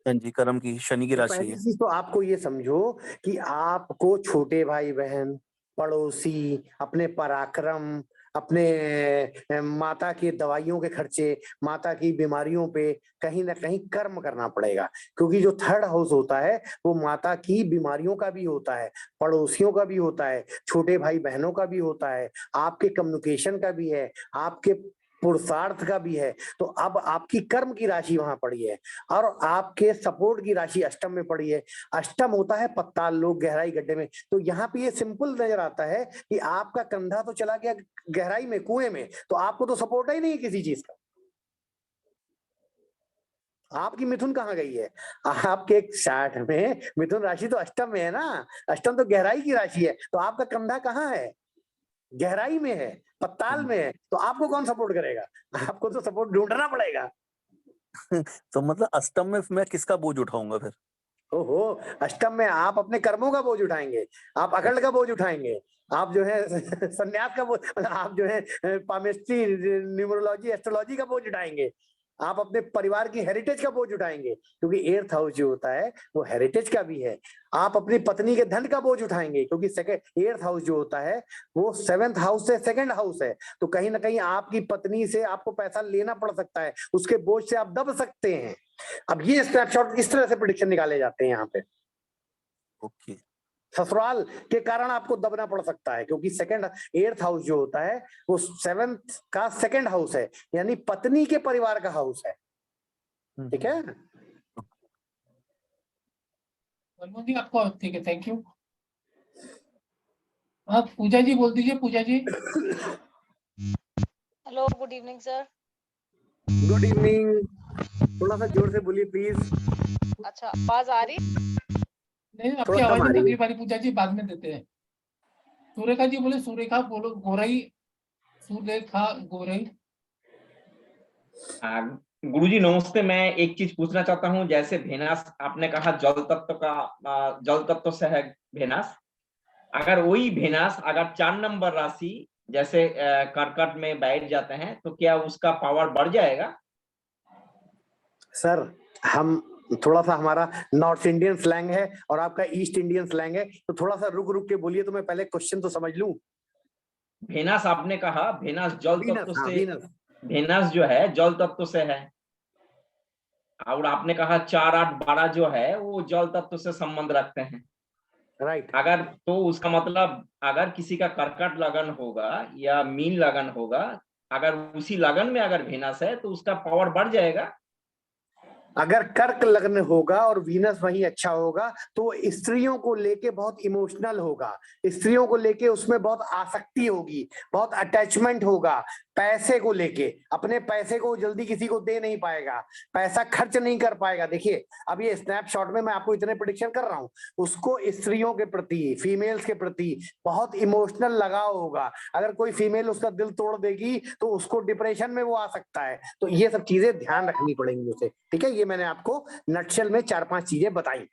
[SPEAKER 8] हाँ जी, कर्म की, शनि की
[SPEAKER 2] तो
[SPEAKER 8] राशि
[SPEAKER 2] पहली
[SPEAKER 8] है।
[SPEAKER 2] चीज तो आपको ये समझो कि आपको छोटे भाई बहन, पड़ोसी, अपने पराक्रम, अपने माता की दवाइयों के खर्चे, माता की बीमारियों पे कहीं ना कहीं कर्म करना पड़ेगा। क्योंकि जो थर्ड हाउस होता है वो माता की बीमारियों का भी होता है, पड़ोसियों का भी होता है, छोटे भाई बहनों का भी होता है, आपके कम्युनिकेशन का भी है, आपके पुरुषार्थ का भी है। तो अब आपकी कर्म की राशि वहां पड़ी है और आपके सपोर्ट की राशि अष्टम में पड़ी है। अष्टम होता है पत्ताल लोग, गहराई गड्ढे में। तो यहाँ पे ये सिंपल नजर आता है कि आपका कंधा तो चला गया गहराई में, कुएं में, तो आपको तो सपोर्ट ही नहीं है किसी चीज का। आपकी मिथुन कहाँ गई है? आपके 60 में मिथुन राशि तो अष्टम में है ना, अष्टम तो गहराई की राशि है, तो आपका कंधा कहाँ है? गहराई में है, पत्ताल में है। तो आपको कौन सपोर्ट करेगा? आपको तो सपोर्ट ढूंढना पड़ेगा।
[SPEAKER 8] तो मतलब अष्टम में मैं किसका बोझ उठाऊंगा फिर?
[SPEAKER 2] ओहो, अष्टम में आप अपने कर्मों का बोझ उठाएंगे, आप अकड़ का बोझ उठाएंगे, आप जो है संन्यास का बोझ, आप जो है पामिस्ट्री, न्यूमरोलॉजी, एस्ट्रोलॉजी का बोझ उठाएंगे, आप अपने परिवार की हेरिटेज का बोझ उठाएंगे, क्योंकि 8th हाउस जो होता है वो हेरिटेज का भी है। आप अपनी पत्नी के धन का बोझ उठाएंगे, क्योंकि 8th हाउस जो होता है वो 7th हाउस से 2nd हाउस है, तो कहीं ना कहीं आपकी पत्नी से आपको पैसा लेना पड़ सकता है, उसके बोझ से आप दब सकते हैं। अब ये स्नैपशॉट इस तरह से प्रेडिक्शन निकाले जाते हैं यहाँ पे।
[SPEAKER 8] ओके,
[SPEAKER 2] ससुराल के कारण आपको दबना पड़ सकता है, क्योंकि 8th हाउस जो होता है वो 7th का 2nd हाउस है, यानी पत्नी के परिवार का हाउस है। ठीक है,
[SPEAKER 1] मनमोहन जी आपको ठीक है, थैंक यू। आप पूजा जी बोल दीजिए, Pooja ji.
[SPEAKER 4] Hello, good evening sir.
[SPEAKER 2] Good evening, थोड़ा सा जोर से बोलिए प्लीज।
[SPEAKER 4] अच्छा, आवाज आ रही?
[SPEAKER 1] नहीं, आपकी
[SPEAKER 2] थोड़ा
[SPEAKER 1] आवाज
[SPEAKER 2] कम आ
[SPEAKER 1] नहीं
[SPEAKER 2] रही
[SPEAKER 1] लग
[SPEAKER 2] है।
[SPEAKER 1] रही, बारी पूजा जी बाद में देते हैं। सुरेखा जी बोले, सुरेखा बोलो, गोरई, सुरेखा गोरई।
[SPEAKER 9] गुरुजी नमस्ते। मैं एक चीज पूछना चाहता हूँ, जैसे भेनास आपने कहा जल तत्व का, जल तत्व से है भेनास, अगर वही भेनास अगर 4 नंबर राशि जैसे कर्कट में बैठ जाते हैं तो क्या उसका पावर बढ़ जाएगा?
[SPEAKER 2] सर, हम थोड़ा सा, हमारा नॉर्थ इंडियन स्लैंग है और आपका ईस्ट इंडियन स्लैंग है, तो थोड़ा सा रुक रुक के बोलिए, तो मैं पहले क्वेश्चन तो समझ लूं।
[SPEAKER 9] भेनास आपने कहा, भेनास जल
[SPEAKER 2] वीनस,
[SPEAKER 9] तत्व
[SPEAKER 2] हाँ
[SPEAKER 9] से,
[SPEAKER 2] वीनस।
[SPEAKER 9] भेनास जो है जल तत्व से है, और आपने कहा 4, 8, 12 जो है वो जल तत्व से संबंध रखते हैं।
[SPEAKER 2] राइट।
[SPEAKER 9] अगर तो उसका मतलब अगर किसी का कर्कट लगन होगा या मीन लगन होगा, अगर उसी लगन में अगर भेनस है तो उसका पावर बढ़ जाएगा।
[SPEAKER 2] अगर कर्क लग्न होगा और वीनस वहीं अच्छा होगा तो वो स्त्रियों को लेके बहुत इमोशनल होगा, स्त्रियों को लेके उसमें बहुत आसक्ति होगी, बहुत अटैचमेंट होगा, पैसे को लेके, अपने पैसे को जल्दी किसी को दे नहीं पाएगा, पैसा खर्च नहीं कर पाएगा। देखिए अब ये स्नैपशॉट में मैं आपको इतने प्रेडिक्शन कर रहा हूं, उसको स्त्रियों के प्रति, फीमेल्स के प्रति बहुत इमोशनल लगाव होगा। अगर कोई फीमेल उसका दिल तोड़ देगी तो उसको डिप्रेशन में वो आ सकता है। तो ये सब चीजें ध्यान रखनी पड़ेंगी उसे। ठीक है, ये मैंने आपको नटशेल में 4-5 चीजें बताई।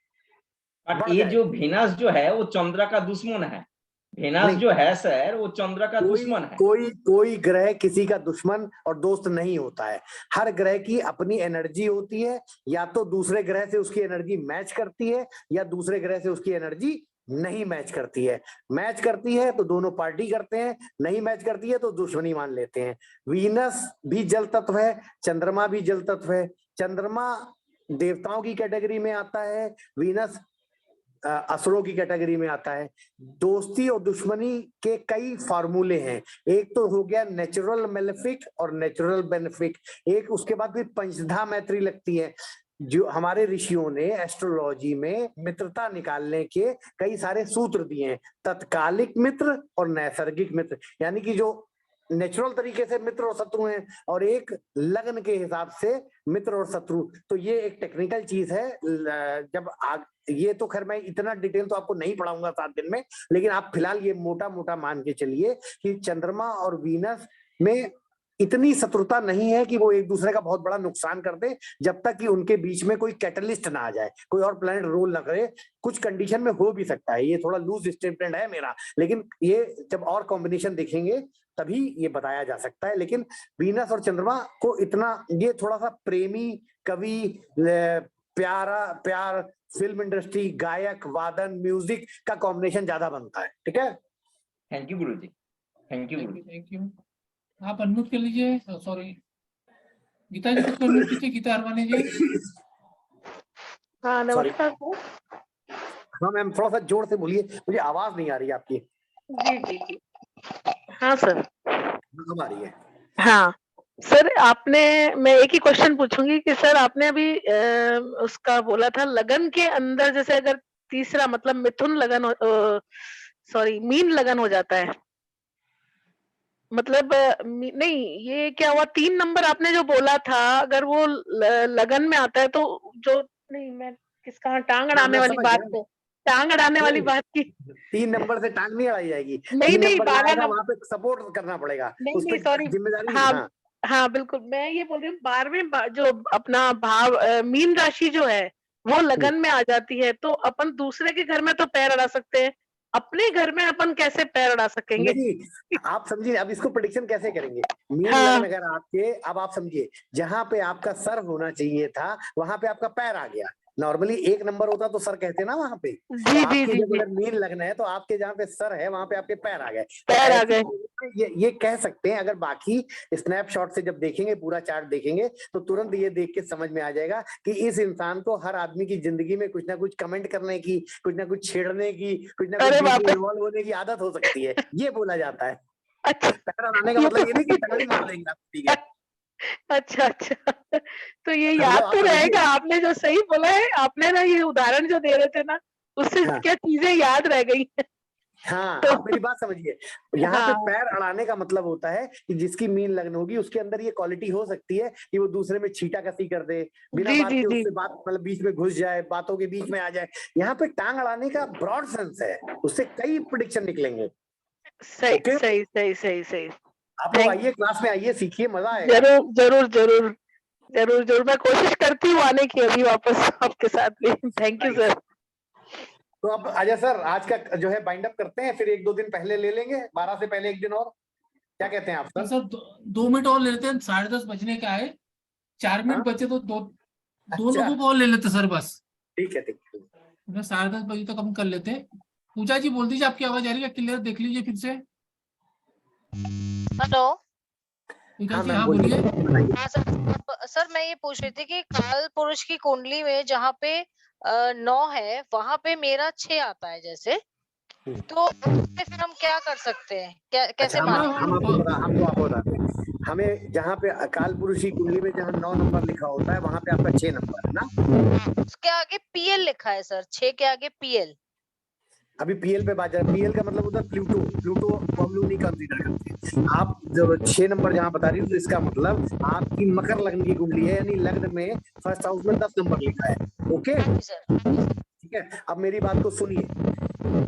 [SPEAKER 9] बट ये जो भेनस जो है वो चंद्र का दुश्मन है। भेनस जो है सर वो चंद्र का दुश्मन है।
[SPEAKER 2] कोई ग्रह किसी का दुश्मन और दोस्त नहीं होता है। हर ग्रह की अपनी एनर्जी होती है, या तो दूसरे ग्रह से उसकी एनर्जी मैच करती है या दूसरे ग्रह से उसकी एनर्जी नहीं मैच करती है। मैच करती है तो दोनों पार्टी करते हैं, नहीं मैच करती है तो दुश्मनी मान लेते हैं। वीनस भी जल तत्व है, चंद्रमा भी जल तत्व है। चंद्रमा देवताओं की कैटेगरी में आता है, वीनस असुरों की कैटेगरी में आता है। दोस्ती और दुश्मनी के कई फार्मूले हैं। एक तो हो गया नेचुरल मेलेफिक और नेचुरल बेनिफिक, एक उसके बाद फिर पंचधा मैत्री लगती है। जो हमारे ऋषियों ने एस्ट्रोलॉजी में मित्रता निकालने के कई सारे सूत्र दिए हैं, तत्कालिक मित्र और नैसर्गिक मित्र, यानी कि जो नेचुरल तरीके से मित्र और शत्रु हैं, और एक लग्न के हिसाब से मित्र और शत्रु। तो ये एक टेक्निकल चीज है। जब ये तो खैर मैं इतना डिटेल तो आपको नहीं पढ़ाऊंगा 7 दिन में, लेकिन आप फिलहाल ये मोटा मोटा मान के चलिए कि चंद्रमा और वीनस में इतनी शत्रुता नहीं है कि वो एक दूसरे का बहुत बड़ा नुकसान कर दे, जब तक कि उनके बीच में कोई कैटलिस्ट ना आ जाए, कोई और प्लैनेट रोल ना करे। कुछ कंडीशन में हो भी सकता है, ये थोड़ा लूज स्टेटमेंट है मेरा, लेकिन ये जब और कॉम्बिनेशन देखेंगे तभी ये बताया जा सकता है। लेकिन वीनस और चंद्रमा को इतना, ये थोड़ा सा प्रेमी, कवि, प्यार, फिल्म इंडस्ट्री, गायक, वादन, म्यूजिक का कॉम्बिनेशन ज्यादा बनता है। ठीक है,
[SPEAKER 9] thank you Guruji, thank you.
[SPEAKER 1] Thank you. आप अनम्यूट कर लीजिए, सॉरी गीता जी को अनम्यूट कीजिए, गीता अरवानी जी।
[SPEAKER 6] हाँ नमस्कार सर।
[SPEAKER 2] हाँ मैम, थोड़ा सा जोर से बोलिए, मुझे आवाज नहीं आ रही आपकी।
[SPEAKER 6] जी जी जी, हाँ सर।
[SPEAKER 2] अब आ रही है।
[SPEAKER 6] हाँ सर, आपने, मैं एक ही क्वेश्चन पूछूंगी कि सर आपने अभी उसका बोला था लगन के अंदर, जैसे अगर तीसरा मतलब मिथुन लगन, सॉरी मीन लगन हो जाता है, मतलब नहीं, ये क्या हुआ, 3 नंबर आपने जो बोला था, अगर वो लगन में आता है तो जो, नहीं मैं किसका, टांग अड़ाने वाली बात है, टांग अड़ाने वाली बात की।
[SPEAKER 2] 3 नंबर से टांग नहीं अड़ाई जाएगी,
[SPEAKER 6] नहीं
[SPEAKER 2] 3
[SPEAKER 6] नहीं,
[SPEAKER 2] नंबर
[SPEAKER 6] 12
[SPEAKER 2] आएगा,
[SPEAKER 6] नंबर,
[SPEAKER 2] वहां पे सपोर्ट करना पड़ेगा,
[SPEAKER 6] नहीं
[SPEAKER 2] उस
[SPEAKER 6] नहीं
[SPEAKER 2] पे
[SPEAKER 6] सॉरी,
[SPEAKER 2] जिम्मेदारी।
[SPEAKER 6] हाँ
[SPEAKER 2] हाँ
[SPEAKER 6] हाँ बिल्कुल, मैं ये बोल रही हूँ 12वें जो अपना भाव मीन राशि जो है, वो लगन में आ जाती है, तो अपन दूसरे के घर में तो पैर अड़ा सकते हैं, अपने घर में अपन कैसे पैर अड़ा सकेंगे?
[SPEAKER 2] नहीं, आप समझिए, अब इसको प्रेडिक्शन कैसे करेंगे? मीन
[SPEAKER 6] हाँ।
[SPEAKER 2] लगन अगर आपके, अब आप समझिए, जहां पे आपका सर होना चाहिए था वहां पे आपका पैर आ गया। नॉर्मली 1 नंबर होता तो सर कहते ना वहां पे, तो
[SPEAKER 6] जी जी
[SPEAKER 2] आपके
[SPEAKER 6] जी
[SPEAKER 2] जब
[SPEAKER 6] जी,
[SPEAKER 2] अगर मीन लगना है तो आपके जहाँ पे सर है वहां पे आपके पैर आ गए। तो
[SPEAKER 6] पैर आ
[SPEAKER 2] ऐसे
[SPEAKER 6] गए।
[SPEAKER 2] में ये कह सकते हैं, अगर बाकी स्नैपशॉट से जब देखेंगे, पूरा चार्ट देखेंगे, तो तुरंत ये देख के समझ में आ जाएगा कि इस इंसान को हर आदमी की जिंदगी में कुछ ना कुछ कमेंट करने की, कुछ ना कुछ छेड़ने की, कुछ ना कुछ
[SPEAKER 6] अरे
[SPEAKER 2] बीच
[SPEAKER 6] बाप
[SPEAKER 2] में
[SPEAKER 6] रे!
[SPEAKER 2] इन्वॉल्व होने की आदत हो सकती है, ये बोला जाता है।
[SPEAKER 6] अच्छा,
[SPEAKER 2] पैर अड़ाने का
[SPEAKER 6] ये
[SPEAKER 2] मतलब
[SPEAKER 6] तो
[SPEAKER 2] ये नहीं कि टंगड़ी मार देंगे आप, ठीक है?
[SPEAKER 6] अच्छा अच्छा, तो ये
[SPEAKER 2] मतलब
[SPEAKER 6] याद
[SPEAKER 2] आप
[SPEAKER 6] तो
[SPEAKER 2] समझिए।
[SPEAKER 6] रहेगा, आपने जो सही बोला है, आपने ना ये उदाहरण जो दे रहे थे ना, उससे
[SPEAKER 2] हाँ।
[SPEAKER 6] क्या चीजें याद रह गई हैं।
[SPEAKER 2] हाँ,
[SPEAKER 6] तो
[SPEAKER 2] आप मेरी बात समझिए, यहाँ पे
[SPEAKER 6] हाँ,
[SPEAKER 2] पैर अड़ाने का मतलब होता है कि जिसकी मीन लगन होगी उसके अंदर ये क्वालिटी हो सकती है कि वो दूसरे में छींटाकसी कर दे, बिना
[SPEAKER 6] जी
[SPEAKER 2] बात
[SPEAKER 6] जी
[SPEAKER 2] के
[SPEAKER 6] जी,
[SPEAKER 2] उससे बात मतलब बीच में घुस जाए, बातों के बीच में आ जाए। यहाँ पे टांग अड़ाने का ब्रॉड सेंस है, उससे कई प्रेडिक्शन निकलेंगे।
[SPEAKER 6] सही
[SPEAKER 2] ओके,
[SPEAKER 6] सही सही सही सही।
[SPEAKER 2] आप लोग
[SPEAKER 6] थैंक,
[SPEAKER 2] आइए, क्लास में आइए, सीखिए, मजा आएगा।
[SPEAKER 6] जरूर जरूर जरूर जरूर जरूर, मैं कोशिश करती हूँ आने की अभी वापस आपके साथ भी। Thank you
[SPEAKER 2] Nice.
[SPEAKER 6] सर।
[SPEAKER 2] तो अब अजय सर, आज का जो है बाइंड अप करते हैं, फिर 1-2 दिन पहले ले लेंगे, 12 से पहले 1 दिन और, क्या कहते हैं आप
[SPEAKER 1] तो
[SPEAKER 2] सर?
[SPEAKER 1] सर 2 मिनट और ले लेते हैं, 10:30 बजने का है, 4 मिनट
[SPEAKER 2] हाँ?
[SPEAKER 1] बचे तो दो
[SPEAKER 2] अच्छा,
[SPEAKER 1] लोगों को और ले लेते सर, बस
[SPEAKER 2] ठीक है, ठीक है।
[SPEAKER 1] 10:30 बजे तक हम कर लेते हैं। पूजा जी बोल दीजिए, आपकी आवाज आ रही है क्लियर? देख लीजिए फिर से।
[SPEAKER 10] हेलो।
[SPEAKER 1] पूजा
[SPEAKER 2] हाँ
[SPEAKER 1] जी,
[SPEAKER 2] मैम,
[SPEAKER 1] हाँ
[SPEAKER 2] बोलिए,
[SPEAKER 1] बोलिए।
[SPEAKER 2] बताइए।
[SPEAKER 10] हाँ सर, सर मैं ये पूछ रही थी कि काल पुरुष की कुंडली में जहाँ पे 9 है, वहां पे मेरा 6 आता है जैसे, तो उससे फिर हम क्या कर सकते हैं, कैसे
[SPEAKER 2] अच्छा, हम
[SPEAKER 10] माने?
[SPEAKER 2] आपको बताते हैं। हमें जहाँ पे अकाल पुरुष की कुंडली में जहाँ 9 नंबर लिखा होता है वहां पे आपका 6 नंबर है ना?
[SPEAKER 10] उसके आगे पीएल लिखा है सर, 6 के आगे पीएल।
[SPEAKER 2] अभी पीएल पे बात जा रही है। पीएल का मतलब होता है प्लूटो। प्लूटो को हम लोग नहीं कंसीडर करते। आप जब 6 नंबर जहाँ बता रही हो, तो इसका मतलब आपकी मकर लग्न की कुंडली है, यानी लग्न में फर्स्ट हाउस में 10 नंबर लिखा है। ओके,
[SPEAKER 10] हाँ जी सर।
[SPEAKER 2] ठीक है। अब मेरी बात को सुनिए,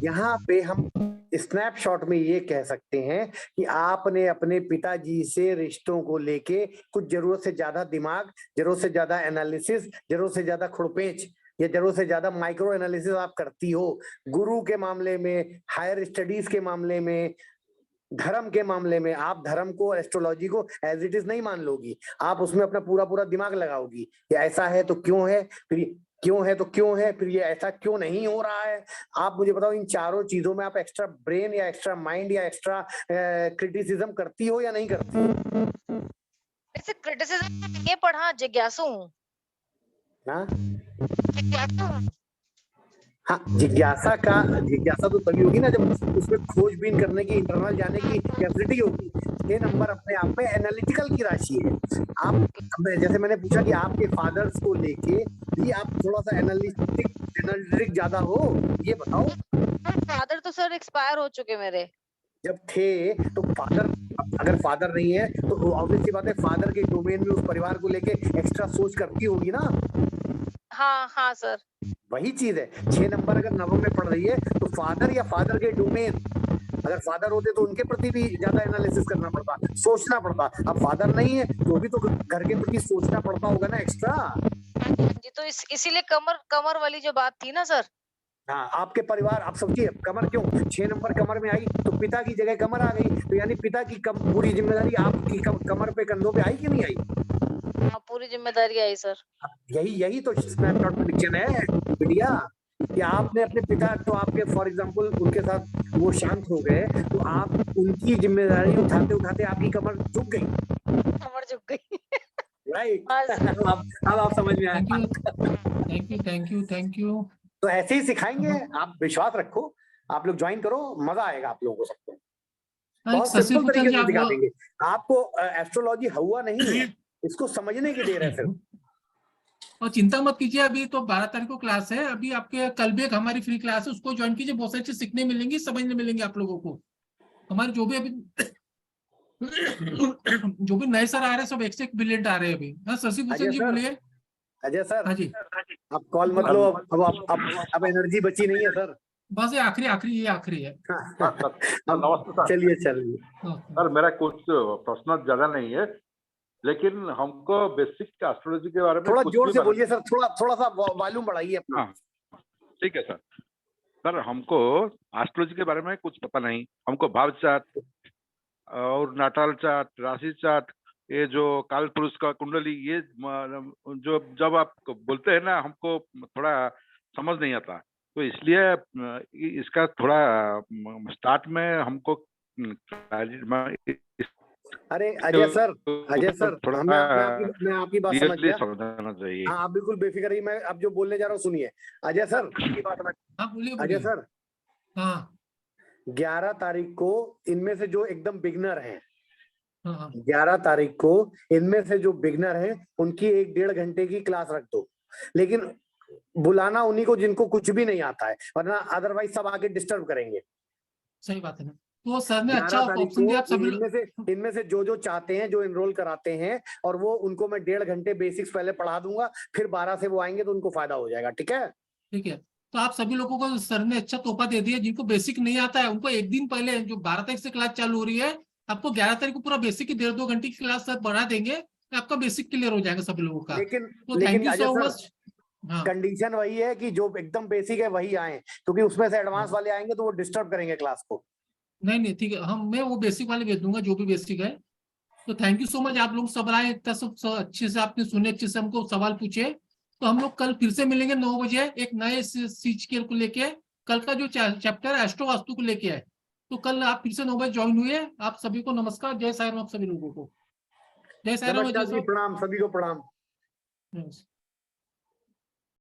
[SPEAKER 2] यहाँ पे हम स्नैपशॉट में ये कह सकते हैं कि आपने अपने पिताजी से रिश्तों को लेके कुछ जरूरत से ज्यादा दिमाग, जरूरत से ज्यादा एनालिसिस, जरूरत से ज्यादा खुड़पेच या जरूरत से ज्यादा माइक्रो एनालिसिस आप करती हो। गुरु के मामले में, हायर स्टडीज के मामले में, धर्म के मामले में आप धर्म को, एस्ट्रोलॉजी को एज इट इज नहीं मान लोगी, आप उसमें अपना पूरा पूरा दिमाग लगाओगी। ये ऐसा है तो क्यों है, फिर क्यों है तो क्यों है, फिर ये ऐसा क्यों नहीं हो रहा है। आप मुझे बताओ, इन चारों चीजों में आप एक्स्ट्रा ब्रेन या एक्स्ट्रा माइंड या एक्स्ट्रा क्रिटिसिज्म करती हो या नहीं करती हो?
[SPEAKER 10] वैसे क्रिटिसिज्म ये पढ़ा, जिज्ञासु हूँ।
[SPEAKER 2] हाँ,
[SPEAKER 10] जिज्ञासु हूँ।
[SPEAKER 2] हाँ, जिज्ञासा तो तभी होगी ना जब उसमें खोजबीन करने की, इंटरनल जाने की कैपेसिटी होगी। 6 नंबर अपने आप में एनालिटिकल की राशि है। आप, जैसे मैंने पूछा कि आपके फादर्स को लेके भी आप थोड़ा सा एनालिटिक ज्यादा हो, ये बताओ।
[SPEAKER 10] फादर तो सर एक्सपायर हो चुके मेरे।
[SPEAKER 2] जब थे तो फादर, अगर फादर नहीं है तो ऑब्वियस सी बात है, फादर के डोमेन में उस परिवार को लेके एक्स्ट्रा सोच करती होगी ना।
[SPEAKER 10] हाँ हाँ सर।
[SPEAKER 2] वही चीज है, 6 नंबर अगर नवम में पड़ रही है तो फादर या फादर के डोमेन, अगर फादर होते तो उनके प्रति भी ज्यादा एनालिसिस करना पड़ता, सोचना पड़ता। अब फादर नहीं है तो भी तो घर के प्रति सोचना पड़ता होगा ना एक्स्ट्रा।
[SPEAKER 10] जी, तो इसीलिए कमर वाली जो बात थी ना सर।
[SPEAKER 2] हाँ, आपके परिवार, आप समझिए, कमर क्यों 6 नंबर कमर में आई तो पिता की जगह कमर आ गई, तो यानी पिता की पूरी जिम्मेदारी आपकी कमर पे, कंधों पे आई कि नहीं आई?
[SPEAKER 10] हाँ, पूरी जिम्मेदारी आई सर।
[SPEAKER 2] यही तो स्नैपशॉट प्रेडिक्शन है बिटिया, कि आपने अपने पिता, तो आपके फॉर एग्जांपल उनके साथ वो शांत हो गए, तो आप उनकी जिम्मेदारी उठाते उठाते आपकी कमर झुक गई,
[SPEAKER 10] कमर झुक गई।
[SPEAKER 2] राइट?
[SPEAKER 10] हाँ सर।
[SPEAKER 2] अब आप समझ में आया।
[SPEAKER 1] Thank you.
[SPEAKER 2] तो ऐसे ही सिखाएंगे, आप विश्वास रखो, आप लोग ज्वाइन करो, मजा आएगा आप लोगों को सबको। बहुत सिंपल तरीके से सिखा देंगे आपको। एस्ट्रोलॉजी हुआ नहीं है, इसको समझने की देर है सिर्फ।
[SPEAKER 1] और चिंता मत कीजिए, अभी तो 12 तारीख को क्लास है, अभी आपके कल भी एक हमारी फ्री क्लास है, उसको ज्वाइन कीजिए। बहुत सारी चीज सीखने मिलेंगी, समझने मिलेंगे आप लोगों को। हमारे जो भी अभी जो भी नए सर आ रहे हैं, सब एक से एक ब्रिलियंट आ रहे हैं अभी। हाँ, शशि भूषण जी बोलिए।
[SPEAKER 2] अजय सर,
[SPEAKER 1] हाँ जी,
[SPEAKER 2] अब कॉल मत लो, अब एनर्जी बची नहीं है सर।
[SPEAKER 1] बस ये आखिरी है।
[SPEAKER 11] नमस्ते सर।
[SPEAKER 2] चलिए।
[SPEAKER 11] सर मेरा कुछ प्रश्न ज्यादा नहीं है, लेकिन हमको बेसिक एस्ट्रोलॉजी के बारे में
[SPEAKER 2] थोड़ा
[SPEAKER 11] कुछ
[SPEAKER 2] जोर
[SPEAKER 11] भी
[SPEAKER 2] से
[SPEAKER 11] मालूम
[SPEAKER 2] बोलिए सर, थोड़ा सा वॉल्यूम बढ़ाइए अपना।
[SPEAKER 11] हाँ ठीक है सर। सर हमको एस्ट्रोलॉजी के बारे में कुछ पता नहीं। हमको भाव चार्ट और नाटाल चार्ट, राशि चार्ट, ये जो काल पुरुष का कुंडली, ये जो जब आप बोलते हैं ना, हमको थोड़ा समझ नहीं आता। तो इसलिए इसका थोड़ा स्टार्ट में हमको
[SPEAKER 2] अरे अजय सर
[SPEAKER 11] थोड़ा
[SPEAKER 2] मैं आपकी बात समझ
[SPEAKER 11] क्लियरली
[SPEAKER 2] गया।
[SPEAKER 11] समझना चाहिए।
[SPEAKER 2] हाँ आप बिल्कुल बेफिक्र रहिए, मैं अब जो बोलने जा रहा हूँ सुनिए। अजय सर की बात मैं,
[SPEAKER 1] हाँ बोलिए
[SPEAKER 2] अजय
[SPEAKER 1] बोलिए।
[SPEAKER 2] सर
[SPEAKER 1] हाँ
[SPEAKER 2] 11 तारीख को इनमें से जो एकदम बिगनर हैं,
[SPEAKER 1] हाँ
[SPEAKER 2] 11 तारीख को इनमें से जो बिगनर हैं उनकी 1-1.5 घंटे की क्लास रख दो, लेकिन बुलाना उन्हीं को जिनको कुछ भी नहीं आता है, वरना अदरवाइज सब आके डिस्टर्ब करेंगे।
[SPEAKER 1] सही बात है ना। तो सर ने
[SPEAKER 2] 11
[SPEAKER 1] अच्छा
[SPEAKER 2] तारीख
[SPEAKER 1] ऑप्शन दिया आप
[SPEAKER 2] को
[SPEAKER 1] सभी
[SPEAKER 2] इनमें से जो चाहते हैं, जो एनरोल कराते हैं, और वो उनको मैं 1.5 घंटे बेसिक्स पहले पढ़ा दूंगा, फिर 12 से वो आएंगे तो उनको फायदा हो जाएगा। ठीक है
[SPEAKER 1] ठीक है। तो आप सभी लोगों को सर ने अच्छा तोहफा दे दिया। जिनको बेसिक नहीं आता है उनको एक दिन पहले, जो 12 तारीख से क्लास चालू हो रही है, आपको 11 तारीख को पूरा बेसिक की 1.5-2 घंटे की क्लास सर बढ़ा देंगे, तो आपका बेसिक क्लियर हो जाएगा सभी लोगों का।
[SPEAKER 2] लेकिन
[SPEAKER 1] तो thank you
[SPEAKER 2] Ajay
[SPEAKER 1] so
[SPEAKER 2] sir,
[SPEAKER 1] much. हाँ
[SPEAKER 2] कंडीशन वही है कि जो एकदम बेसिक है वही आए, क्योंकि उसमें से एडवांस वाले आएंगे तो वो डिस्टर्ब करेंगे क्लास को।
[SPEAKER 1] नहीं ठीक है, मैं वो बेसिक वाले भेज दूंगा जो भी बेसिक है। तो थैंक यू सो मच, आप लोग सब आए, इतना सब अच्छे से आपने सुने, अच्छे से हमको सवाल पूछे। तो हम लोग कल फिर से मिलेंगे 9 बजे एक नए सीच के को लेके। कल का जो चैप्टर है एस्ट्रो वास्तु को लेके है। तो कल आप फिर से 9 बजे ज्वाइन हुए। आप सभी को नमस्कार, जय साईं राम आप सभी लोगों को। जय साईं राम
[SPEAKER 2] नमस्कार
[SPEAKER 1] अजय
[SPEAKER 2] जी,
[SPEAKER 1] साहब।
[SPEAKER 2] प्रणाम, सभी को प्रणाम।
[SPEAKER 1] Yes.